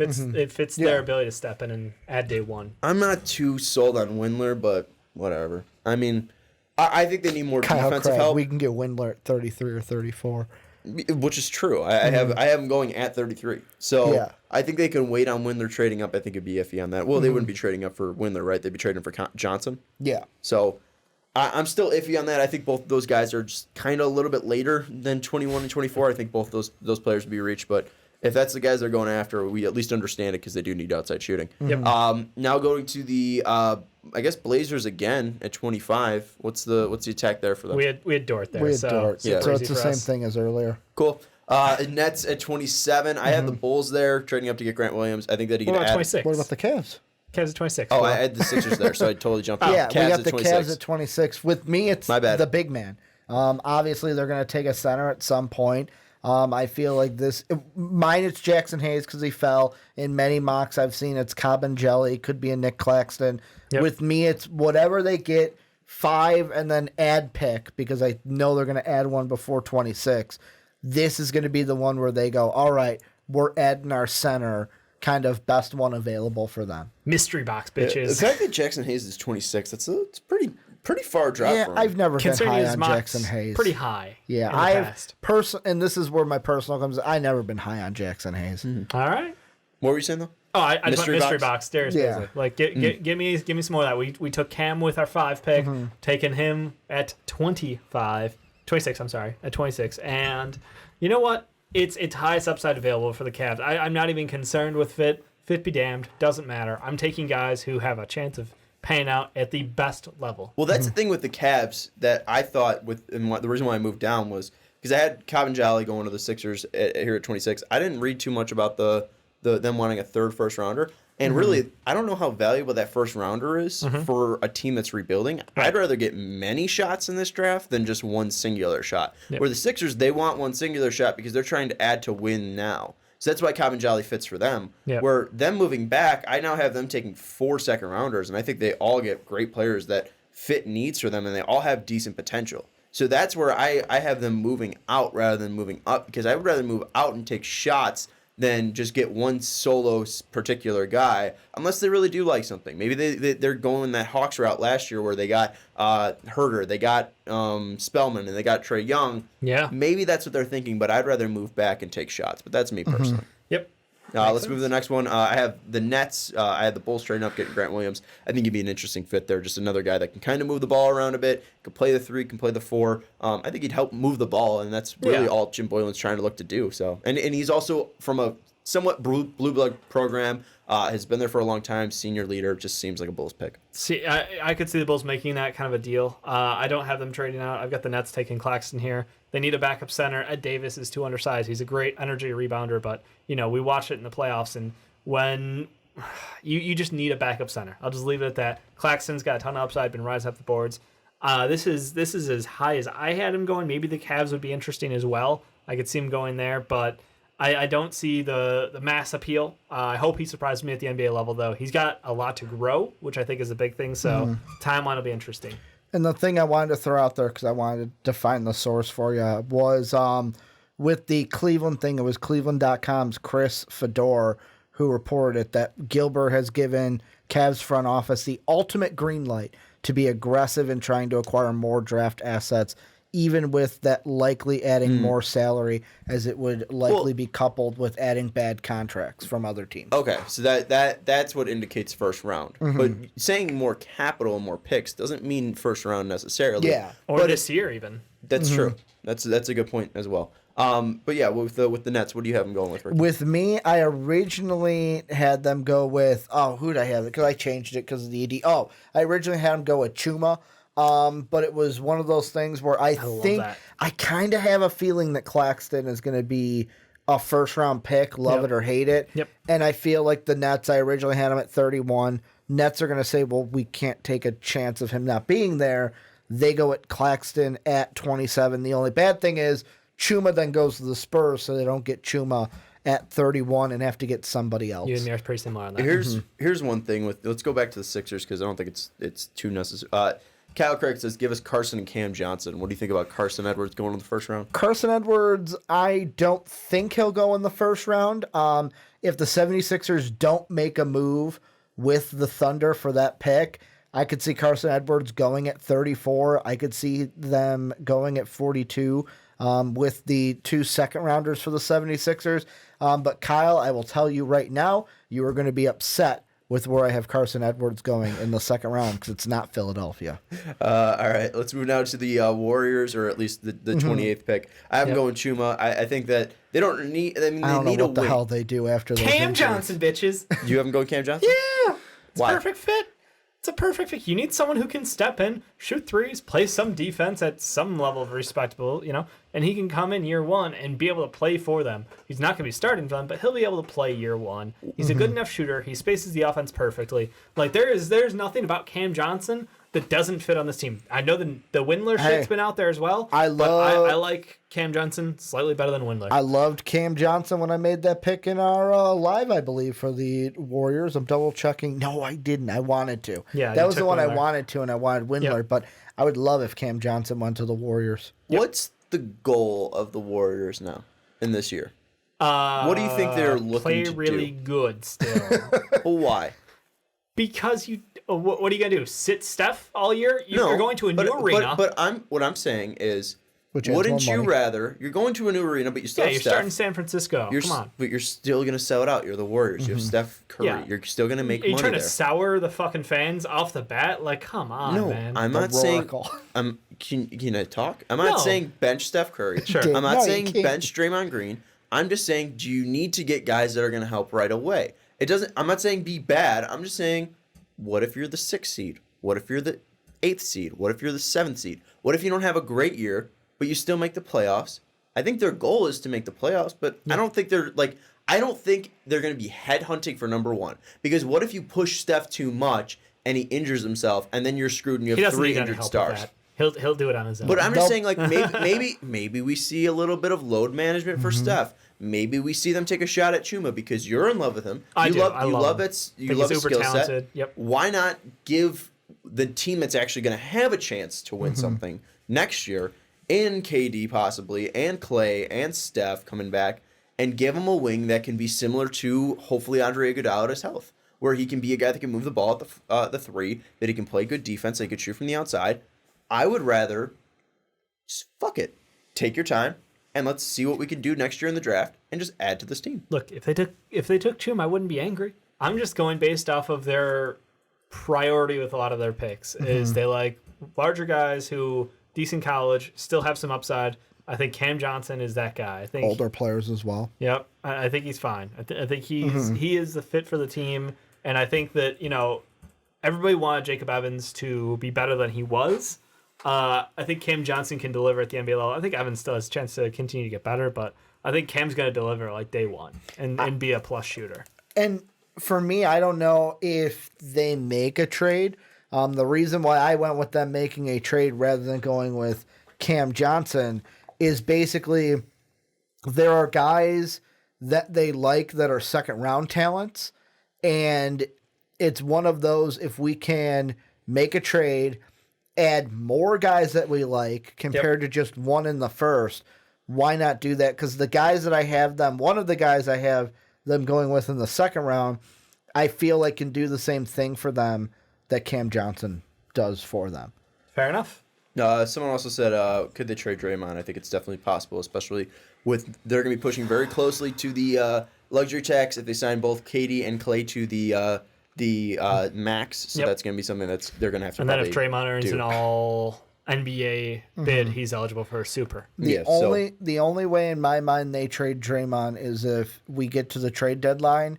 fits their ability to step in and add day one. I'm not too sold on Windler, but whatever. I mean, I think they need more defensive help. We can get Windler at 33 or 34. Which is true. I have him going at 33. So Yeah. I think they can wait on Windler trading up. I think it'd be iffy on that. Well, they wouldn't be trading up for Windler, right? They'd be trading for Johnson. Yeah. So I'm still iffy on that. I think both those guys are just kind of a little bit later than 21 and 24. I think both those players would be reached. But if that's the guys they're going after, we at least understand it because they do need outside shooting. Yep. Now going to the I guess Blazers again at 25. What's the attack there for them? We had Dort there. We had so Dort. yeah. So easy it's the for same us. thing as earlier. Cool. Nets at 27. I have the Bulls there trading up to get Grant Williams. I think that he What could about add. 26? What about the Cavs? Cavs at 26. Oh, Well, I had the Sixers there, so I totally jumped. Yeah, Cavs we got at the 26. Cavs at 26. With me, it's My bad. the big man. Obviously, they're going to take a center at some point. I feel like mine it's Jackson Hayes because he fell. In many mocks I've seen, it's Cobb and Jelly. Could be a Nick Claxton. Yep. With me, it's whatever they get, 5 and then add pick, because I know they're going to add one before 26. This is going to be the one where they go, all right, we're adding our center, kind of best one available for them. mystery box, The bitches. fact that Jackson Hayes is 26, it's pretty far drop Yeah, for him. I've never been Considering high his on mocks Jackson Hayes. pretty high. Yeah, in the I have past. and this is where my personal comes. I never been high on Jackson Hayes. All right. What were you saying though? Oh, I just Mystery want mystery box? box stairs. Yeah. Basically. Like, give me some more of that. We took Cam with our 5 pick, taking him at 26. I'm sorry, at 26. And you know what? It's highest upside available for the Cavs. I'm not even concerned with fit. Fit be damned. Doesn't matter. I'm taking guys who have a chance of paying out at the best level. Well, that's the thing with the Cavs that I thought the reason why I moved down was because I had Cobb and Jolly going to the Sixers here at 26. I didn't read too much about them wanting a third first rounder. And really, I don't know how valuable that first rounder is for a team that's rebuilding. Right. I'd rather get many shots in this draft than just one singular shot. Yep. Where the Sixers, they want one singular shot because they're trying to add to win now. So that's why Cobb Jolly fits for them. Yep. Where them moving back, I now have them taking 4 second rounders, and I think they all get great players that fit needs for them, and they all have decent potential. So that's where I have them moving out rather than moving up, because I would rather move out and take shots than just get one solo particular guy, unless they really do like something. Maybe they're going that Hawks route last year where they got Herter, they got Spellman, and they got Trae Young. Yeah. Maybe that's what they're thinking, but I'd rather move back and take shots. But that's me personally. Yep. Let's move to the next one. I have the Nets. I had the Bulls trading up, getting Grant Williams. I think he'd be an interesting fit there. Just another guy that can kind of move the ball around a bit, can play the 3, can play the 4. I think he'd help move the ball, and that's really all Jim Boylan's trying to look to do. So, and he's also from a somewhat blue blood program, has been there for a long time, senior leader, just seems like a Bulls pick. See, I could see the Bulls making that kind of a deal. I don't have them trading out. I've got the Nets taking Claxton here. They need a backup center. Ed Davis is too undersized. He's a great energy rebounder, but we watch it in the playoffs, and when you just need a backup center. I'll just leave it at that. Claxton's got a ton of upside, been rising up the boards. This is as high as I had him going. Maybe the Cavs would be interesting as well. I could see him going there, but I don't see the mass appeal. I hope he surprises me at the NBA level, though. He's got a lot to grow, which I think is a big thing, so timeline will be interesting. And the thing I wanted to throw out there, because I wanted to find the source for you, was with the Cleveland thing, it was Cleveland.com's Chris Fedor who reported it, that Gilbert has given Cavs front office the ultimate green light to be aggressive in trying to acquire more draft assets, even with that likely adding more salary, as it would likely be coupled with adding bad contracts from other teams. Okay, so that's what indicates first round. But saying more capital and more picks doesn't mean first round necessarily. Yeah. Or but this year even. That's true. That's a good point as well. But yeah, with the Nets, what do you have them going with? Ricky? With me, I originally had them go with, who did I have? Because I changed it because of the ED. I originally had them go with Chuma. But it was one of those things where I think I kind of have a feeling that Claxton is going to be a first-round pick, love it or hate it. Yep. And I feel like the Nets, I originally had him at 31. Nets are going to say, well, we can't take a chance of him not being there. They go at Claxton at 27. The only bad thing is Chuma then goes to the Spurs, so they don't get Chuma at 31 and have to get somebody else. You and me are pretty similar on that. Here's one thing let's go back to the Sixers, because I don't think it's too necessary. Kyle Craig says, give us Carson and Cam Johnson. What do you think about Carson Edwards going in the first round? Carson Edwards, I don't think he'll go in the first round. If the 76ers don't make a move with the Thunder for that pick, I could see Carson Edwards going at 34. I could see them going at 42 with the 2 second-rounders for the 76ers. But Kyle, I will tell you right now, you are going to be upset with where I have Carson Edwards going in the second round, because it's not Philadelphia. All right, let's move now to the Warriors, or at least the 28th pick. I have them going Chuma. I think that they don't need. I mean, I don't they need know what a the hell they do after those Cam injuries. Johnson, bitches. You have them going Cam Johnson? Yeah. It's Why? a perfect fit. It's a perfect fit. You need someone who can step in, shoot threes, play some defense at some level of respectable, and he can come in year one and be able to play for them. He's not going to be starting for them, but he'll be able to play year one. He's a good enough shooter. He spaces the offense perfectly. Like, there's nothing about Cam Johnson that doesn't fit on this team. I know the Windler shit's been out there as well. I like Cam Johnson slightly better than Windler. I loved Cam Johnson when I made that pick in our live, I believe, for the Warriors. I'm double checking. No, I didn't. I wanted to. Yeah, that was the one Windler. I wanted to, and I wanted Windler. But I would love if Cam Johnson went to the Warriors. What's the goal of the Warriors now in this year? What do you think they're looking play to really do? good still. Well, why? Because what are you gonna do? Sit Steph all year? You're going to a new arena. But what I'm saying is, Which adds wouldn't more you money. rather? You're going to a new arena, but you still yeah, have you're Steph. starting San Francisco. Come on. But you're still gonna sell it out. You're the Warriors. You have Steph Curry. Yeah. You're still gonna make Are you money trying there. to sour the fucking fans off the bat? Like, come on, No, man. I'm not saying. Oracle. Can I talk? I'm not No. saying bench Steph Curry. Sure. I'm not No, you saying can't. bench Draymond Green. I'm just saying, do you need to get guys that are going to help right away? It doesn't. I'm not saying be bad. I'm just saying, what if you're the 6th seed? What if you're the 8th seed? What if you're the 7th seed? What if you don't have a great year, but you still make the playoffs? I think their goal is to make the playoffs, but I don't think they're like. I don't think they're going to be headhunting for number 1, because what if you push Steph too much and he injures himself, and then you're screwed and you he have doesn't 3 need any injured help stars. with that. He'll do it on his own. But I'm just Nope. saying, like, maybe we see a little bit of load management for Steph. maybe we see them take a shot at Chuma because you're in love with him. I love him. his Think he's super skill talented. set. Yep. Why not give the team that's actually going to have a chance to win something next year in KD possibly and Clay and Steph coming back and give him a wing that can be similar to hopefully Andre Iguodala at his health, where he can be a guy that can move the ball at the three, that he can play good defense, that he can shoot from the outside. I would rather just fuck it, take your time, and let's see what we can do next year in the draft and just add to this team. Look, if they took Chum, I wouldn't be angry. I'm just going based off of their priority with a lot of their picks. Is they like larger guys who decent college, still have some upside. I think Cam Johnson is that guy. I think Older players as well. Yep, I think he's fine. I think he is the fit for the team, and I think that everybody wanted Jacob Evans to be better than he was. I think Cam Johnson can deliver at the NBA level. I think Evans still has a chance to continue to get better, but I think Cam's going to deliver like day one and be a plus shooter. And for me, I don't know if they make a trade. The reason why I went with them making a trade rather than going with Cam Johnson is basically there are guys that they like that are second round talents. And it's one of those, if we can make a trade, add more guys that we like compared to just one in the first, why not do that? Because the guys that I have them, one of the guys I have them going with in the second round, I feel like can do the same thing for them that Cam Johnson does for them. Fair enough. Someone also said, could they trade Draymond? I think it's definitely possible, especially with they're going to be pushing very closely to the luxury tax if they sign both KD and Clay to the max. So that's going to be something they're going to have to. And then if Draymond earns an all NBA bid, he's eligible for a super. The only way in my mind they trade Draymond is if we get to the trade deadline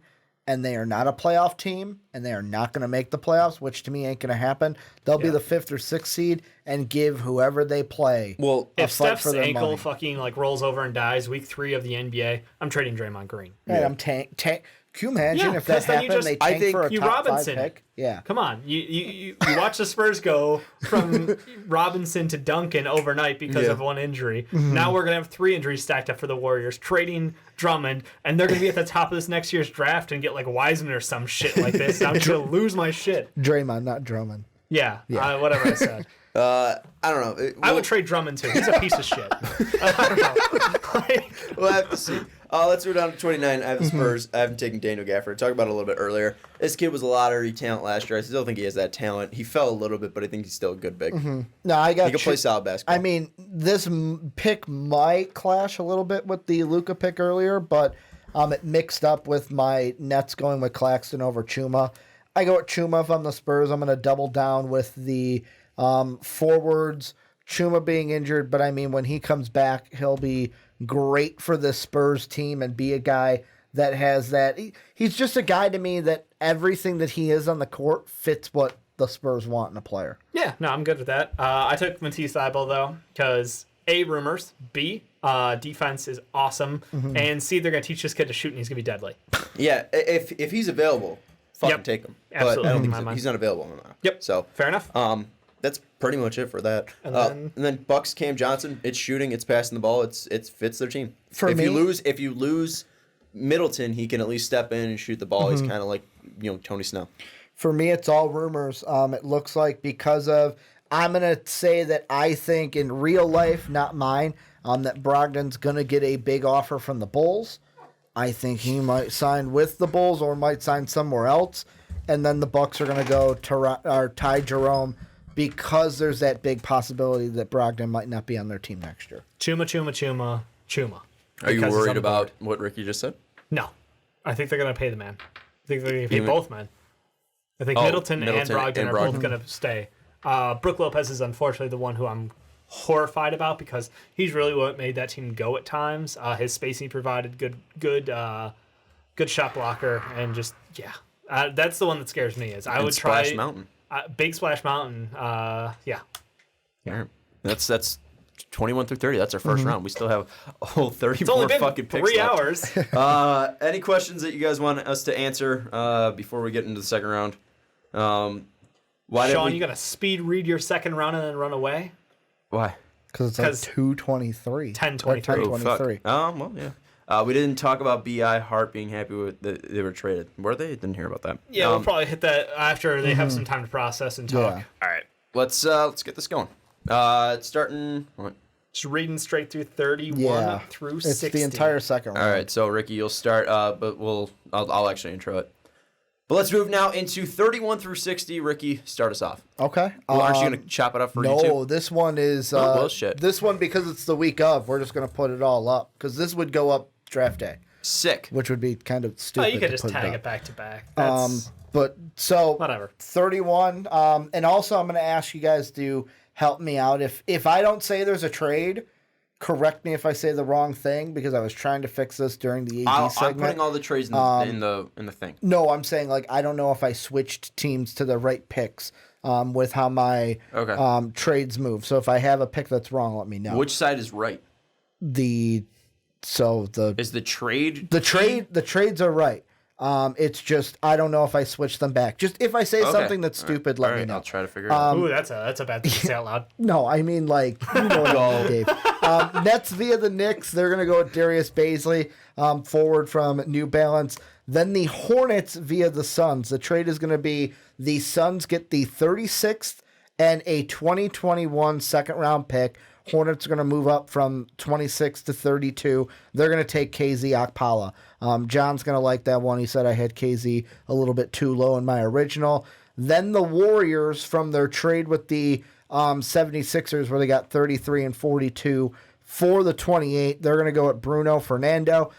and they are not a playoff team and they are not going to make the playoffs, which to me ain't going to happen. They'll be the 5th or 6th seed and give whoever they play. Well, if Steph's ankle fucking rolls over and dies week 3 of the NBA, I'm trading Draymond Green. Hey, I'm tank. Can you imagine if that happened? They tank for a top Robinson. 5 pick. Yeah. Come on. You watch the Spurs go from Robinson to Duncan overnight because of one injury. Now we're going to have 3 injuries stacked up for the Warriors, trading Drummond, and they're going to be at the top of this next year's draft and get Wiseman or some shit like this. I'm going to lose my shit. Draymond, not Drummond. Yeah. Whatever I said. I don't know. I would trade Drummond too. He's a piece of shit. I don't know. We'll have to see. Let's go down to 29. I have the Spurs. I haven't taken Daniel Gafford. Talked about it a little bit earlier. This kid was a lottery talent last year. I still think he has that talent. He fell a little bit, but I think he's still a good big. No, he can play solid basketball. I mean, this pick might clash a little bit with the Luka pick earlier, but it mixed up with my Nets going with Claxton over Chuma. I go with Chuma if I'm the Spurs. I'm going to double down with the forwards. Chuma being injured, but I mean, when he comes back, he'll be great for the Spurs team and be a guy that has that. He's just a guy to me that everything that he is on the court fits what the Spurs want in a player. Yeah, no, I'm good with that. I took Matisse Thybulle, though, because A, rumors, B, defense is awesome, and C, they're going to teach this kid to shoot, and he's going to be deadly. Yeah, if he's available, fucking take him. Absolutely. But I don't think he's not available now. Yep. So fair enough. That's pretty much it for that. And then Bucks Cam Johnson, it's shooting, it's passing the ball, it fits their team. If you lose Middleton, he can at least step in and shoot the ball. He's kind of like Tony Snell. For me, it's all rumors. It looks like because of I'm gonna say that I think in real life, not mine, that Brogdon's gonna get a big offer from the Bulls. I think he might sign with the Bulls or might sign somewhere else, and then the Bucks are gonna go to Ty Jerome. Because there's that big possibility that Brogdon might not be on their team next year. Chuma. Are you worried about what Ricky just said? No. I think they're going to pay the man. I think they're going to pay both men. I think Middleton and Brogdon are both going to stay. Brook Lopez is unfortunately the one who I'm horrified about because he's really what made that team go at times. His spacing provided good shot blocker and just, that's the one that scares me. I would try Splash Mountain. Big Splash Mountain, yeah. That's 21 through 30. That's our first round. We still have a whole 34 it's only been fucking picks 3 left. hours. Any questions that you guys want us to answer before we get into the second round? Sean, you got to speed read your second round and then run away? Why? Because it's like 2:23. 10:23. 10:23. Well, yeah. We didn't talk about B.I. Hart being happy with they were traded. Were they? Didn't hear about that. Yeah, we'll probably hit that after they have some time to process and talk. Yeah. All right. Let's get this going. Starting. What? Just reading straight through 31 Yeah. through It's 60. the entire second round. All right. So Ricky, you'll start. But I'll actually intro it. But let's move now into 31 through 60. Ricky, start us off. Okay. Well, aren't you gonna chop it up for you two? No, this one is bullshit. This one, because it's the week of, we're just gonna put it all up because this would go up draft day, Sick. which would be kind of stupid. You could to just put tag up. it back to back. That's But so whatever. 31. And also I'm gonna ask you guys to help me out. If I don't say there's a trade, correct me if I say the wrong thing because I was trying to fix this during the AD I'm segment. putting all the trades in the thing. No, I'm saying like I don't know if I switched teams to the right picks with how my trades move. So if I have a pick that's wrong, let me know. Which side is right? Is the trade? the trades are right. It's just I don't know if I switch them back. Just if I say something that's stupid, let me know. I'll try to figure it out. Ooh, that's a bad thing to say out loud. No, I mean like you know what I mean, Dave. Nets via the Knicks. They're gonna go with Darius Baisley, forward from New Balance. Then the Hornets via the Suns. The trade is gonna be the Suns get the 36th and a 2021 second round pick. Hornets are going to move up from 26 to 32. They're going to take KZ Okpala. John's going to like that one. He said I had KZ a little bit too low in my original. Then the Warriors, from their trade with the 76ers, where they got 33 and 42 for the 28, they're going to go at Bruno Fernando,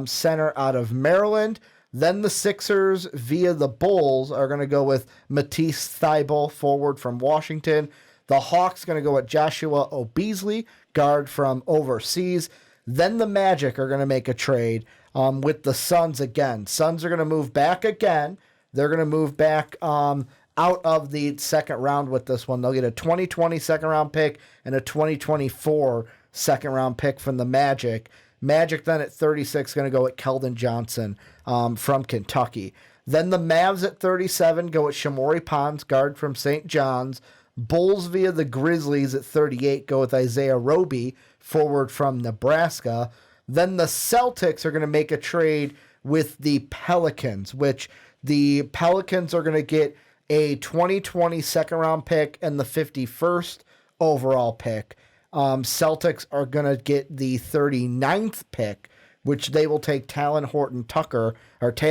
center out of Maryland. Then the Sixers, via the Bulls, are going to go with Matisse Thybulle, forward from Washington. The Hawks going to go with Joshua Obeasley, guard from overseas. Then the Magic are going to make a trade with the Suns again. Suns are going to move back again. They're going to move back out of the second round with this one. They'll get a 2020 second round pick and a 2024 second round pick from the Magic. Magic then at 36 going to go at Keldon Johnson from Kentucky. Then the Mavs at 37 go at Shamori Pons, guard from St. John's. Bulls via the Grizzlies at 38 go with Isaiah Roby, forward from Nebraska. Then the Celtics are going to make a trade with the Pelicans, which the Pelicans are going to get a 2020 second round pick and the 51st overall pick. Celtics are going to get the 39th pick, which they will take Talon Horton-Tucker out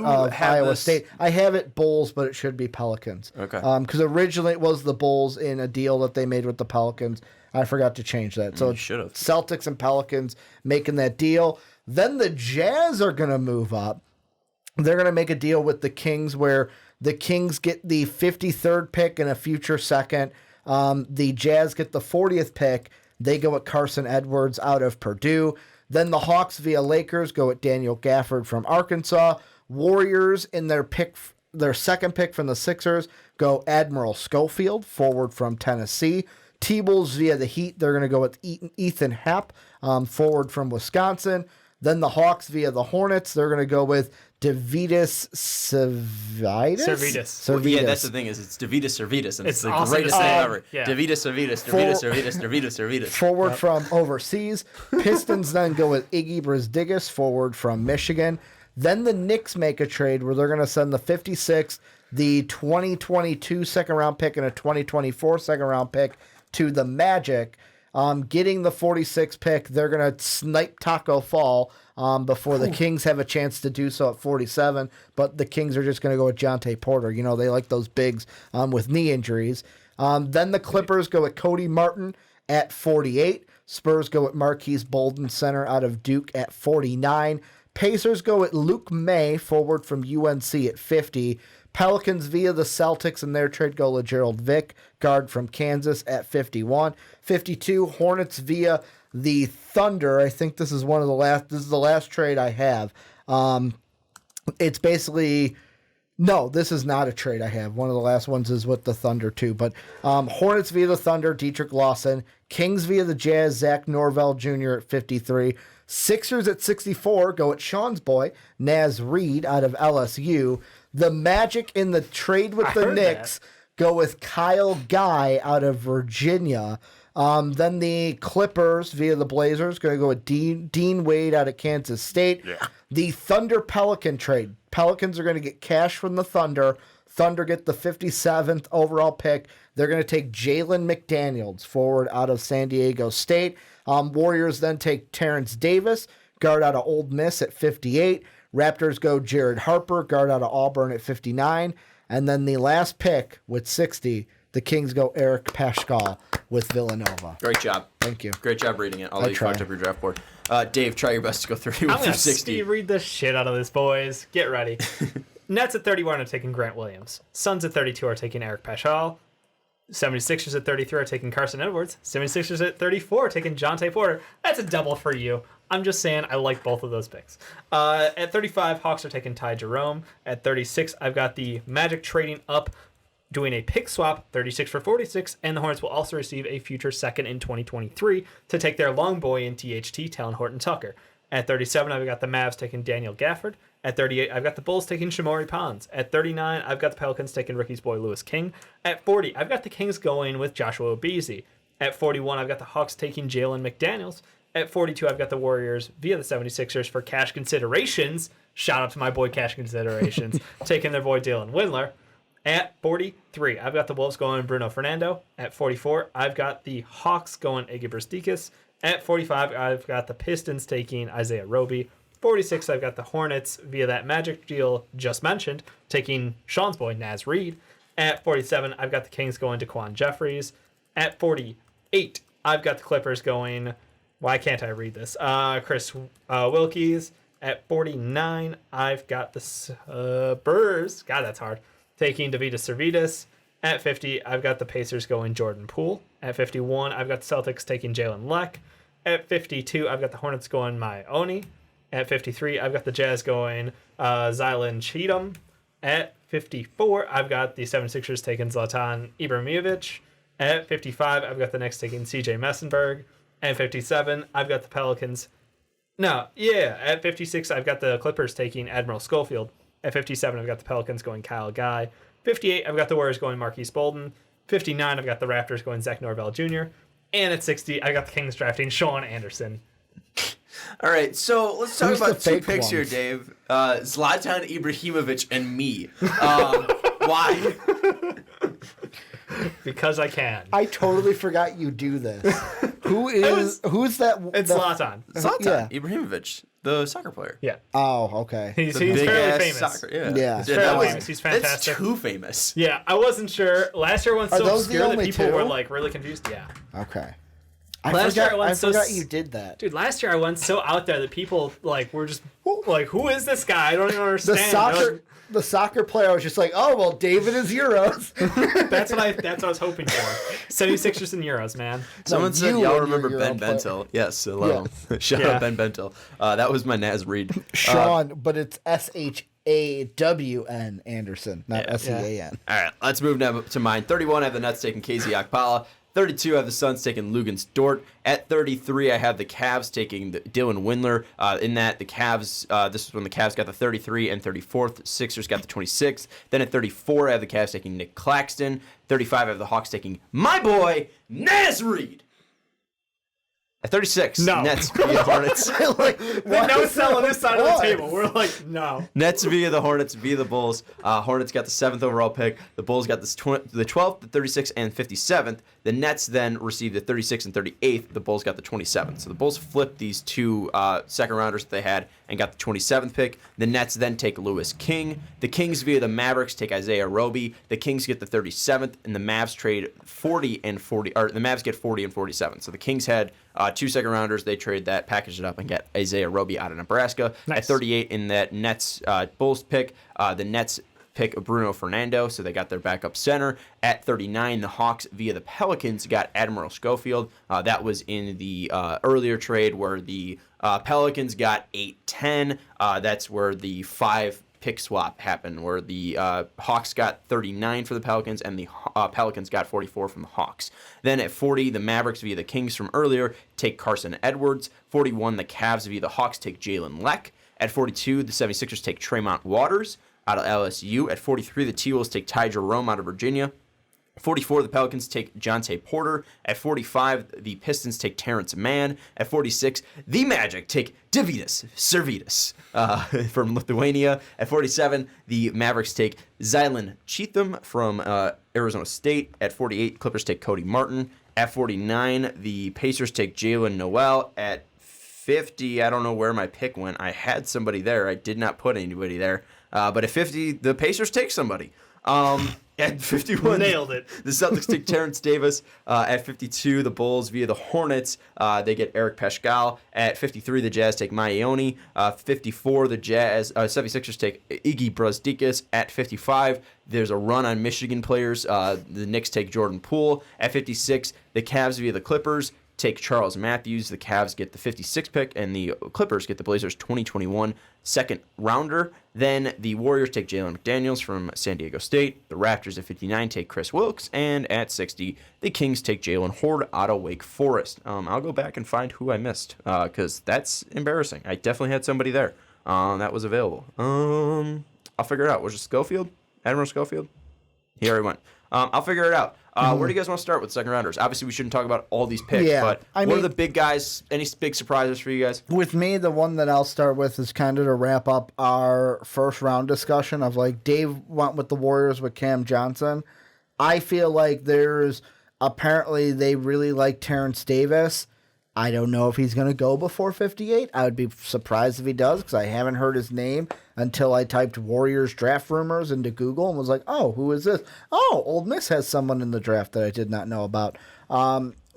of Iowa State. I have it Bulls, but it should be Pelicans. Okay. Because originally it was the Bulls in a deal that they made with the Pelicans. I forgot to change that. So should have. Celtics and Pelicans making that deal. Then the Jazz are going to move up. They're going to make a deal with the Kings where the Kings get the 53rd pick and a future second. The Jazz get the 40th pick. They go at Carson Edwards out of Purdue. Then the Hawks via Lakers go at Daniel Gafford from Arkansas. Warriors in their second pick from the Sixers go Admiral Schofield, forward from Tennessee. T-Bulls via the Heat, they're going to go with Ethan Happ, forward from Wisconsin. Then the Hawks via the Hornets, they're going to go with Davidas Servidis. Well, yeah, that's the thing is it's Davidas Servidis, and it's the awesome greatest to say. name ever. Yeah. Davidas Servidis. Forward from overseas. Pistons then go with Iggy Brazdeikis, forward from Michigan. Then the Knicks make a trade where they're going to send the 56th, the 2022 second round pick, and a 2024 second round pick to the Magic. Getting the 46th pick, they're going to snipe Taco Fall before the Kings have a chance to do so at 47. But the Kings are just going to go with Jonte Porter. You know, they like those bigs with knee injuries. Then the Clippers go with Cody Martin at 48. Spurs go with Marquise Bolden, center out of Duke, at 49. Pacers go with Luke May, forward from UNC, at 50. Pelicans via the Celtics and their trade go with Gerald Vick, guard from Kansas, at 51. 52, Hornets via the Thunder. I think this is this is the last trade I have. It's basically, no, this is not a trade I have. One of the last ones is with the Thunder too. But Hornets via the Thunder, Dietrich Lawson. Kings via the Jazz, Zach Norvell Jr. at 53. Sixers at 64 go at Sean's boy, Naz Reid out of LSU. The Magic in the trade with the Knicks go with Kyle Guy out of Virginia. Then the Clippers via the Blazers going to go with Dean Wade out of Kansas State. Yeah. The Thunder Pelican trade. Pelicans are going to get cash from the Thunder. Thunder get the 57th overall pick. They're going to take Jalen McDaniels, forward out of San Diego State. Warriors then take Terrence Davis, guard out of Ole Miss at 58. Raptors go Jared Harper, guard out of Auburn at 59. And then the last pick with 60, the Kings go Eric Pascal with Villanova. Great job. Thank you. Great job reading it. I'll let you fucked up your draft board. Dave, try your best to go 31 I'm through going to 60. read the shit out of this, boys. Get ready. Nets at 31 are taking Grant Williams. Suns at 32 are taking Eric Pascal. 76ers at 33 are taking Carson Edwards. 76ers at 34 are taking Jonte Porter. That's a double for you. I'm just saying I like both of those picks. At 35, Hawks are taking Ty Jerome. At 36, I've got the Magic trading up, doing a pick swap, 36 for 46, and the Hornets will also receive a future second in 2023 to take their long boy in THT, Talon Horton-Tucker. At 37, I've got the Mavs taking Daniel Gafford. At 38, I've got the Bulls taking Shamori Pons. At 39, I've got the Pelicans taking Ricky's boy Lewis King. At 40, I've got the Kings going with Joshua Obeezy. At 41, I've got the Hawks taking Jalen McDaniels. At 42, I've got the Warriors via the 76ers for cash considerations. Shout out to my boy Cash Considerations. Taking their boy Dylan Windler. At 43, I've got the Wolves going Bruno Fernando. At 44, I've got the Hawks going Iggy Brasdeikis. At 45, I've got the Pistons taking Isaiah Roby. 46, I've got the Hornets via that Magic deal just mentioned, taking Sean's boy Naz Reid. At 47, I've got the Kings going to Quan Jeffries. At 48, I've got the Clippers going, why can't I read this? Chris Wilkies. At 49, I've got the Spurs, God, that's hard, taking Davidas Servidas. At 50, I've got the Pacers going Jordan Poole. At 51, I've got the Celtics taking Jalen Leck. At 52, I've got the Hornets going Oni. At 53, I've got the Jazz going Zylan Cheatham. At 54, I've got the 76ers taking Zlatan Ibrahimovic. At 55, I've got the Knicks taking CJ Messenberg. At 57, I've got the Pelicans. At 56, I've got the Clippers taking Admiral Schofield. At 57, I've got the Pelicans going Kyle Guy. 58, I've got the Warriors going Marquise Bolden. 59, I've got the Raptors going Zach Norvell Jr. And at 60, I've got the Kings drafting Sean Anderson. All right, so let's talk Who's about the two fake picks here, ones? Dave. Zlatan Ibrahimovic and me. Why? Because I can. I totally forgot you do this. Who's that? It's Zlatan. Zlatan Yeah. Ibrahimovic, the soccer player. Yeah. Oh, okay. He's The fairly big-ass famous. Soccer, yeah. Yeah. He's Yeah, fairly that was- famous. He's That's fantastic. too famous. Yeah, I wasn't sure. Last year I went Are so those the obscure that only people two? were like really confused. Yeah. Okay. Last year I went I so forgot you did that. Dude, last year I went so out there that people like were just like, who is this guy? I don't even understand. The soccer player was just like, oh well, David is Euros. That's what I was hoping for. 76ers and Euros, man. Someone said you y'all and your remember Ben Euro player. Bentel. Yes, hello. Shout Yeah. out Ben Bentel. That was my Naz Reid. Sean, but it's SHAWN Anderson, not Yeah. SEAN. All right, let's move now to mine. 31, I have the Nets taking KZ Okpala. 32, I have the Suns taking Lugens Dort. At 33, I have the Cavs taking Dylan Windler. In that, the Cavs, this is when the Cavs got the 33 and 34th. Sixers got the 26th. Then at 34, I have the Cavs taking Nick Claxton. 35, I have the Hawks taking my boy, Naz Reid. At 36, No. Nets via Hornets. Like, what No is sell on that? this side of What? the table. We're like, no. Nets via the Hornets via the Bulls. Hornets got the 7th overall pick. The Bulls got the 12th, the 36th, and 57th. The Nets then received the 36th and 38th. The Bulls got the 27th. So the Bulls flipped these two second rounders that they had and got the 27th pick. The Nets then take Lewis King. The Kings via the Mavericks take Isaiah Roby. The Kings get the 37th, and the Mavs trade 40 and 40. Or the Mavs get 40 and 47. So the Kings had two second rounders. They trade that, package it up, and get Isaiah Roby out of Nebraska. Nice. At 38 in that Nets Bulls pick, the Nets pick Bruno Fernando, so they got their backup center. At 39, the Hawks via the Pelicans got Admiral Schofield. That was in the earlier trade where the Pelicans got 8-10. That's where the 5 pick swap happened, where the Hawks got 39 for the Pelicans and the Pelicans got 44 from the Hawks. Then at 40, the Mavericks via the Kings from earlier take Carson Edwards. 41, the Cavs via the Hawks take Jalen Leck. At 42, the 76ers take Tremont Waters out of LSU. At 43, the T-Wolves take Ty Jerome out of Virginia. 44, the Pelicans take Jonte Porter. At 45, the Pistons take Terrence Mann. At 46, the Magic take Dovydas Sirvydis from Lithuania. At 47, the Mavericks take Zylan Cheatham from Arizona State. At 48, Clippers take Cody Martin. At 49, the Pacers take Jalen Noel. At 50, I don't know where my pick went. I had somebody there. I did not put anybody there. But at 50, the Pacers take somebody. At 51, nailed it. The Celtics take Terrence Davis. At 52, the Bulls via the Hornets. They get Eric Paschal. At 53, the Jazz take Maione. 54, the 76ers take Iggy Brasdikis. At 55, there's a run on Michigan players. The Knicks take Jordan Poole. At 56, the Cavs via the Clippers take Charles Matthews. The Cavs get the 56th pick, and the Clippers get the Blazers 2021 second rounder. Then the Warriors take Jalen McDaniels from San Diego State. The Raptors at 59 take Chris Wilkes, and at 60, the Kings take Jalen Horde out of Wake Forest. I'll go back and find who I missed because that's embarrassing. I definitely had somebody there that was available. I'll figure it out. Was it Schofield? Admiral Schofield? He already went. I'll figure it out. Where do you guys want to start with second rounders? Obviously, we shouldn't talk about all these picks, but what are the big guys? Any big surprises for you guys? With me, the one that I'll start with is kind of to wrap up our first round discussion of like Dave went with the Warriors with Cam Johnson. I feel like apparently they really like Terrence Davis. I don't know if he's going to go before 58. I would be surprised if he does because I haven't heard his name until I typed Warriors draft rumors into Google and was like, oh, who is this? Oh, Ole Miss has someone in the draft that I did not know about.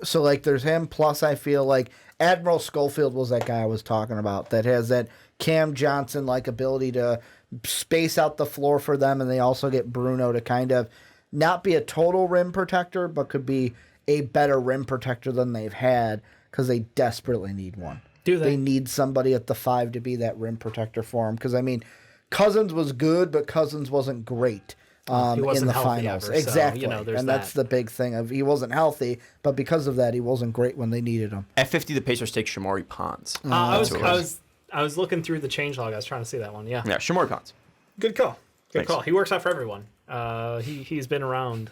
So, like, there's him. Plus, I feel like Admiral Schofield was that guy I was talking about that has that Cam Johnson-like ability to space out the floor for them, and they also get Bruno to kind of not be a total rim protector, but could be a better rim protector than they've had. Because they desperately need one. Do they? They need somebody at the 5 to be that rim protector for them. Because, I mean, Cousins was good, but Cousins wasn't great he wasn't in the healthy finals. ever, so, exactly. there's that's the big thing. Of he wasn't healthy, but because of that, he wasn't great when they needed him. At 50, the Pacers take Shamari Pons. I was looking through the changelog. I was trying to see that one. Yeah. Yeah, Shamari Pons. Good call. Thanks. Call. He works out for everyone. He's been around.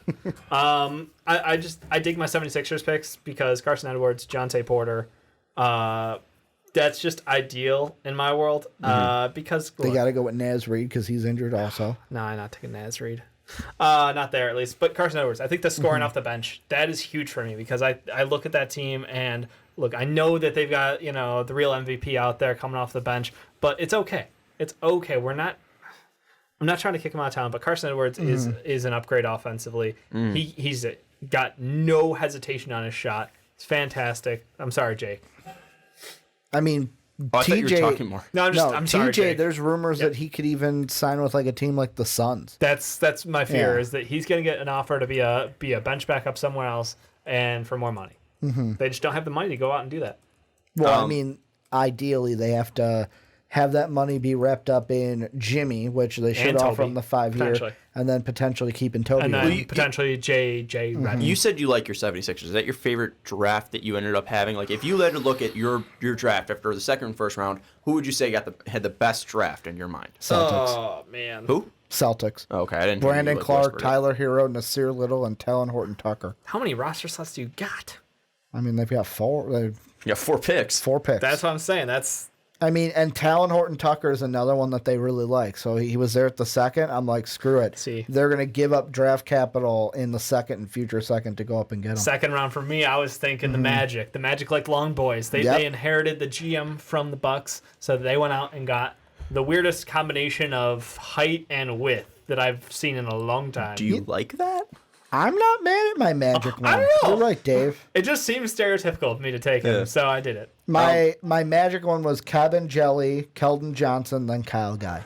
I dig my 76ers picks because Carson Edwards, Jonte Porter, that's just ideal in my world. Because They got to go with Naz Reid because he's injured also. No, I'm not taking Naz Reid. Not there at least. But Carson Edwards, I think the scoring off the bench, that is huge for me because I look at that team and look, I know that they've got, the real MVP out there coming off the bench, but it's okay. It's okay. I'm not trying to kick him out of town, but Carson Edwards is an upgrade offensively. He's got no hesitation on his shot. It's fantastic. I'm sorry, Jake. I mean, I thought you were talking more. No, I'm sorry, TJ, Jake. there's rumors that he could even sign with like a team like the Suns. That's my fear is that he's going to get an offer to be a bench backup somewhere else and for more money. They just don't have the money to go out and do that. Well, I mean, ideally they have to have that money be wrapped up in Jimmy, which they should offer him the 5-year, and then potentially keeping Toby. And then potentially J. Redick. You said you like your 76ers. Is that your favorite draft that you ended up having? Like, if you had to look at your draft after the second and first round, who would you say had the best draft in your mind? Celtics. Oh, man. Who? Celtics. Oh, okay, I didn't. Brandon Clark, Tyler Hero, Nasir Little, and Talon Horton Tucker. How many roster slots do you got? I mean, they've got 4. Yeah, 4 picks. 4 picks. That's what I'm saying. I mean, and Talon Horton Tucker is another one that they really like. So he was there at the second. I'm like, screw it. See, they're going to give up draft capital in the second and future second to go up and get him. Second round for me, I was thinking the Magic. The Magic like long boys. They inherited the GM from the Bucks, so they went out and got the weirdest combination of height and width that I've seen in a long time. Do you like that? I'm not mad at my Magic one. I don't know. You're right, Dave. It just seems stereotypical of me to take him, so I did it. My Magic one was Kevin Jelly, Keldon Johnson, then Kyle Guy.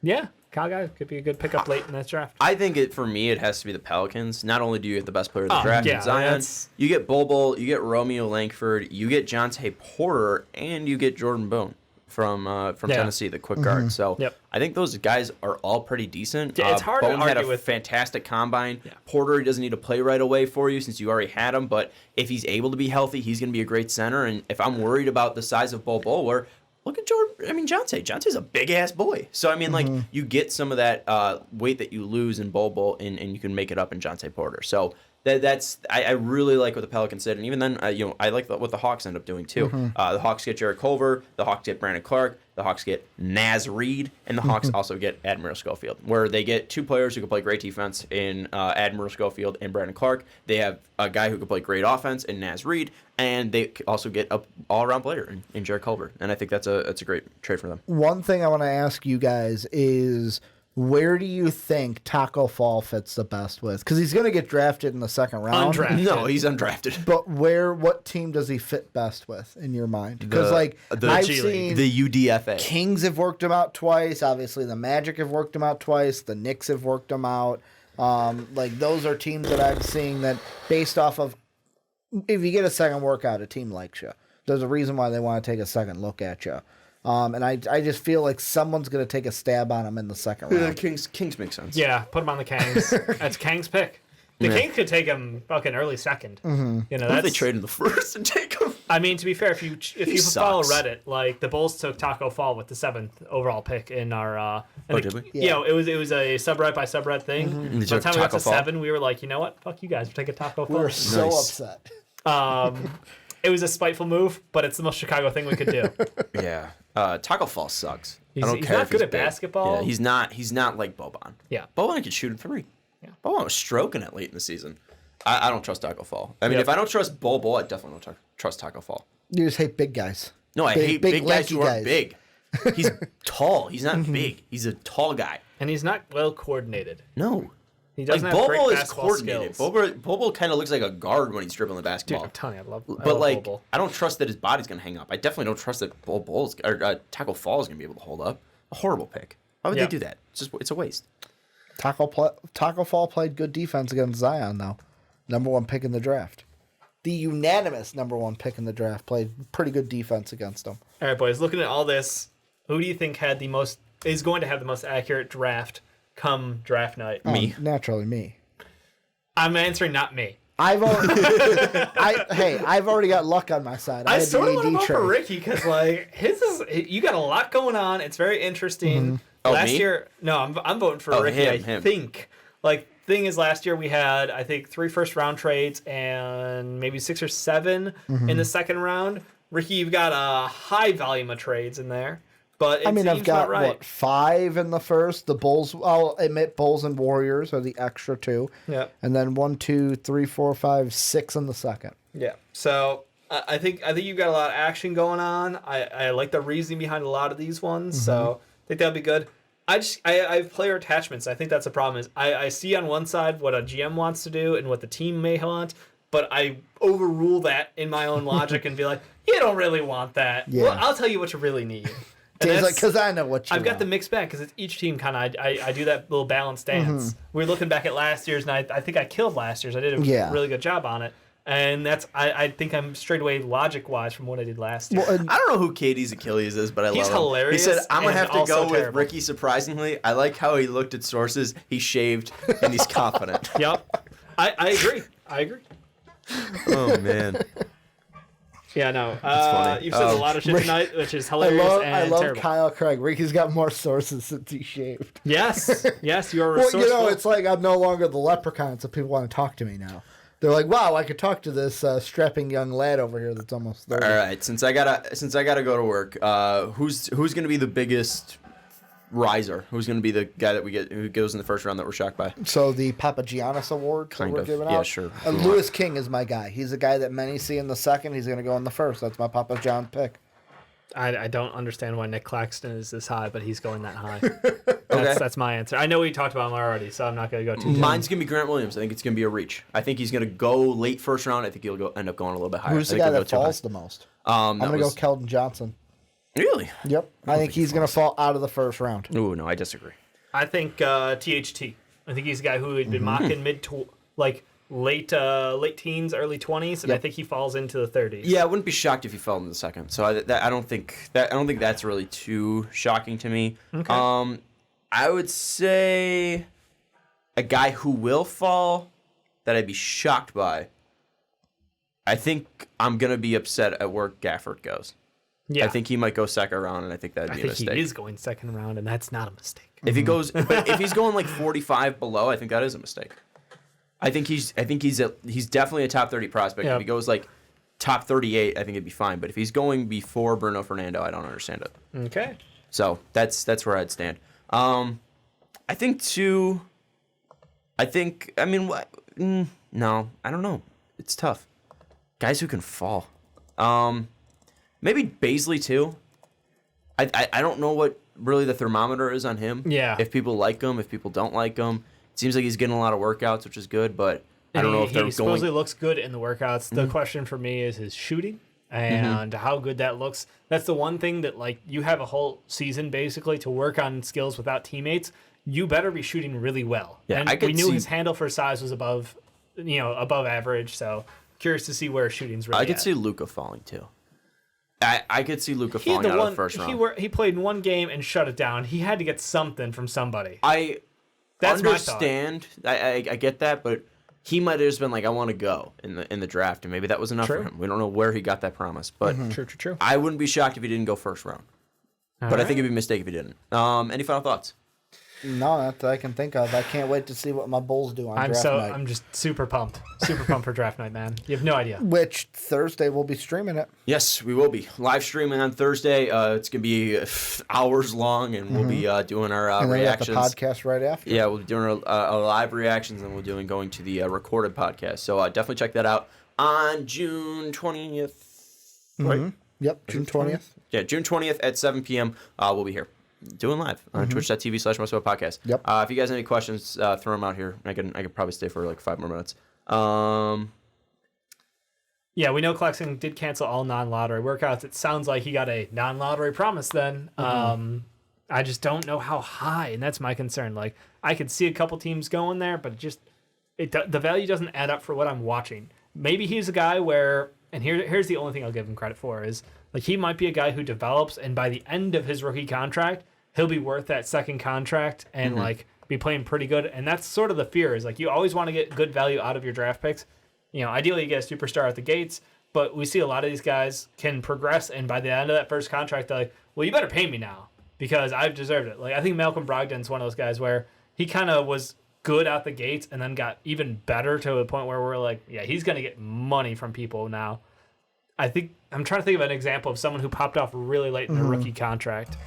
Yeah, Kyle Guy could be a good pickup late in this draft. I think for me, it has to be the Pelicans. Not only do you get the best player of the draft in Zion, you get Bol, you get Romeo Langford, you get Jonte Porter, and you get Jordan Bone from Tennessee, the quick guard. So I think those guys are all pretty decent. Yeah, it's hard Bone to had argue a with. fantastic combine. Yeah. Porter, he doesn't need to play right away for you since you already had him, but if he's able to be healthy, he's going to be a great center. And if I'm worried about the size of Bol, look at Jordan. I mean, Jonte. Jonte's a big ass boy. So I mean, like you get some of that weight that you lose in Bol, and you can make it up in Jonte Porter. So that's I really like what the Pelicans did, and even then, I like what the Hawks end up doing too. The Hawks get Jarrett Culver, the Hawks get Brandon Clark, the Hawks get Naz Reid, and the Hawks also get Admiral Schofield, where they get two players who can play great defense in Admiral Schofield and Brandon Clark. They have a guy who can play great offense in Naz Reid, and they also get an all-around player in Jarrett Culver, and I think that's a great trade for them. One thing I want to ask you guys is, where do you think Taco Fall fits the best with? Because he's going to get drafted in the second round. Undrafted. No, he's undrafted. But what team does he fit best with in your mind? Because I've seen the UDFA. Kings have worked him out twice. Obviously, the Magic have worked him out twice. The Knicks have worked him out. Those are teams that I'm seeing that based off of, if you get a second workout, a team likes you. There's a reason why they want to take a second look at you. And I just feel like someone's going to take a stab on him in the second round. Kings make sense. Yeah, put him on the Kangs. That's Kang's pick. The Kings could take him fucking early second. What if they trade in the first and take him? I mean, to be fair, if you follow Reddit, like the Bulls took Taco Fall with the 7th overall pick in our. Did we? Yeah, it was a subreddit by subreddit thing. By the time we got to 7, we were like, you know what? Fuck you guys, we're taking Taco Fall. We were so upset. It was a spiteful move, but it's the most Chicago thing we could do. Yeah. Taco Fall sucks. He's I don't care not if good he's at big. basketball. Yeah, he's not like Boban. Yeah. Boban could shoot a 3. Yeah. Boban was stroking it late in the season. I don't trust Taco Fall. I mean, if I don't trust Bol, I definitely don't trust Taco Fall. You just hate big guys. No, I hate big guys who lanky are big. He's tall. He's not big. He's a tall guy. And he's not well coordinated. No. He doesn't have Bobo great is basketball coordinated. skills. Bobo kind of looks like a guard when he's dribbling the basketball. Dude, I'm telling you, I love But Bobo. I don't trust that his body's gonna hang up. I definitely don't trust that Taco Fall is gonna be able to hold up. A horrible pick. Why would they do that? It's a waste. Taco Fall played good defense against Zion, though. Number 1 pick in the draft. The unanimous number 1 pick in the draft played pretty good defense against him. All right, boys. Looking at all this, who do you think is going to have the most accurate draft come draft night? Me. Naturally, me. I'm answering not me. I've already got luck on my side. I had sort of the want to AD vote for trade. Ricky because you got a lot going on. It's very interesting. Oh, Last me? year, no, I'm voting for Ricky. Him. I think. Thing is, last year we had 3 first-round trades and maybe 6 or 7 in the second round. Ricky, you've got a high volume of trades in there. But I've got 5 in the first. The Bulls, I'll admit, Bulls and Warriors are the extra 2. Yeah. And then 1, 2, 3, 4, 5, 6 in the second. Yeah. So I think you've got a lot of action going on. I like the reasoning behind a lot of these ones. So I think that'll be good. I have player attachments. I think that's the problem. Is I see on one side what a GM wants to do and what the team may want, but I overrule that in my own logic and be like, you don't really want that. Yeah. Well, I'll tell you what you really need. Dave's like, because I know what you I've got the want. mixed bag because each team kind of I do that little balanced dance. We're looking back at last year's, and I think I killed last year's. I did a really good job on it, and that's I think I'm straight away logic wise from what I did last year. Well, I don't know who Katie's Achilles is, but I love him. He's hilarious He said, I'm going to and have to also go with terrible. Ricky, surprisingly. I like how he looked at sources. He shaved, and he's confident. Yep, I agree. Oh, man. Yeah, no. funny. You've said a lot of shit tonight, which is I hilarious love and terrible. Kyle Craig. Ricky's got more sources since he shaved. Yes, you are Well, resourceful. it's like I'm no longer the leprechaun, so people want to talk to me now. They're like, wow, I could talk to this strapping young lad over here that's almost 30. All right, since I gotta go to work, who's going to be the biggest riser? Who's going to be the guy that who goes in the first round that we're shocked by? So the Papagiannis Award that Kind we're of. giving out? Yeah, sure. Lewis King is my guy. He's the guy that many see in the second. He's going to go in the first. That's my Papa John pick. I don't understand why Nick Claxton is this high, but he's going that high. Okay. That's my answer. I know we talked about him already, so I'm not going to go too deep. Mine's going to be Grant Williams. I think it's going to be a reach. I think he's going to go late first round. I think he'll end up going a little bit higher. Who's the guy that falls the most? I'm going to go Keldon Johnson. Really? Yep. I think he's going to fall out of the first round. Ooh, no, I disagree. I think THT. I think he's a guy who had been mocking late teens, early 20s, and I think he falls into the 30s. Yeah, I wouldn't be shocked if he fell in the second. So I don't think that's really too shocking to me. Okay. I would say a guy who will fall that I'd be shocked by. I think I'm gonna be upset at where Gafford goes. I think he might go second round, and I think that'd be a mistake. He is going second round, and that's not a mistake. If he goes, but if he's going like 45 below, I think that is a mistake. I think he's definitely a top 30 prospect. Yep. If he goes like top 38, I think it'd be fine. But if he's going before Bruno Fernando, I don't understand it. Okay. So that's where I'd stand. I no, I don't know. It's tough. Guys who can fall. Maybe Baisley too. I don't know what really the thermometer is on him. Yeah. If people like him, if people don't like him. It seems like he's getting a lot of workouts, which is good, but I don't know if they're He supposedly looks good in the workouts. The question for me is his shooting and how good that looks. That's the one thing that, like, you have a whole season basically to work on skills without teammates. You better be shooting really well. Yeah, and we knew his handle for size was above average. So curious to see where shooting's really. I could see Luka falling too. I could see Luka falling out of the first round. He played in one game and shut it down. He had to get something from somebody. That's understand. I get that, but he might have just been like, I want to go in the draft, and maybe that was enough for him. We don't know where he got that promise, but True. I wouldn't be shocked if he didn't go first round. I think it'd be a mistake if he didn't. Any final thoughts? No, not that I can think of. I can't wait to see what my Bulls do on draft night. I'm just super pumped. Super pumped for draft night, man. You have no idea. Which Thursday we'll be streaming it. Yes, we will be live streaming on Thursday. It's gonna be hours long, and we'll be doing our and then reactions. We have the podcast right after. Yeah, we'll be doing our live reactions, and we'll be going to the recorded podcast. So definitely check that out on June 20th. Right? Yep, June 20th. Yeah, June 20th at 7 p.m. We'll be here doing live on twitch.tv/MustWeb Podcast. Yep. If you guys have any questions, throw them out here. I can probably stay for like 5 more minutes. Yeah, we know Clexon did cancel all non-lottery workouts. It sounds like he got a non-lottery promise then. I just don't know how high, and that's my concern. Like, I could see a couple teams going there, but the value doesn't add up for what I'm watching. Maybe he's a guy where, and here's the only thing I'll give him credit for is, like, he might be a guy who develops, and by the end of his rookie contract, he'll be worth that second contract and like be playing pretty good. And that's sort of the fear is, like, you always want to get good value out of your draft picks. Ideally you get a superstar at the gates, but we see a lot of these guys can progress, and by the end of that first contract, they're like, well, you better pay me now because I've deserved it. Like, I think Malcolm Brogdon's one of those guys where he kind of was good out the gates and then got even better to a point where we're like, yeah, he's going to get money from people now. I think I'm trying to think of an example of someone who popped off really late in the rookie contract.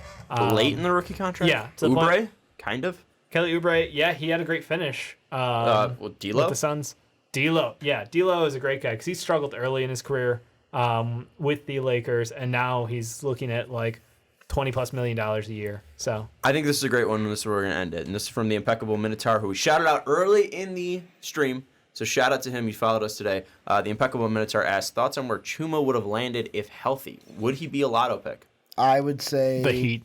Late in the rookie contract? Yeah. Oubre? Kind of? Kelly Oubre, yeah, he had a great finish. D'Lo? With the Suns. D'Lo, yeah. D'Lo is a great guy because he struggled early in his career with the Lakers, and now he's looking at like $20+ million a year. So I think this is a great one, and this is where we're going to end it. And this is from the Impeccable Minotaur, who we shouted out early in the stream. So shout out to him. He followed us today. The Impeccable Minotaur asked, thoughts on where Chuma would have landed if healthy? Would he be a lotto pick? I would say the Heat.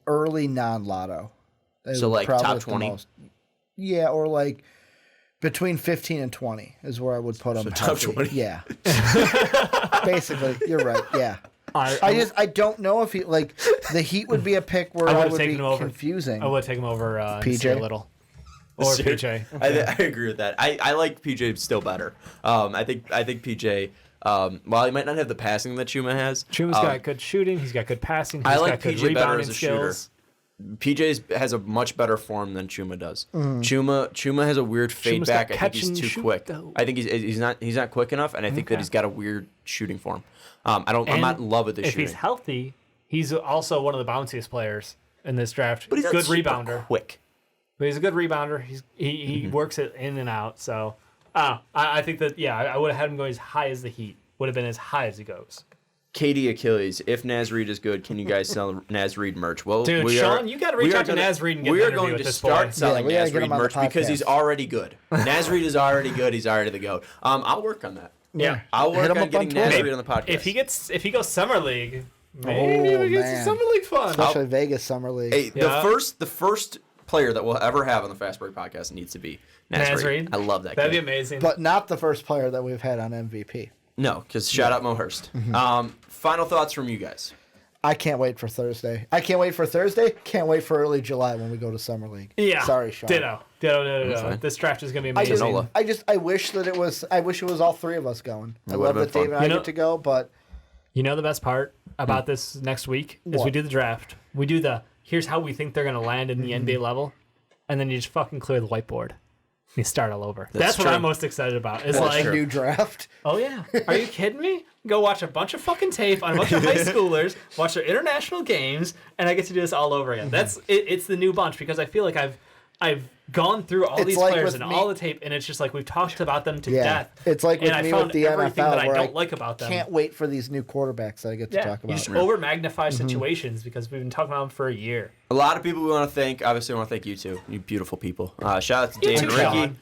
Early non-lotto. So like top 20? Yeah, or like between 15 and 20 is where I would put him. So top 20? Yeah. Basically, you're right. Yeah. I don't know if he, like, the Heat would be a pick where I would be confusing. I would take him over PJ Little. Or PJ. I agree with that. I like PJ still better. I think PJ, while he might not have the passing that Chuma has. Chuma's got good shooting. He's got good passing. He's I like got good PJ better as rebounding a skills. shooter. PJ has a much better form than Chuma does. Chuma has a weird fade Chuma's back. got I think he's too quick. though. I think he's not quick enough, and I think that he's got a weird shooting form. I'm not in love with his if shooting. If he's healthy, he's also one of the bounciest players in this draft. But he's good super rebounder. Quick. But he's a good rebounder. He works it in and out. So I think that, yeah, I would have had him go as high as the Heat. Would have been as high as he goes. KD Achilles. If Naz Reid is good, can you guys sell Naz Reid merch? Well, dude, Sean, you got to reach out to Naz Reid and get an interview with this boy. We are going to start selling Naz Reid merch because podcast. he's already good. Naz Reid is already good. He's already the GOAT. I'll work on that. Yeah. I'll work on getting Naz Maybe Reid on the podcast. If he goes Summer League, maybe we get some Summer League fun. Especially Vegas Summer League. Hey, the first player that we'll ever have on the Fast Break podcast needs to be Naz Reid. I love that. That'd be kid. Amazing. But not the first player that we've had on MVP. No, because shout out Mo Hurst. Final thoughts from you guys. I can't wait for Thursday. Can't wait for early July when we go to Summer League. Yeah. Sorry, Sean. Ditto. This draft is gonna be amazing. I wish it was all three of us going. I love that Dave and I get to go, but You know the best part about this next week is we do the draft. We do here's how we think they're going to land in the NBA level, and then you just fucking clear the whiteboard. You start all over. That's what I'm most excited about. It's Watch a new draft. Oh yeah, are you kidding me? Go watch a bunch of fucking tape on a bunch of high schoolers, watch their international games, and I get to do this all over again. That's it. It's the new bunch because I feel like I've gone through all these players and all the tape, and it's just like we've talked about them to death. It's like with me with the NFL, that I don't like about them. Can't wait for these new quarterbacks that I get to talk about. You just over-magnify situations because we've been talking about them for a year. A lot of people we want to thank. Obviously, I want to thank you two, you beautiful people. Shout out to Dave and Ricky.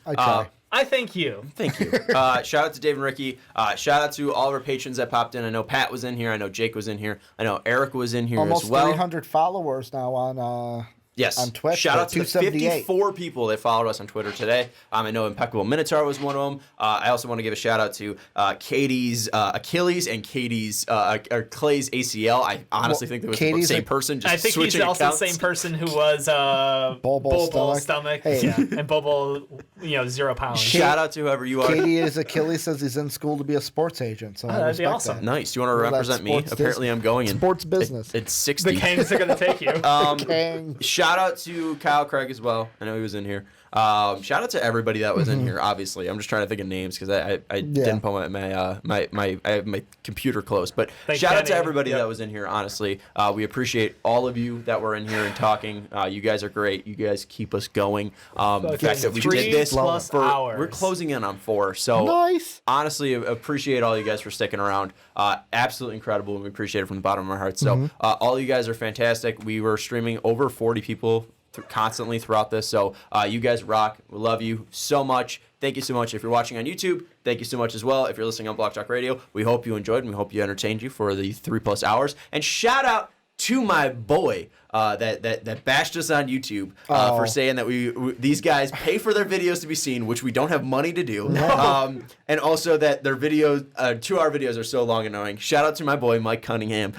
I thank you. Thank you. Shout out to Dave and Ricky. Shout out to all of our patrons that popped in. I know Pat was in here. I know Jake was in here. I know Eric was in here Almost as well. 300 followers now on on Twitch. Shout out to the 54 people that followed us on Twitter today. I know Impeccable Minotaur was one of them. I also want to give a shout out to Katie's Achilles and Katie's or Clay's ACL. I honestly think they was the same person. Just I think switching he's also accounts. the same person who was Bobo stomach. Hey. Yeah. And Bobo, 0 pounds. Shout out to whoever you are. Katie's Achilles says he's in school to be a sports agent. So that'd be awesome. That. Nice. You want to represent me? Apparently, I'm going in sports business. It's 60. The Kangs are going to take you. Shout out to Kyle Craig as well. I know he was in here. Shout out to everybody that was in here. Obviously, I'm just trying to think of names because I didn't pull I have my computer closed. But shout out to everybody that was in here. Honestly, we appreciate all of you that were in here and talking. You guys are great. You guys keep us going. The fact that we did this hours. We're closing in on 4. So nice. Honestly, appreciate all you guys for sticking around. Absolutely incredible, and we appreciate it from the bottom of our hearts. So all you guys are fantastic. We were streaming over 40 people constantly throughout this, so you guys rock. We love you so much. Thank you so much. If you're watching on YouTube, thank you so much as well. If you're listening on Block Talk Radio, we hope you enjoyed and we hope you entertained you for the 3+ hours. And shout out to my boy that bashed us on YouTube for saying that these guys pay for their videos to be seen, which we don't have money to do. No. And also that their videos, 2-hour videos, are so long and annoying. Shout out to my boy Mike Cunningham.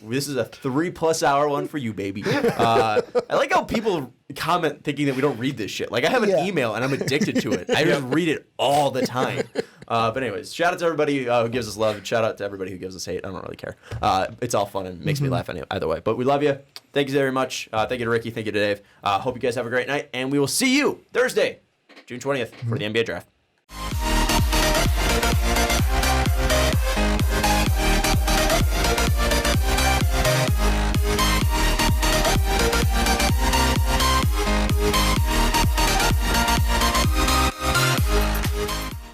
This is a 3+ hour one for you, baby. I like how people comment thinking that we don't read this shit. Like I have an email and I'm addicted to it. I just read it all the time. But anyways, shout out to everybody who gives us love, and shout out to everybody who gives us hate. I don't really care. It's all fun and makes me laugh either way. But we love you. Thank you very much. Thank you to Ricky. Thank you to Dave. Hope you guys have a great night, and we will see you Thursday, June 20th, for the NBA draft.